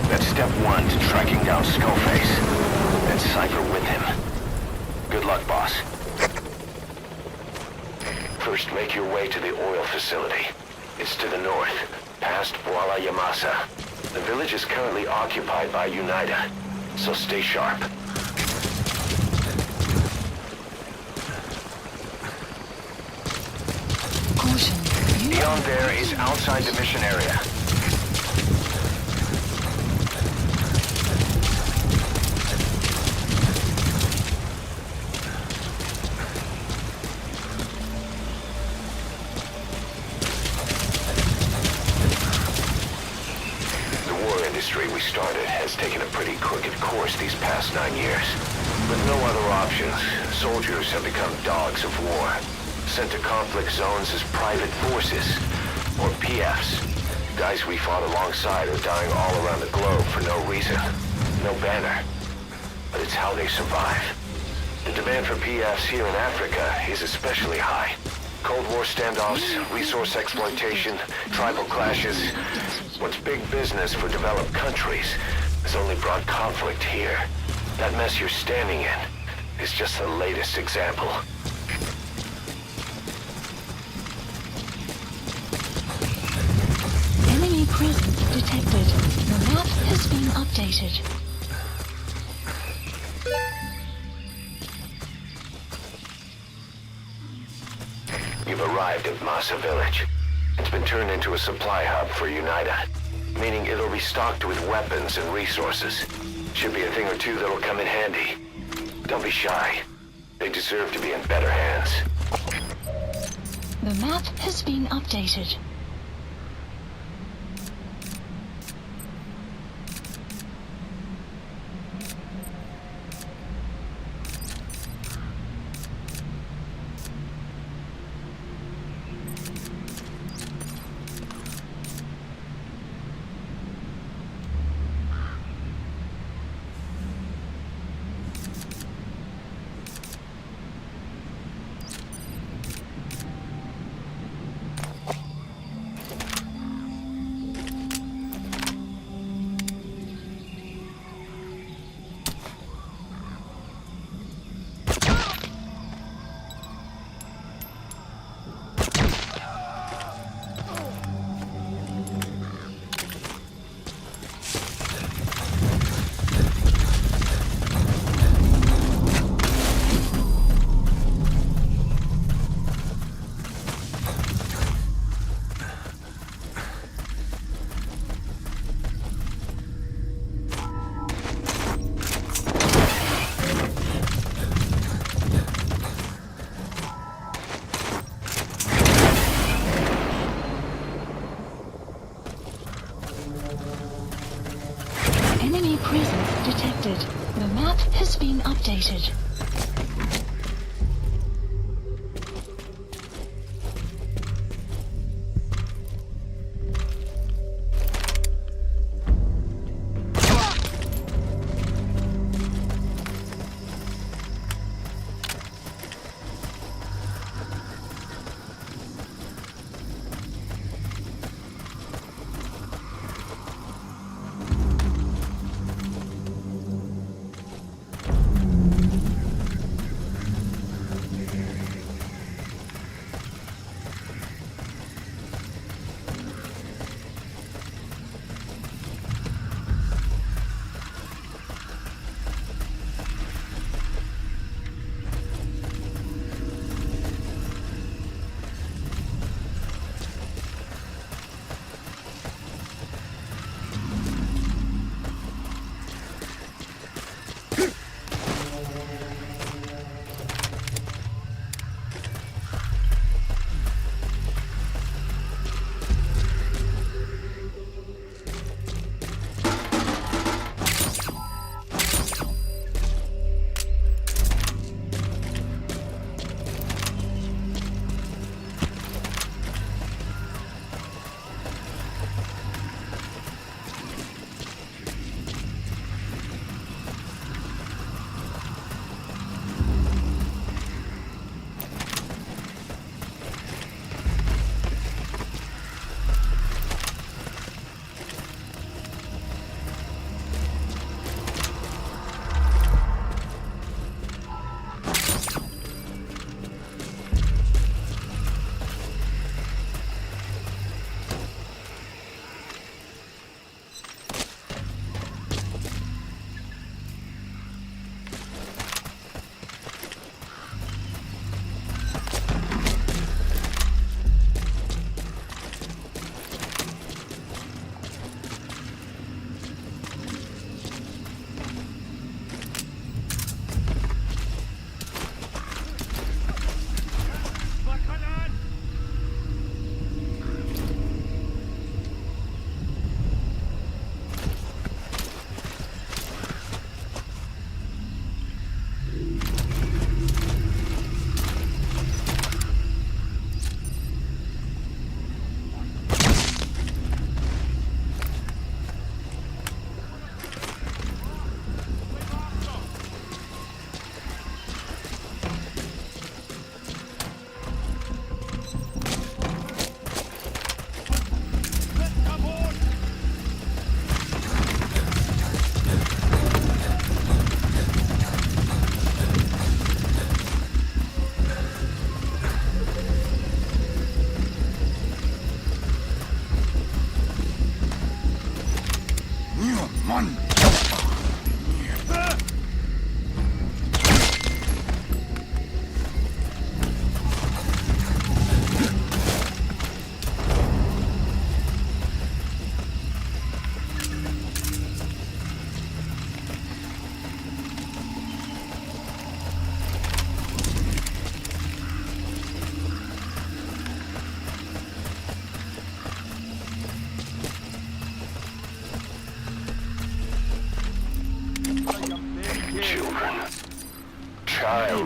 S3: That's step one to tracking down Skullface. And Cypher with him. Good luck, boss. First, make your way to the oil facility. It's to the north, past Wialo Village. The village is currently occupied by UNITA, so stay sharp.
S4: Caution.
S3: Beyond there is outside the mission area. We started has taken a pretty crooked course these past 9 years. With no other options, soldiers have become dogs of war, sent to conflict zones as private forces, or PFs. Guys we fought alongside are dying all around the globe for no reason, no banner. But it's how they survive. The demand for PFs here in Africa is especially high. Cold War standoffs, resource exploitation, tribal clashes. What's big business for developed countries has only brought conflict here. That mess you're standing in is just the latest example.
S4: Enemy presence detected. The map has been updated.
S3: You've arrived at Masa Village. It's been turned into a supply hub for UNITA, meaning it'll be stocked with weapons and resources. Should be a thing or two that'll come in handy. Don't be shy. They deserve to be in better hands.
S4: The map has been updated. Enemy presence detected. The map has been updated.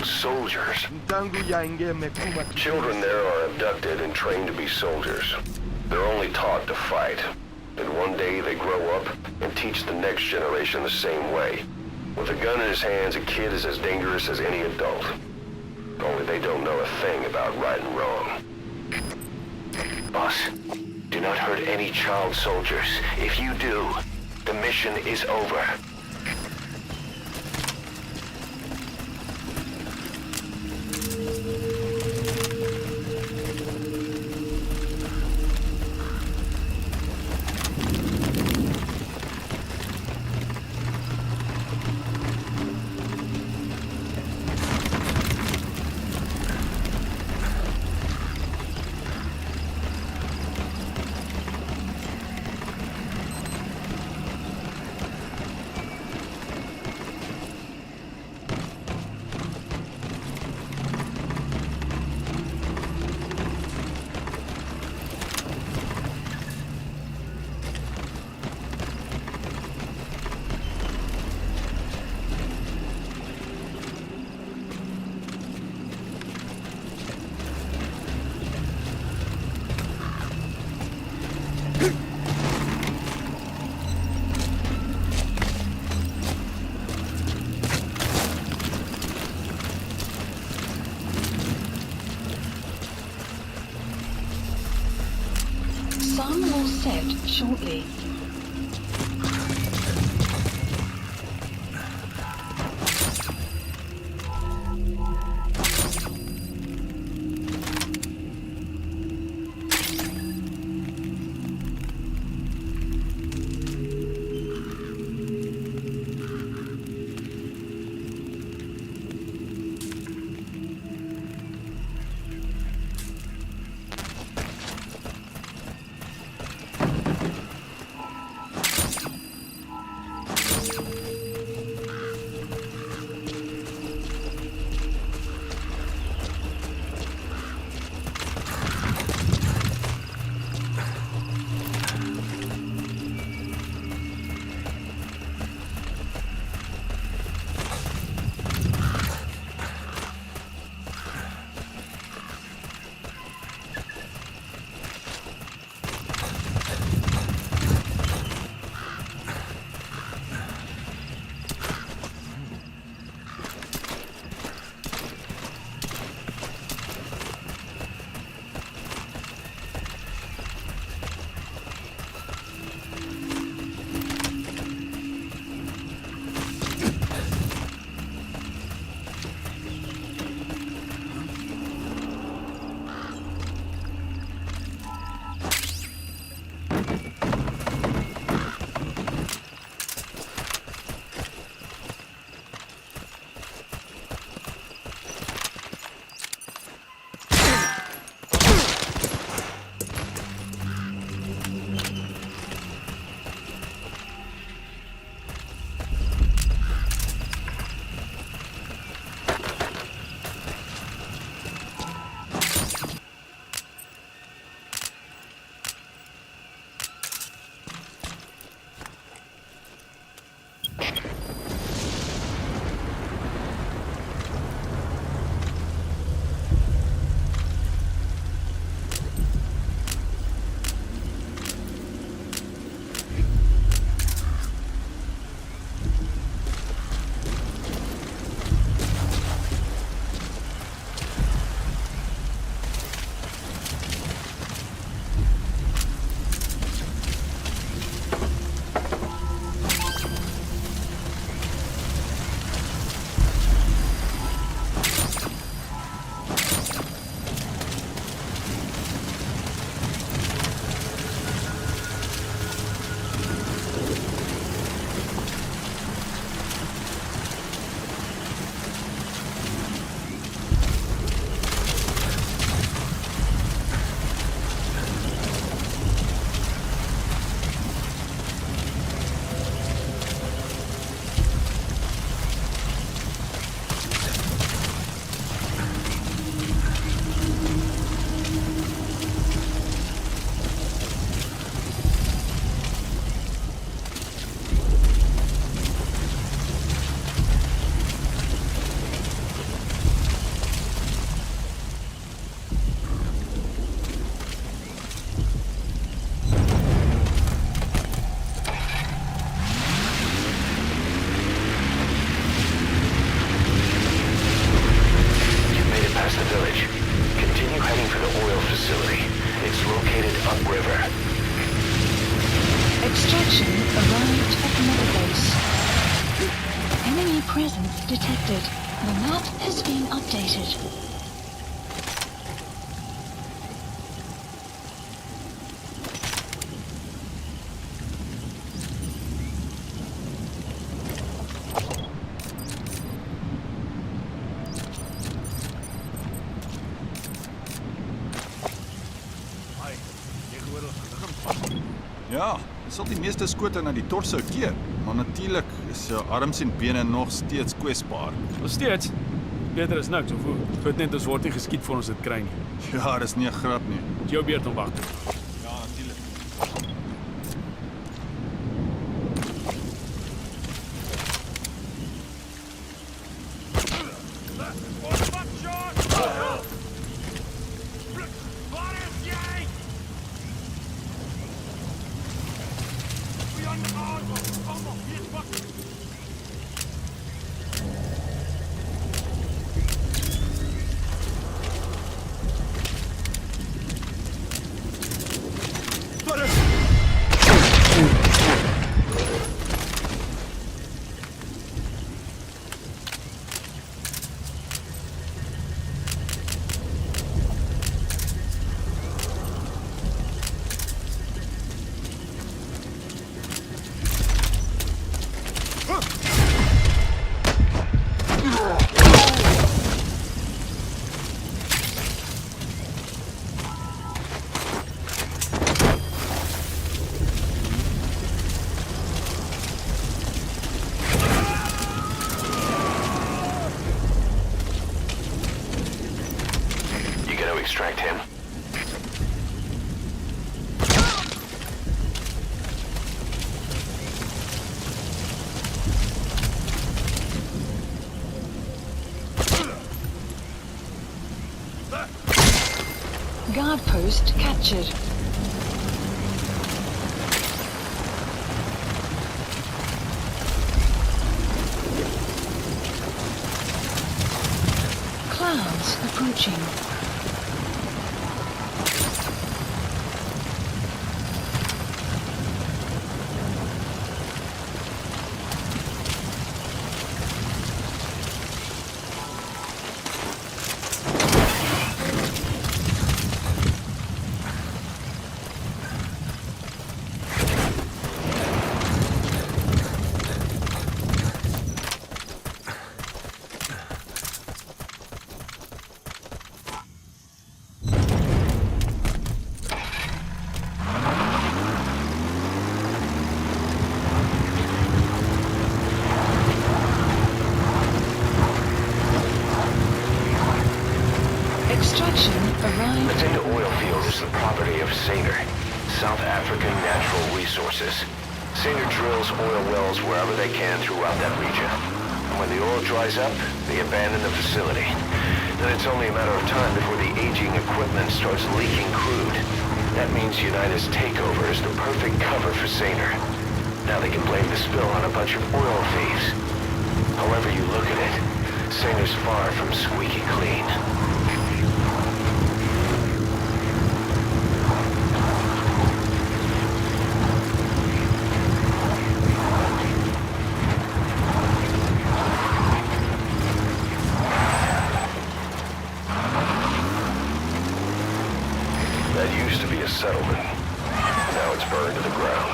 S3: soldiers. Children there are abducted and trained to be soldiers. They're only taught to fight. And one day they grow up and teach the next generation the same way. With a gun in his hands, a kid is as dangerous as any adult. Only they don't know a thing about right and wrong. Boss, do not hurt any child soldiers. If you do, the mission is over.
S4: Sun will set shortly.
S3: facility. It's located upriver.
S4: Extraction arrived at Mother Base. Enemy presence detected. The map has been updated.
S10: Ja, dit sal die meeste skote na die torso keer, maar natuurlik is jou arms en bene nog steeds kwesbaar.
S14: Nog steeds? Beter is niks, of hoe? Goed net ons word nie geskiet voor ons dit kry nie.
S10: Ja, dis nie 'n grap nie.
S14: Dis jou beurt om wag.
S10: Ja, natuurlik.
S3: Extract him.
S4: Guard post captured. Clouds approaching.
S3: The Tinda oil field is the property of Saner, South African Natural Resources. Saner drills oil wells wherever they can throughout that region. And when the oil dries up, they abandon the facility. Then it's only a matter of time before the aging equipment starts leaking crude. That means United's takeover is the perfect cover for Saner. Now they can blame the spill on a bunch of oil thieves. However you look at it, Saner's far from squeaky clean. That used to be a settlement. Now it's burned to the ground.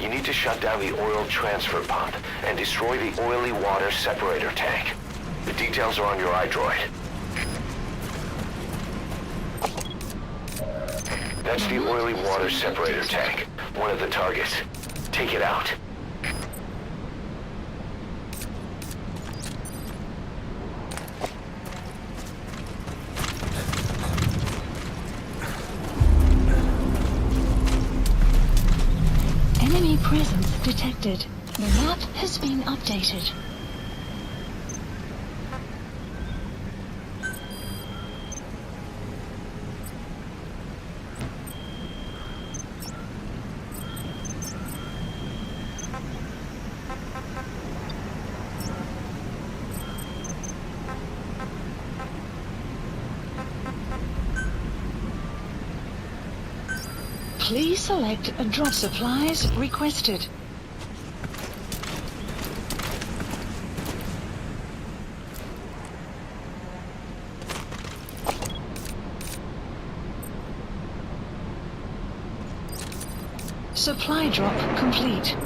S3: You need to shut down the oil transfer pump and destroy the oily water separator tank. The details are on your iDroid. That's the oily water separator tank, one of the targets. Take it out.
S4: Enemy presence detected. The map has been updated. Please select a drop supplies requested. Supply drop complete.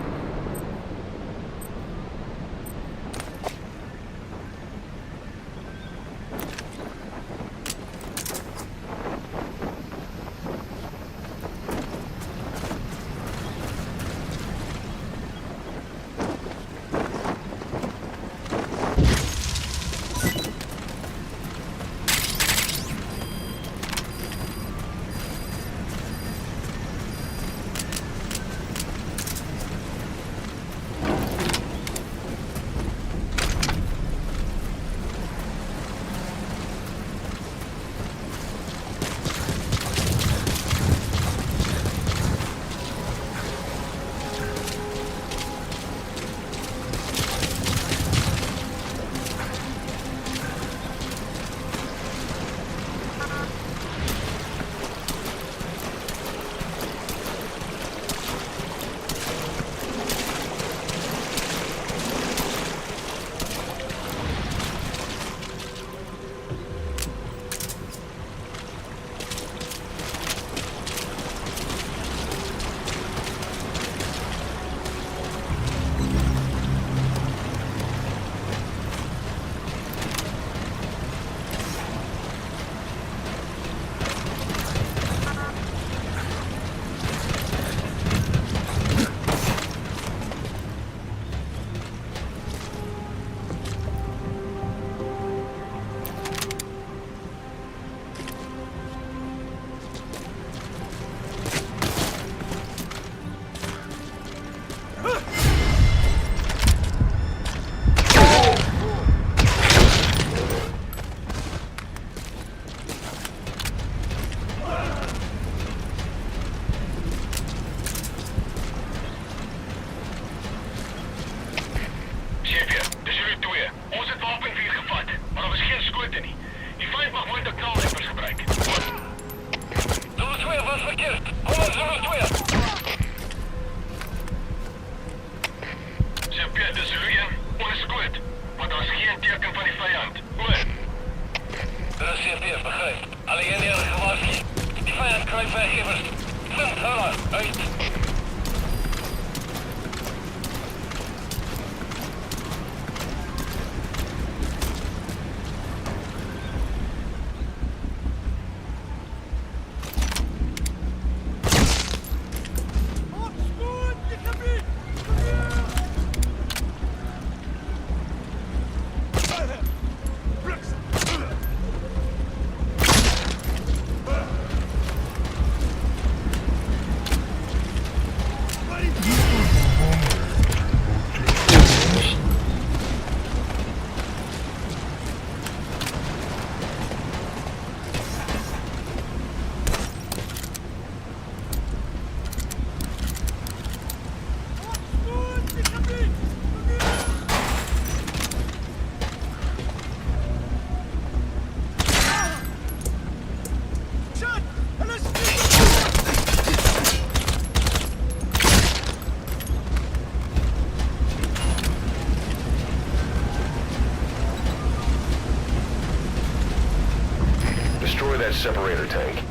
S3: That separator tank.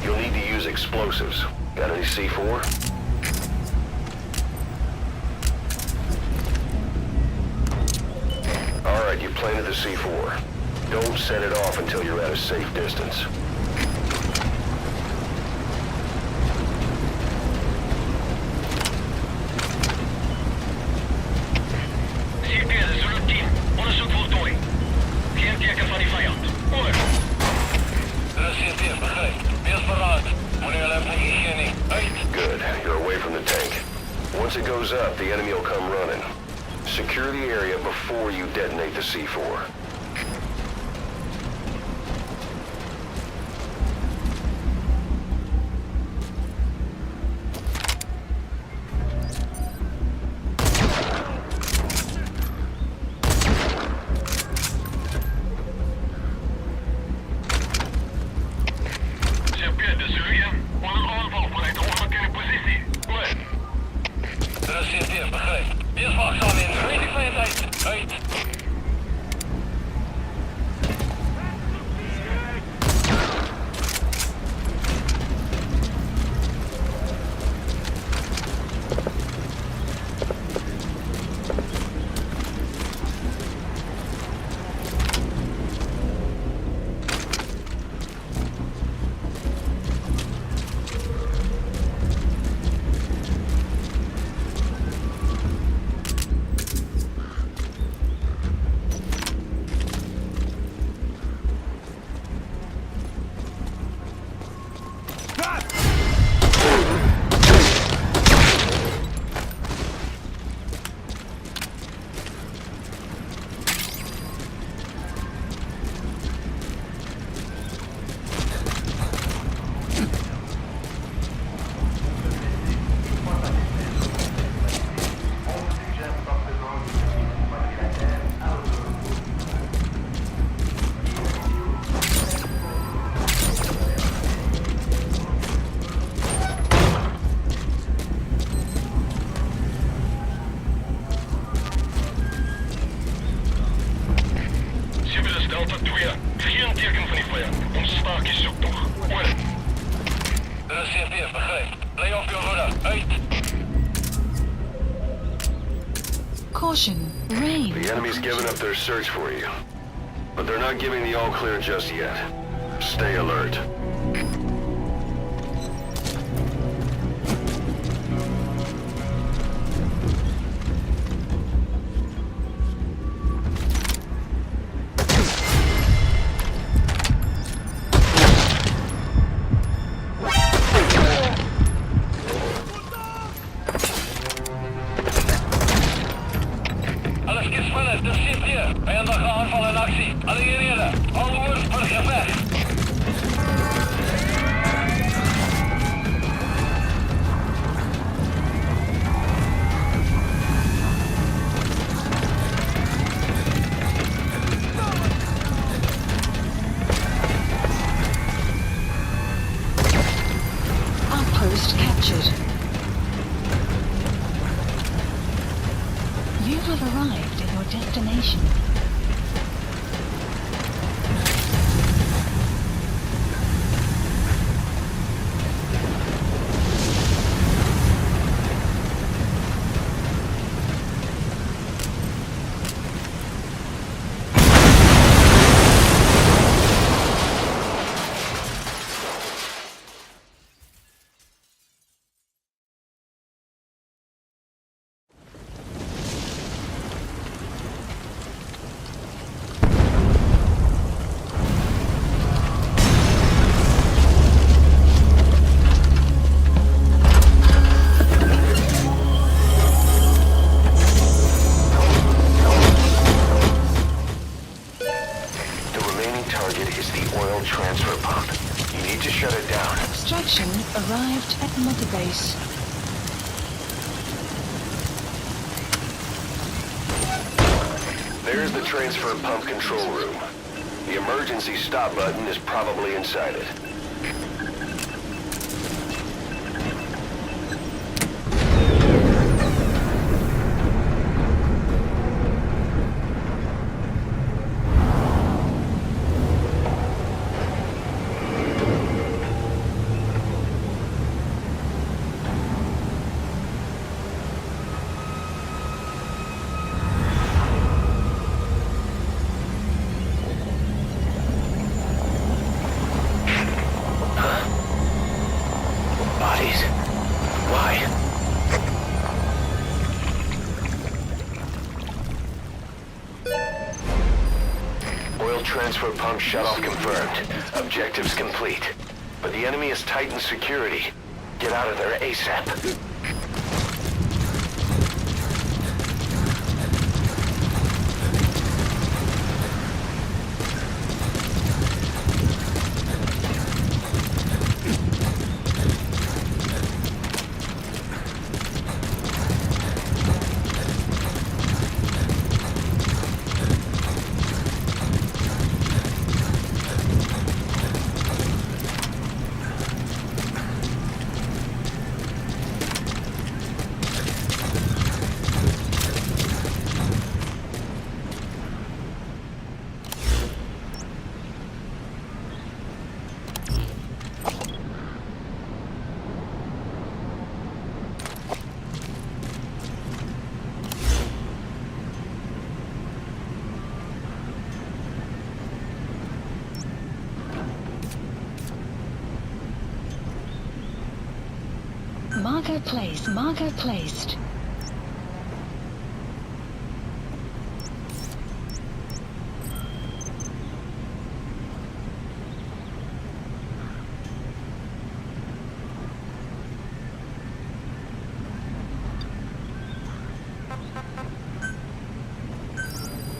S3: You'll need to use explosives. Got any C4? planted the C4. Don't set it off until you're at a safe distance. Good. You're away from the tank. Once it goes up, the enemy will come running. Secure the area before you detonate the C4.
S4: Caution, rain.
S3: The enemy's given up their search for you, but they're not giving the all clear just yet. Stay alert.
S4: Outpost captured. You have arrived at your destination. Arrived at Mother Base.
S3: There's the transfer pump control room. The emergency stop button is probably inside it. Fuel transfer pump shutoff confirmed. Objectives complete. But the enemy has tightened security. Get out of there ASAP.
S4: Marker placed.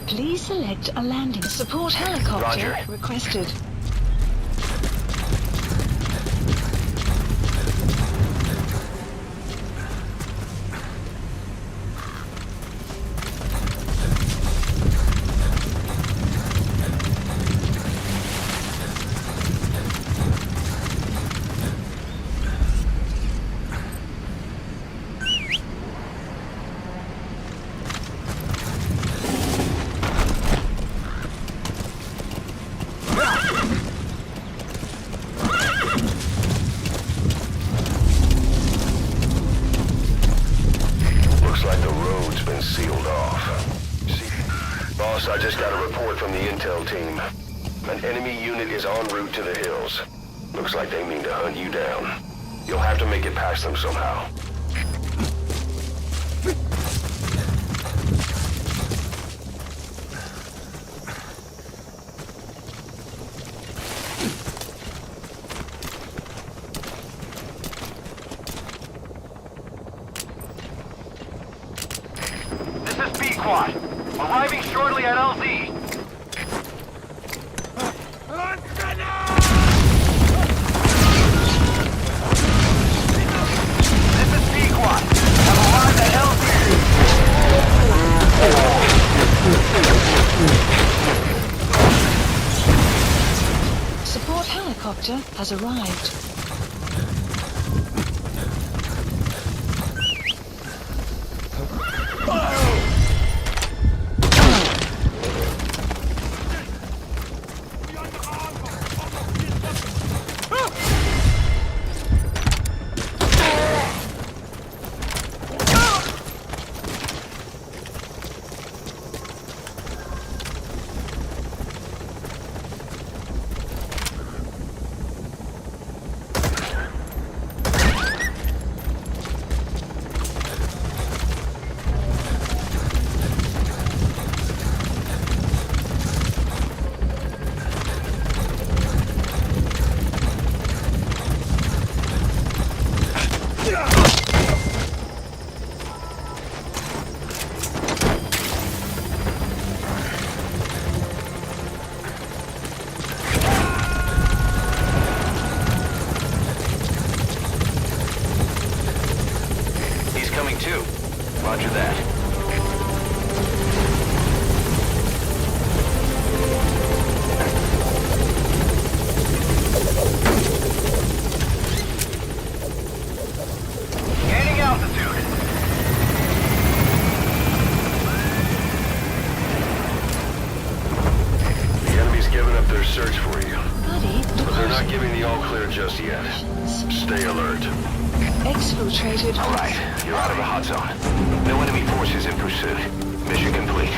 S4: Please select a landing. Support helicopter
S3: Roger.
S4: requested.
S3: I just got a report from the intel team. An enemy unit is en route to the hills. Looks like they mean to hunt you down. You'll have to make it past them somehow.
S7: This is B-Quad. Arriving shortly at LZ. This is B-Quad. Have arrived at LZ.
S4: Support helicopter has arrived.
S3: Roger that.
S7: Gaining altitude.
S3: The enemy's given up their search for you.
S4: Buddy,
S3: But they're not giving the all clear just yet. Stay alert.
S4: Exfiltrated.
S3: All right, you're out of the hot zone. No enemy forces in pursuit. Mission complete.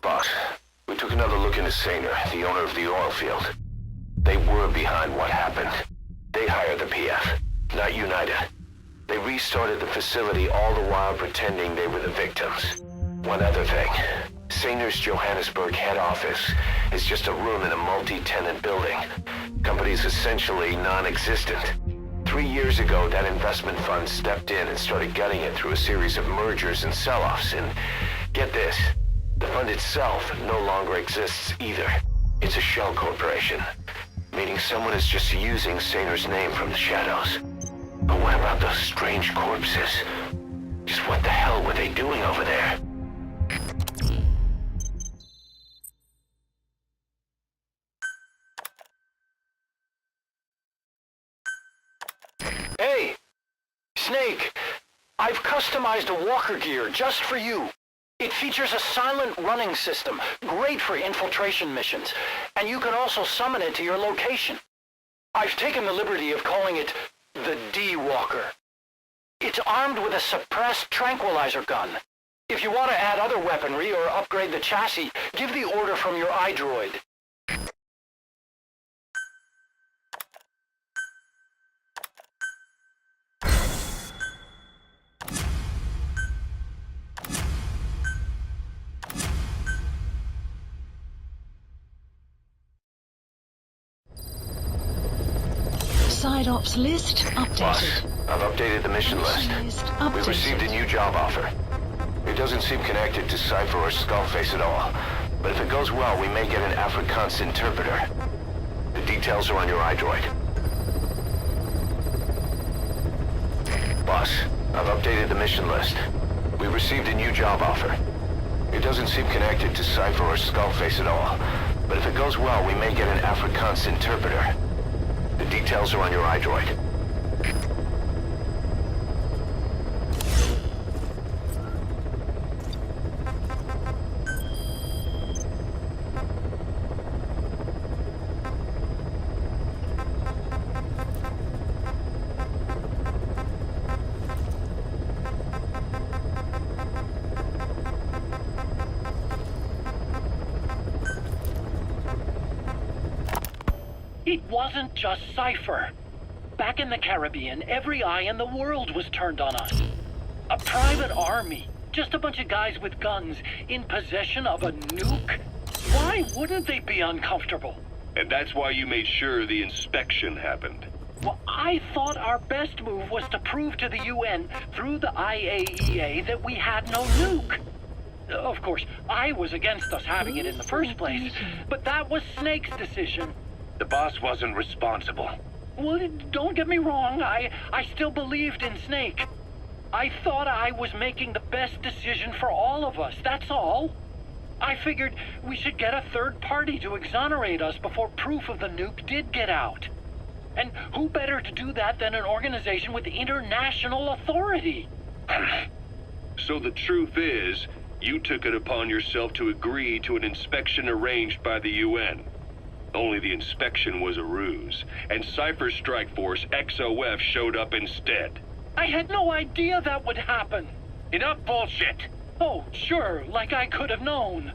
S3: Boss, we took another look into Saner, the owner of the oil field. They were behind what happened. They hired the PF, not United. They restarted the facility all the while pretending they were the victims. One other thing. Saner's Johannesburg head office is just a room in a multi-tenant building. Company's essentially non-existent. 3 years ago, that investment fund stepped in and started gutting it through a series of mergers and sell-offs. And get this, the fund itself no longer exists either. It's a shell corporation, meaning someone is just using Saner's name from the shadows. But what about those strange corpses? Just what the hell were they doing over there?
S16: Hey! Snake! I've customized a walker gear just for you. It features a silent running system, great for infiltration missions, and you can also summon it to your location. I've taken the liberty of calling it the D-Walker. It's armed with a suppressed tranquilizer gun. If you want to add other weaponry or upgrade the chassis, give the order from your iDroid.
S4: Side ops list updated.
S3: Boss, I've updated the mission list. We received a new job offer. It doesn't seem connected to Cypher or Skullface at all, but if it goes well, we may get an Afrikaans interpreter. The details are on your iDroid. Boss, I've updated the mission list. We received a new job offer. It doesn't seem connected to Cypher or Skullface at all, but if it goes well, we may get an Afrikaans interpreter. The details are on your iDroid.
S13: It wasn't just Cypher. Back in the Caribbean, every eye in the world was turned on us. A private army, just a bunch of guys with guns, in possession of a nuke. Why wouldn't they be uncomfortable?
S5: And that's why you made sure the inspection happened.
S13: Well, I thought our best move was to prove to the UN through the IAEA that we had no nuke. Of course, I was against us having it in the first place, but that was Snake's decision.
S6: The boss wasn't responsible.
S13: Well, don't get me wrong, I still believed in Snake. I thought I was making the best decision for all of us, that's all. I figured we should get a third party to exonerate us before proof of the nuke did get out. And who better to do that than an organization with international authority?
S5: So the truth is, you took it upon yourself to agree to an inspection arranged by the UN. Only the inspection was a ruse, and Cypher's strike force, XOF, showed up instead.
S13: I had no idea that would happen.
S6: Enough bullshit!
S13: Oh, sure, like I could have known.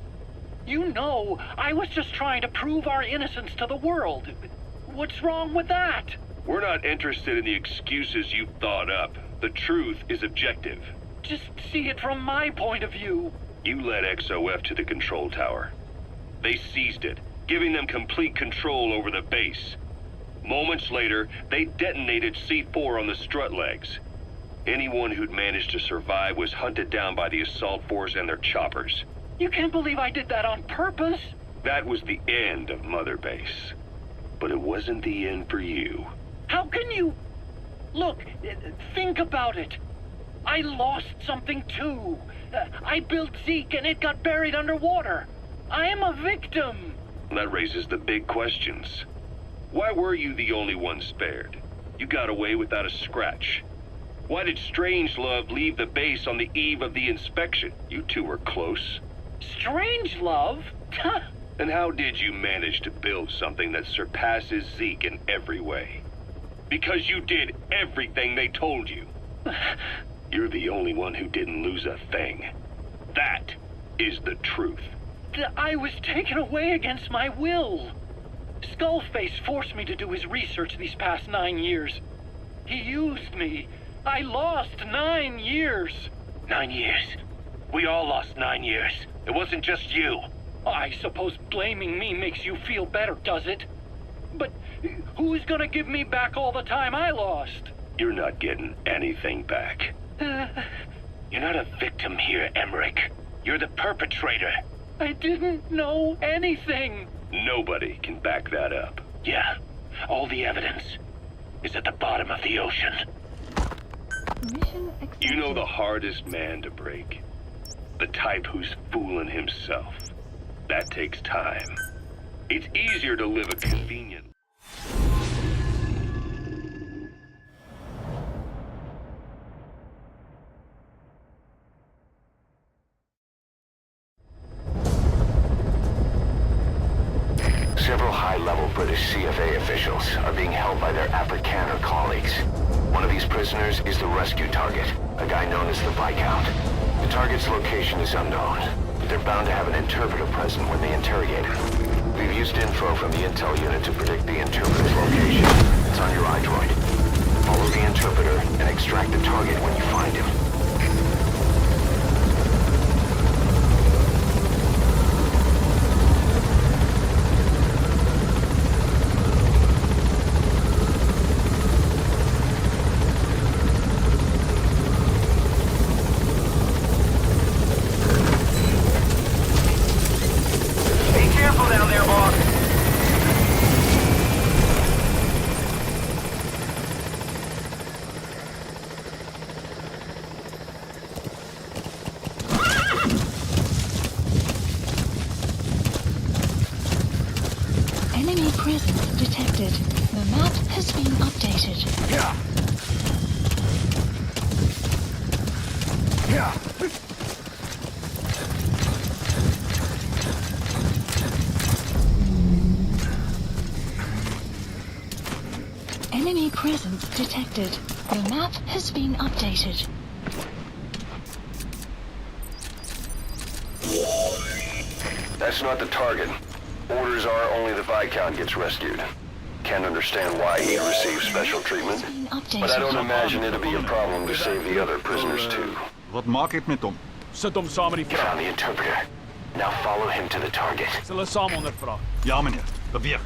S13: You know, I was just trying to prove our innocence to the world. What's wrong with that?
S5: We're not interested in the excuses you thought up. The truth is objective.
S13: Just see it from my point of view.
S5: You led XOF to the control tower. They seized it, giving them complete control over the base. Moments later, they detonated C4 on the strut legs. Anyone who'd managed to survive was hunted down by the assault force and their choppers.
S13: You can't believe I did that on purpose.
S5: That was the end of Mother Base. But it wasn't the end for you.
S13: How can you... Look, think about it. I lost something too. I built Zeke and it got buried underwater. I am a victim.
S5: That raises the big questions. Why were you the only one spared? You got away without a scratch. Why did Strangelove leave the base on the eve of the inspection? You two were close.
S13: Strangelove?
S5: And how did you manage to build something that surpasses Zeke in every way? Because you did everything they told you. You're the only one who didn't lose a thing. That is the truth.
S13: I was taken away against my will. Skullface forced me to do his research these past 9 years. He used me,
S14: I lost 9 years.
S6: 9 years? We all lost 9 years. It wasn't just you.
S14: I suppose blaming me makes you feel better, does it? But who's gonna give me back all the time I lost?
S6: You're not getting anything back. You're not a victim here, Emmerich. You're the perpetrator.
S14: I didn't know anything.
S6: Nobody can back that up. Yeah, all the evidence is at the bottom of the ocean.
S4: Mission accepted.
S5: You know the hardest man to break? The type who's fooling himself. That takes time. It's easier to live a convenient...
S3: Several high-level British CFA officials are being held by their Afrikaner colleagues. One of these prisoners is the rescue target, a guy known as the Viscount. The target's location is unknown, but they're bound to have an interpreter present when they interrogate him. We've used info from the intel unit to predict the interpreter's location. It's on your iDroid. Follow the interpreter and extract the target when you find him.
S4: Enemy presence detected. The map has been updated. Enemy presence detected. The map has been updated.
S3: That's not the target. Orders are only the Viscount gets rescued. Can't understand why he received special treatment, but I don't imagine it'll be a problem to save the other prisoners too.
S10: Wat maak ek met hom?
S14: Sit hom saam met die vrou.
S3: Found the interpreter. Now follow him to the target.
S14: Sal hulle saam ondervra.
S10: Ja, meneer. Beweeg.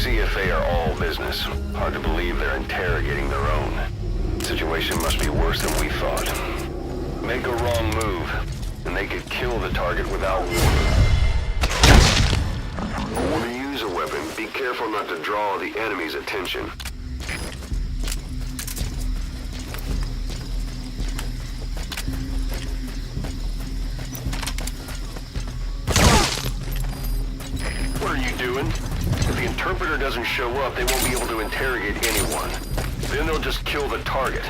S3: CFA are all business. Hard to believe they're interrogating their own. Situation must be worse than we thought. Make a wrong move, and they could kill the target without warning. When you use a weapon, be careful not to draw the enemy's attention. What are you doing? If the interpreter doesn't show up, they won't be able to interrogate anyone. Then they'll just kill the target.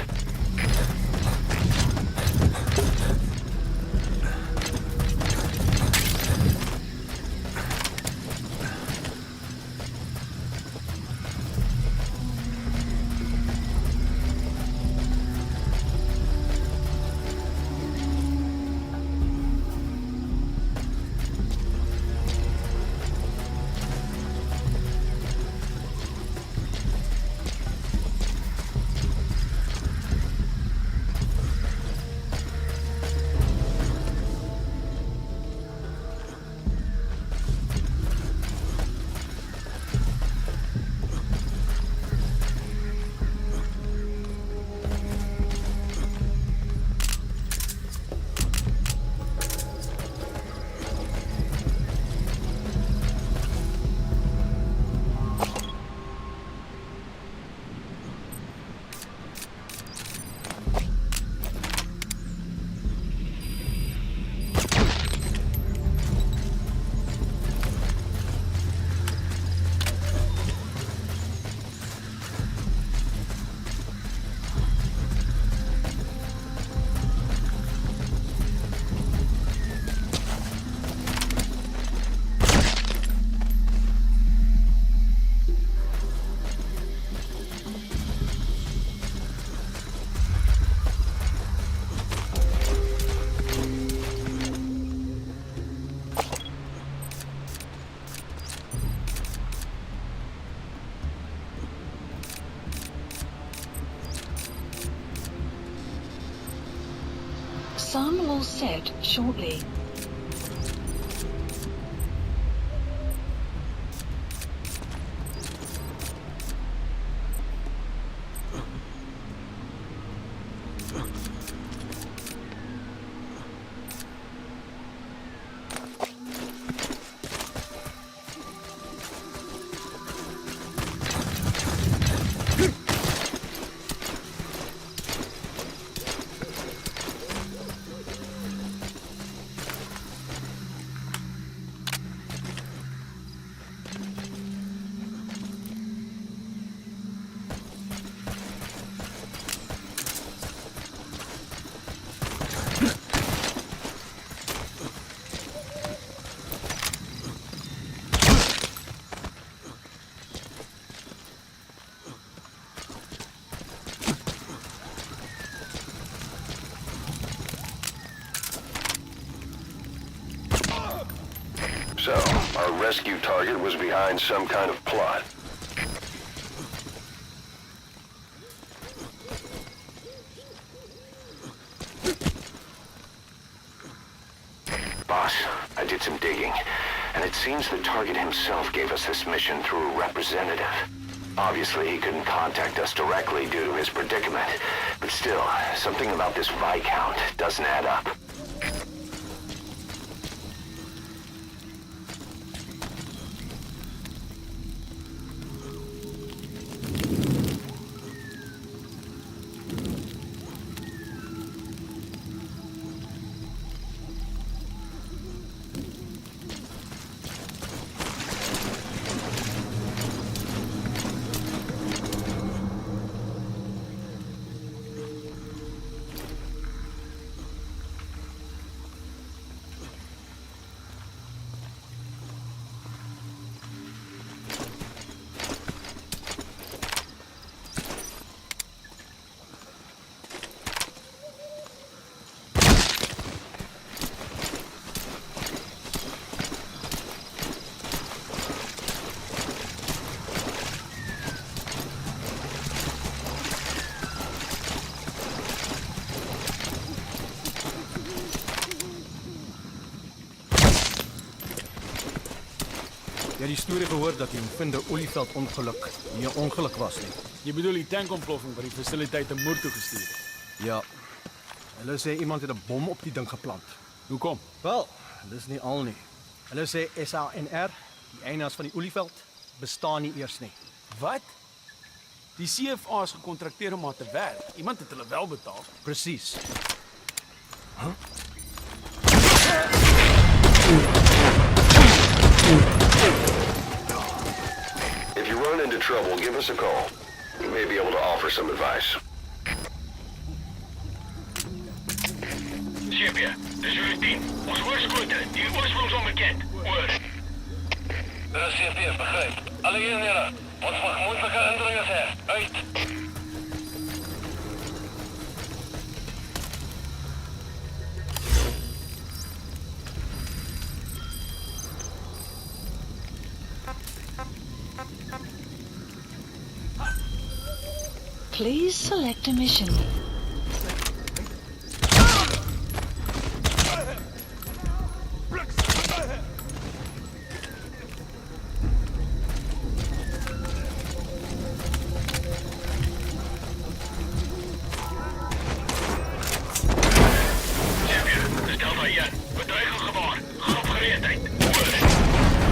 S4: will set shortly.
S3: So, our rescue target was behind some kind of plot. Boss, I did some digging, and it seems the target himself gave us this mission through a representative. Obviously, he couldn't contact us directly due to his predicament, but still, something about this Viscount doesn't add up.
S17: Jy het die storie gehoor dat die Vinde olieveld ongeluk nie 'n ongeluk was nie.
S11: Jy bedoel die tankontploffing wat die fasiliteit 'n moord toe gestuur het?
S17: Ja. Hulle sê iemand het 'n bom op die ding geplant.
S11: Hoekom?
S17: Wel, dis nie al nie. Hulle sê SANR, die eienaars van die olieveld, bestaan nie eers nie.
S11: Wat? Die CFA is gekontrakteer om maar te werk. Iemand het hulle wel betaal.
S17: Presies.
S11: Huh?
S3: If you run into trouble, give us a call. We may be able to offer some advice.
S7: Sepia, dis jullie team. Ons hoorschoten, die oorsprong onbekend. Oor. Dit is CFP, begryp. Alle eenhede, ons mag moeilike indringers hê. Uit.
S4: Please select a mission.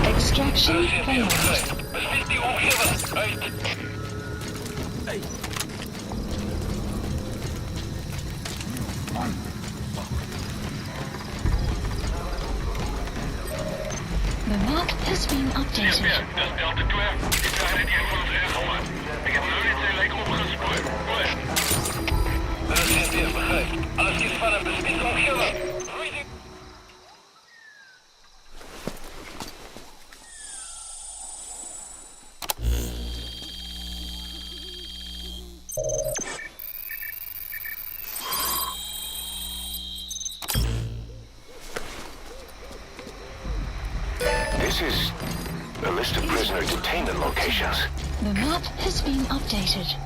S4: Extraction failed.
S7: Bespied die omgewing. Uit.
S11: Hey.
S4: The map has been updated.
S7: Ja, dat is Delta 2. Ik zag net hier van ons ingehouden. Ik heb nu niet zijn lijk opgespoord. Hoor. Dat is CFP, begrijp. Alles is van een bespied omgeving.
S3: This is a list of prisoner detainment locations.
S4: The map has been updated.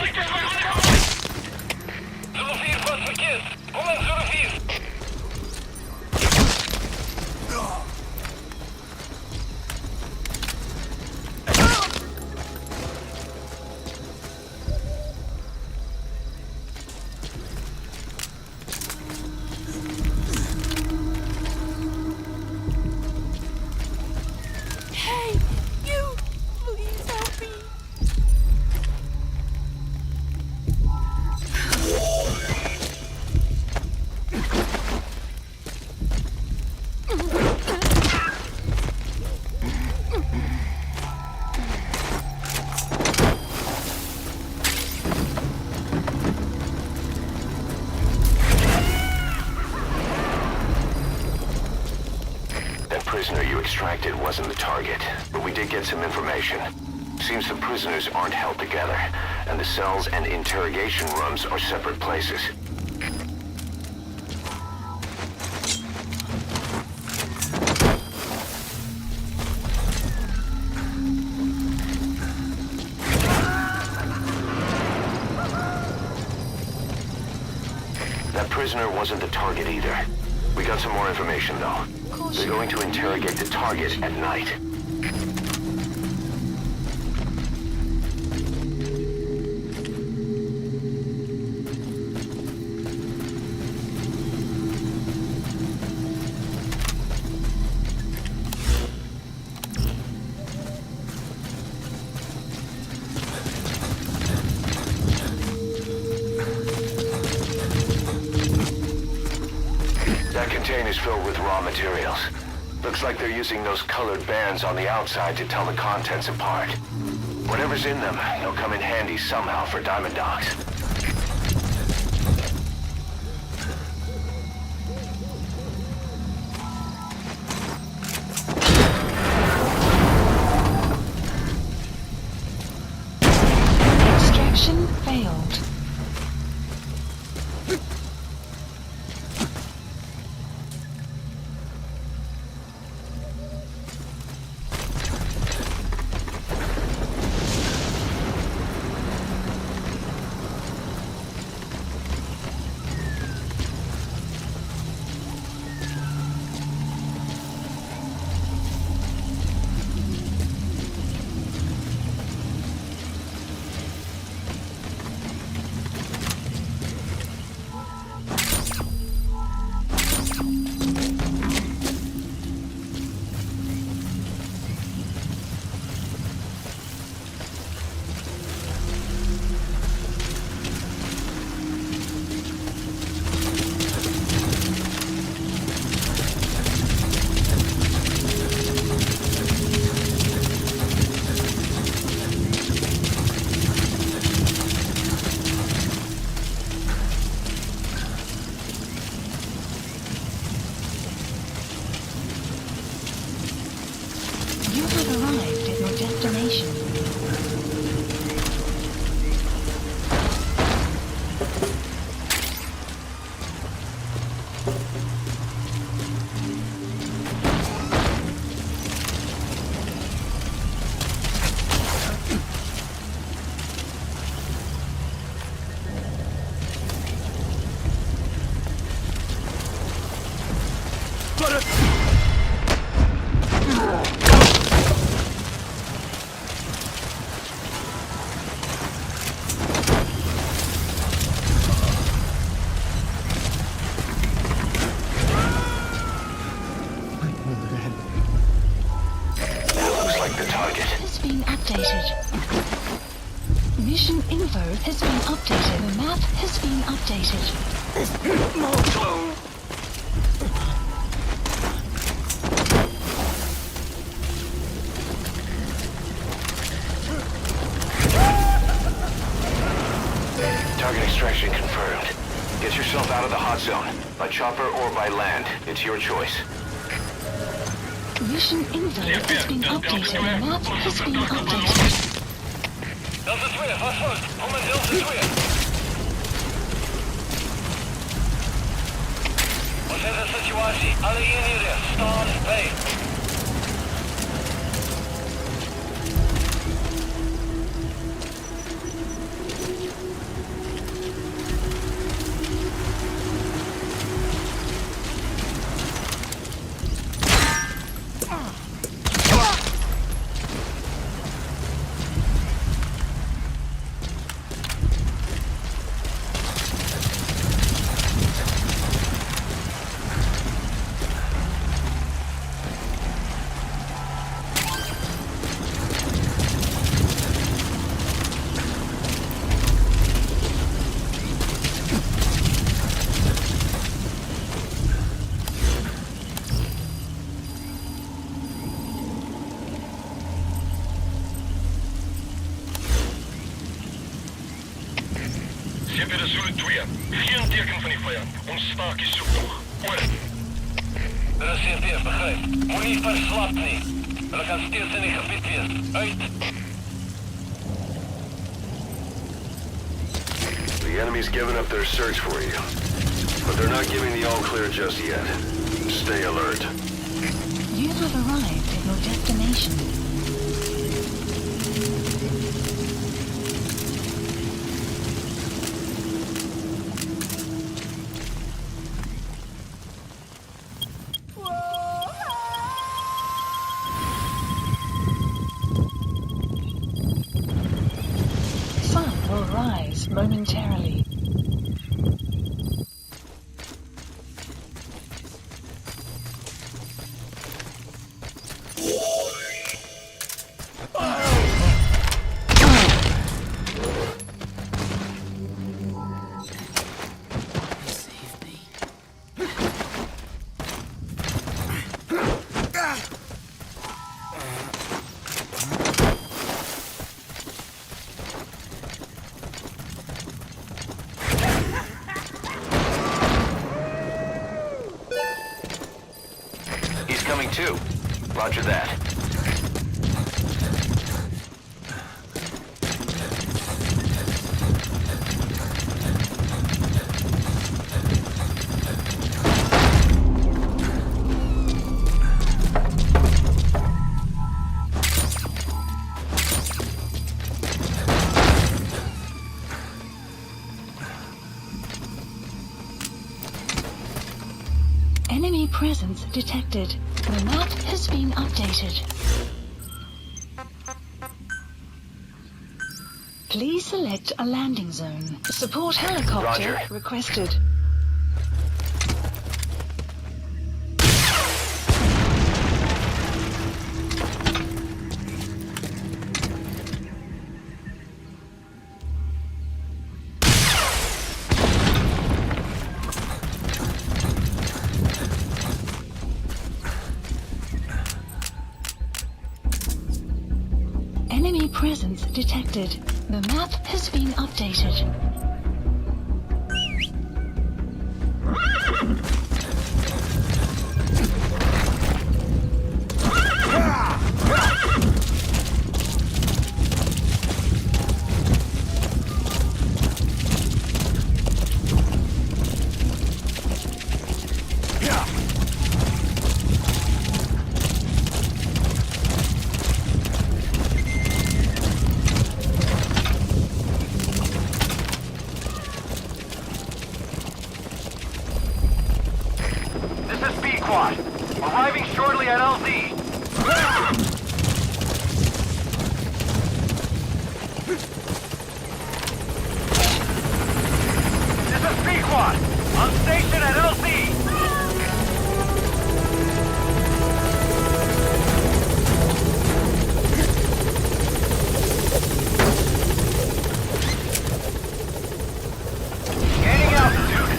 S7: Zulu 4 vast verkeerd. Moment Zulu 4.
S18: Hey, you! Please help me.
S3: That prisoner you extracted wasn't the target, but we did get some information. Seems the prisoners aren't held together, and the cells and interrogation rooms are separate places. That prisoner wasn't the target either. We got some more information, though. They're going to interrogate the target at night. That container's filled with raw materials. Looks like they're using those colored bands on the outside to tell the contents apart. Whatever's in them, they'll come in handy somehow for Diamond Dogs.
S4: Extraction failed. You have arrived at your destination. Mission info has been updated. The map has been updated.
S3: Target extraction confirmed. Get yourself out of the hot zone. By chopper or by land. It's your choice.
S4: Mission info has been updated. The map has been updated.
S7: Delta 2, fast first. Moment Delta 2. Оценка ситуации. Alle Union, stand by. Ze hebben de Zulu 2. Geen teken van die vijand. Ons staakje zoekt nog. Oor. Er is CTF, begrijp. Moet niet verslapt nie. Hulle kan steeds in die gebied wees. Uit.
S9: The enemy's given up their search for you. But they're not giving the all-clear just yet. Stay alert.
S4: You have arrived at your destination. Sun will rise momentarily.
S3: He's coming too. Roger that.
S4: Enemy presence detected. The map has been updated. Please select a landing zone. Support helicopter
S3: Roger.
S4: requested. Enemy presence detected. The map has been updated.
S7: Arriving shortly at LZ. This is Pequod, on station at LZ. Gaining altitude.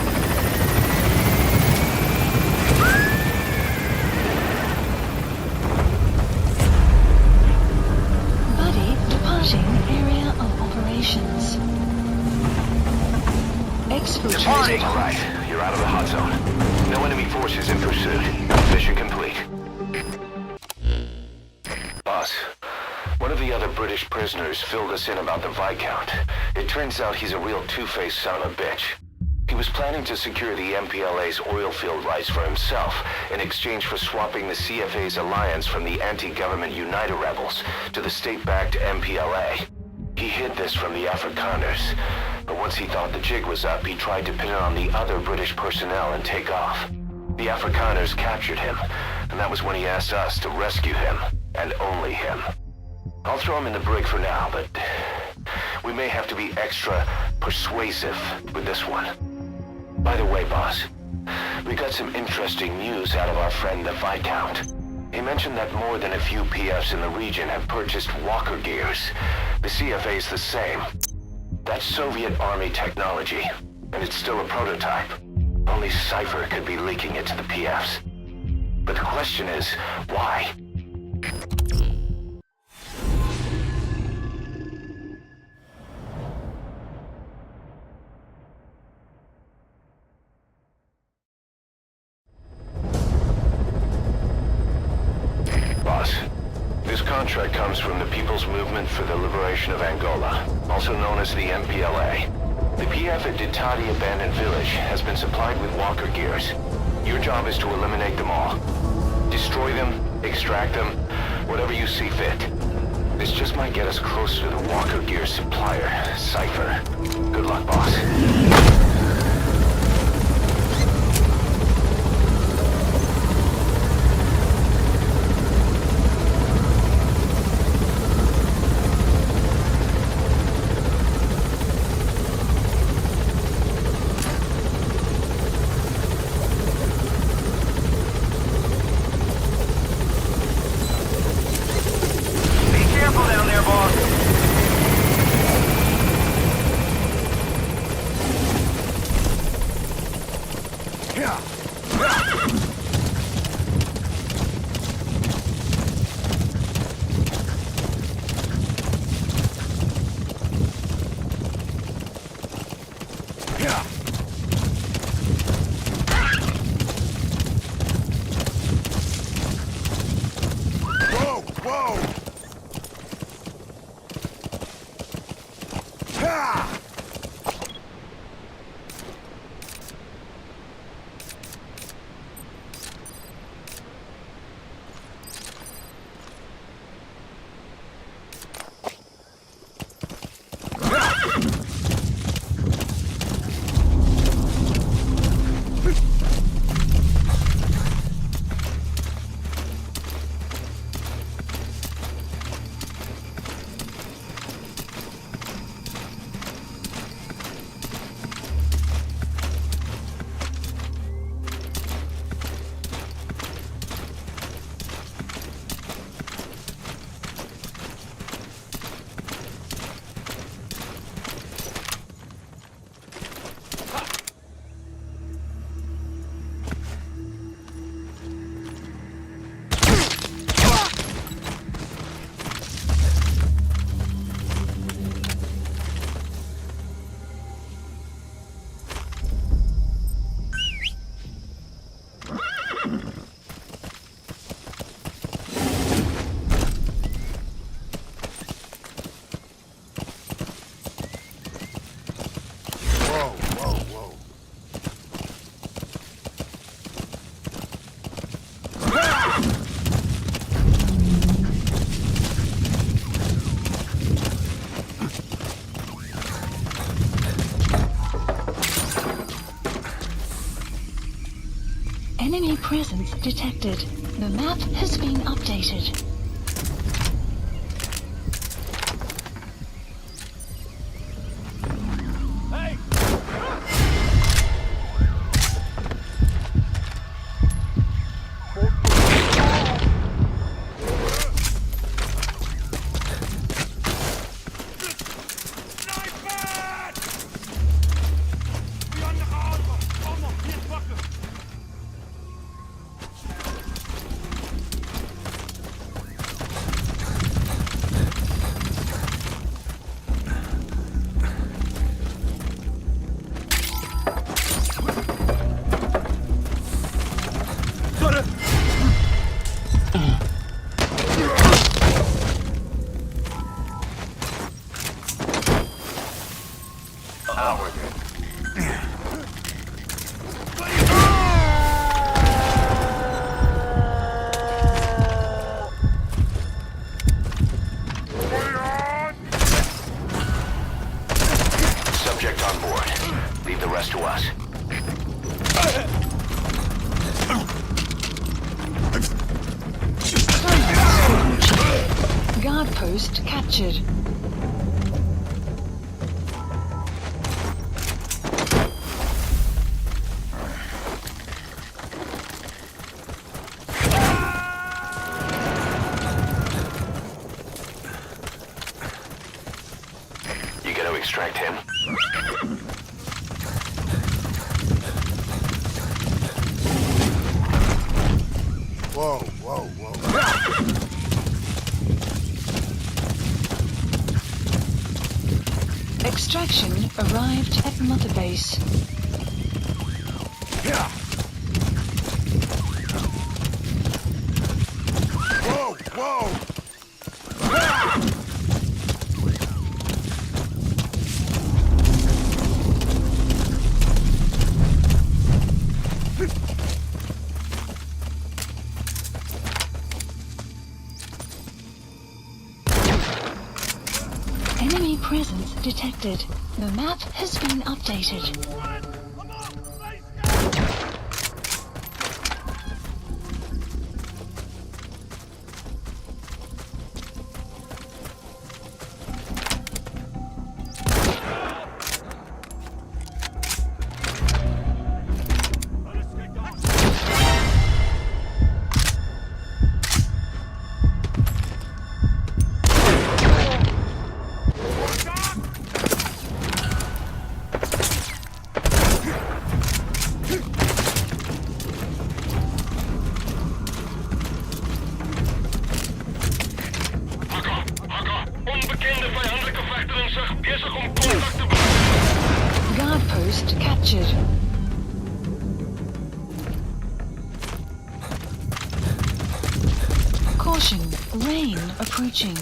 S4: Area of operations.
S3: Departing! Right. You're out of the hot zone. No enemy forces in pursuit. Mission complete. Boss, one of the other British prisoners filled us in about the Viscount. It turns out he's a real two-faced son of a bitch. He was planning to secure the MPLA's oil field rights for himself in exchange for swapping the CFA's alliance from the anti-government United rebels to the state-backed MPLA. He hid this from the Afrikaners, but once he thought the jig was up, he tried to pin it on the other British personnel and take off. The Afrikaners captured him, and that was when he asked us to rescue him, and only him. I'll throw him in the brig for now, but we may have to be extra persuasive with this one. By the way, boss, we got some interesting news out of our friend the Viscount. He mentioned that more than a few PFs in the region have purchased walker gears. The CFA's the same. That's Soviet Army technology, and it's still a prototype. Only Cypher could be leaking it to the PFs. But the question is, why? comes from the People's Movement for the Liberation of Angola, also known as the MPLA. The PF at Ditati Abandoned Village has been supplied with walker gears. Your job is to eliminate them all. Destroy them, extract them, whatever you see fit. This just might get us closer to the walker gear supplier, Cypher. Good luck, boss.
S4: Enemy presence detected. The map has been updated. Guard post captured.
S3: You gotta extract him.
S2: Whoa, whoa, whoa.
S4: Extraction arrived at Mother Base.
S2: Whoa, whoa!
S4: detected. The map has been updated. Guard post captured. Caution, rain approaching.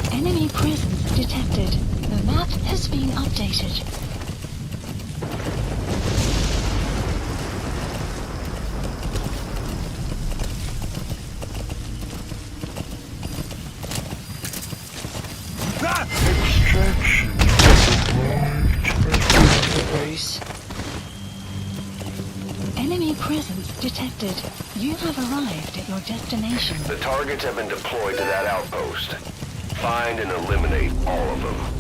S4: Enemy presence detected. The map has been updated.
S8: Extraction
S4: Bruce. Enemy presence detected. You have arrived at your destination.
S3: The targets have been deployed to that outpost. Find and eliminate all of them.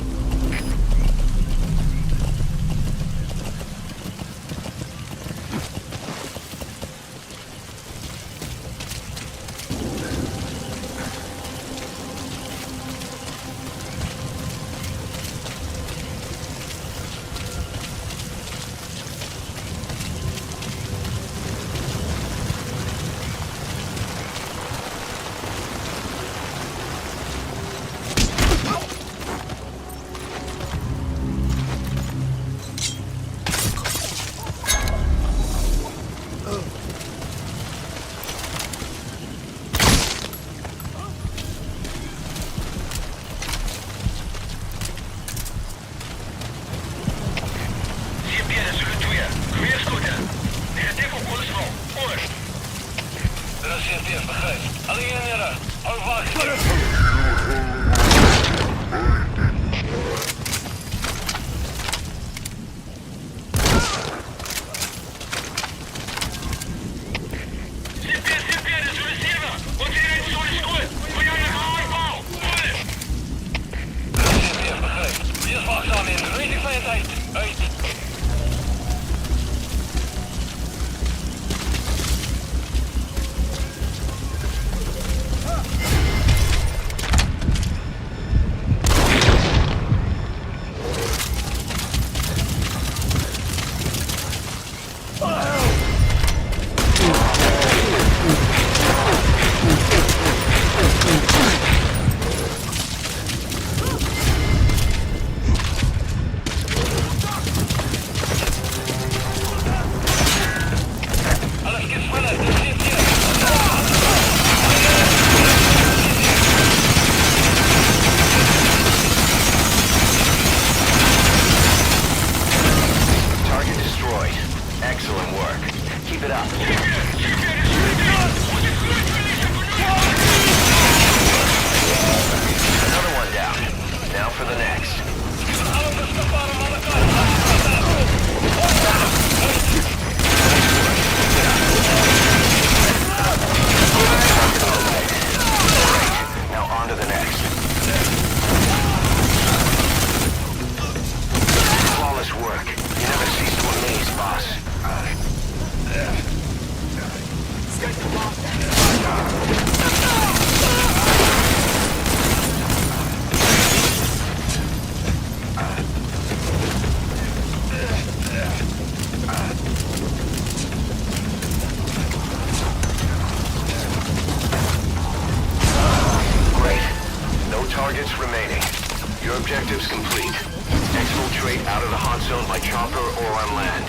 S3: Flawless work. You never cease to amaze, boss. objectives complete. Exfiltrate out of the hot zone by chopper or on land.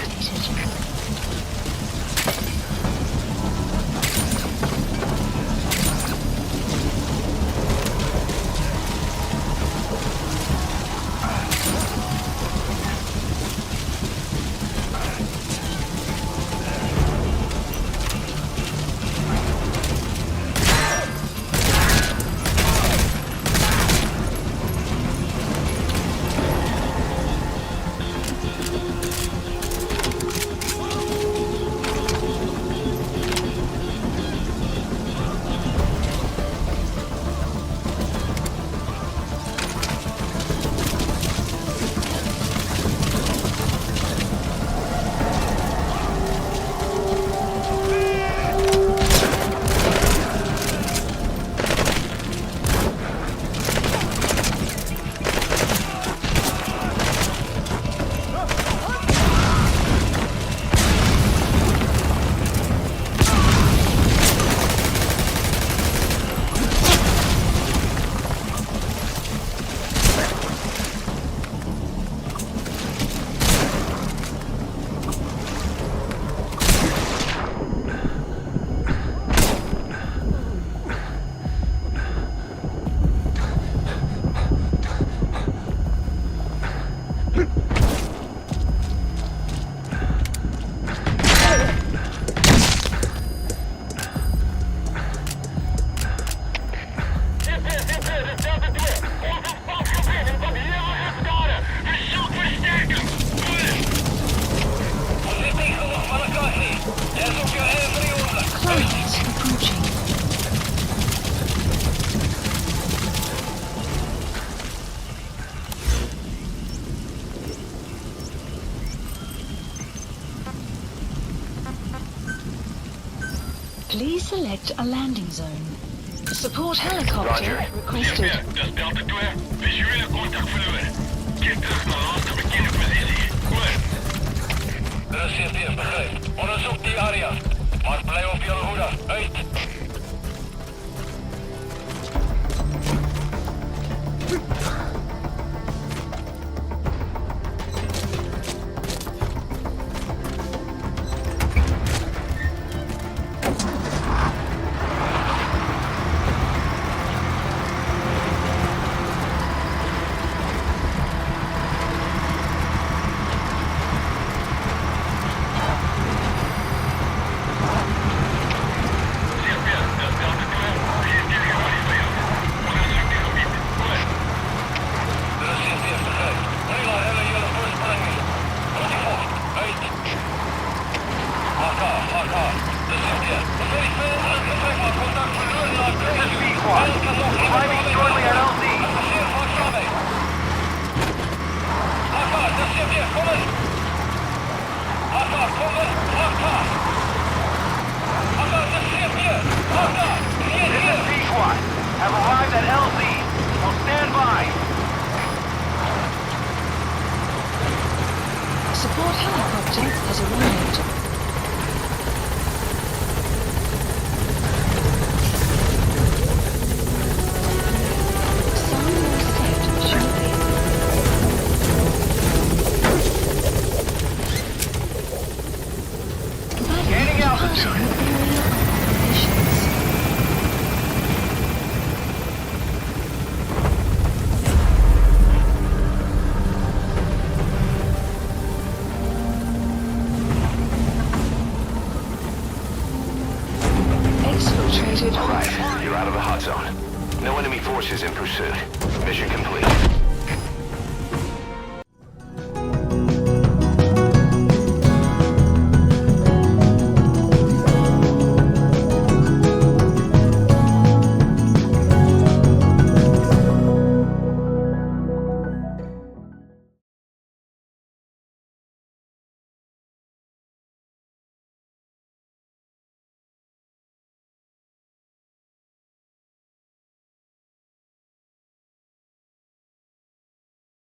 S4: Please select a landing zone. Support helicopter requested.
S7: Dat is Delta 2. Visuele contact verloren. Keer terug naar laatste bekende positie. Goed. Dat is CFD, begrijp. Onderzoek die area. Maar blijf op jullie hoede. Uit.
S16: Have arrived at LZ. Will stand by.
S4: Support helicopter has arrived. Sun will set shortly.
S16: Gaining altitude.
S3: Alright, you're out of the hot zone. No enemy forces in pursuit. Mission complete.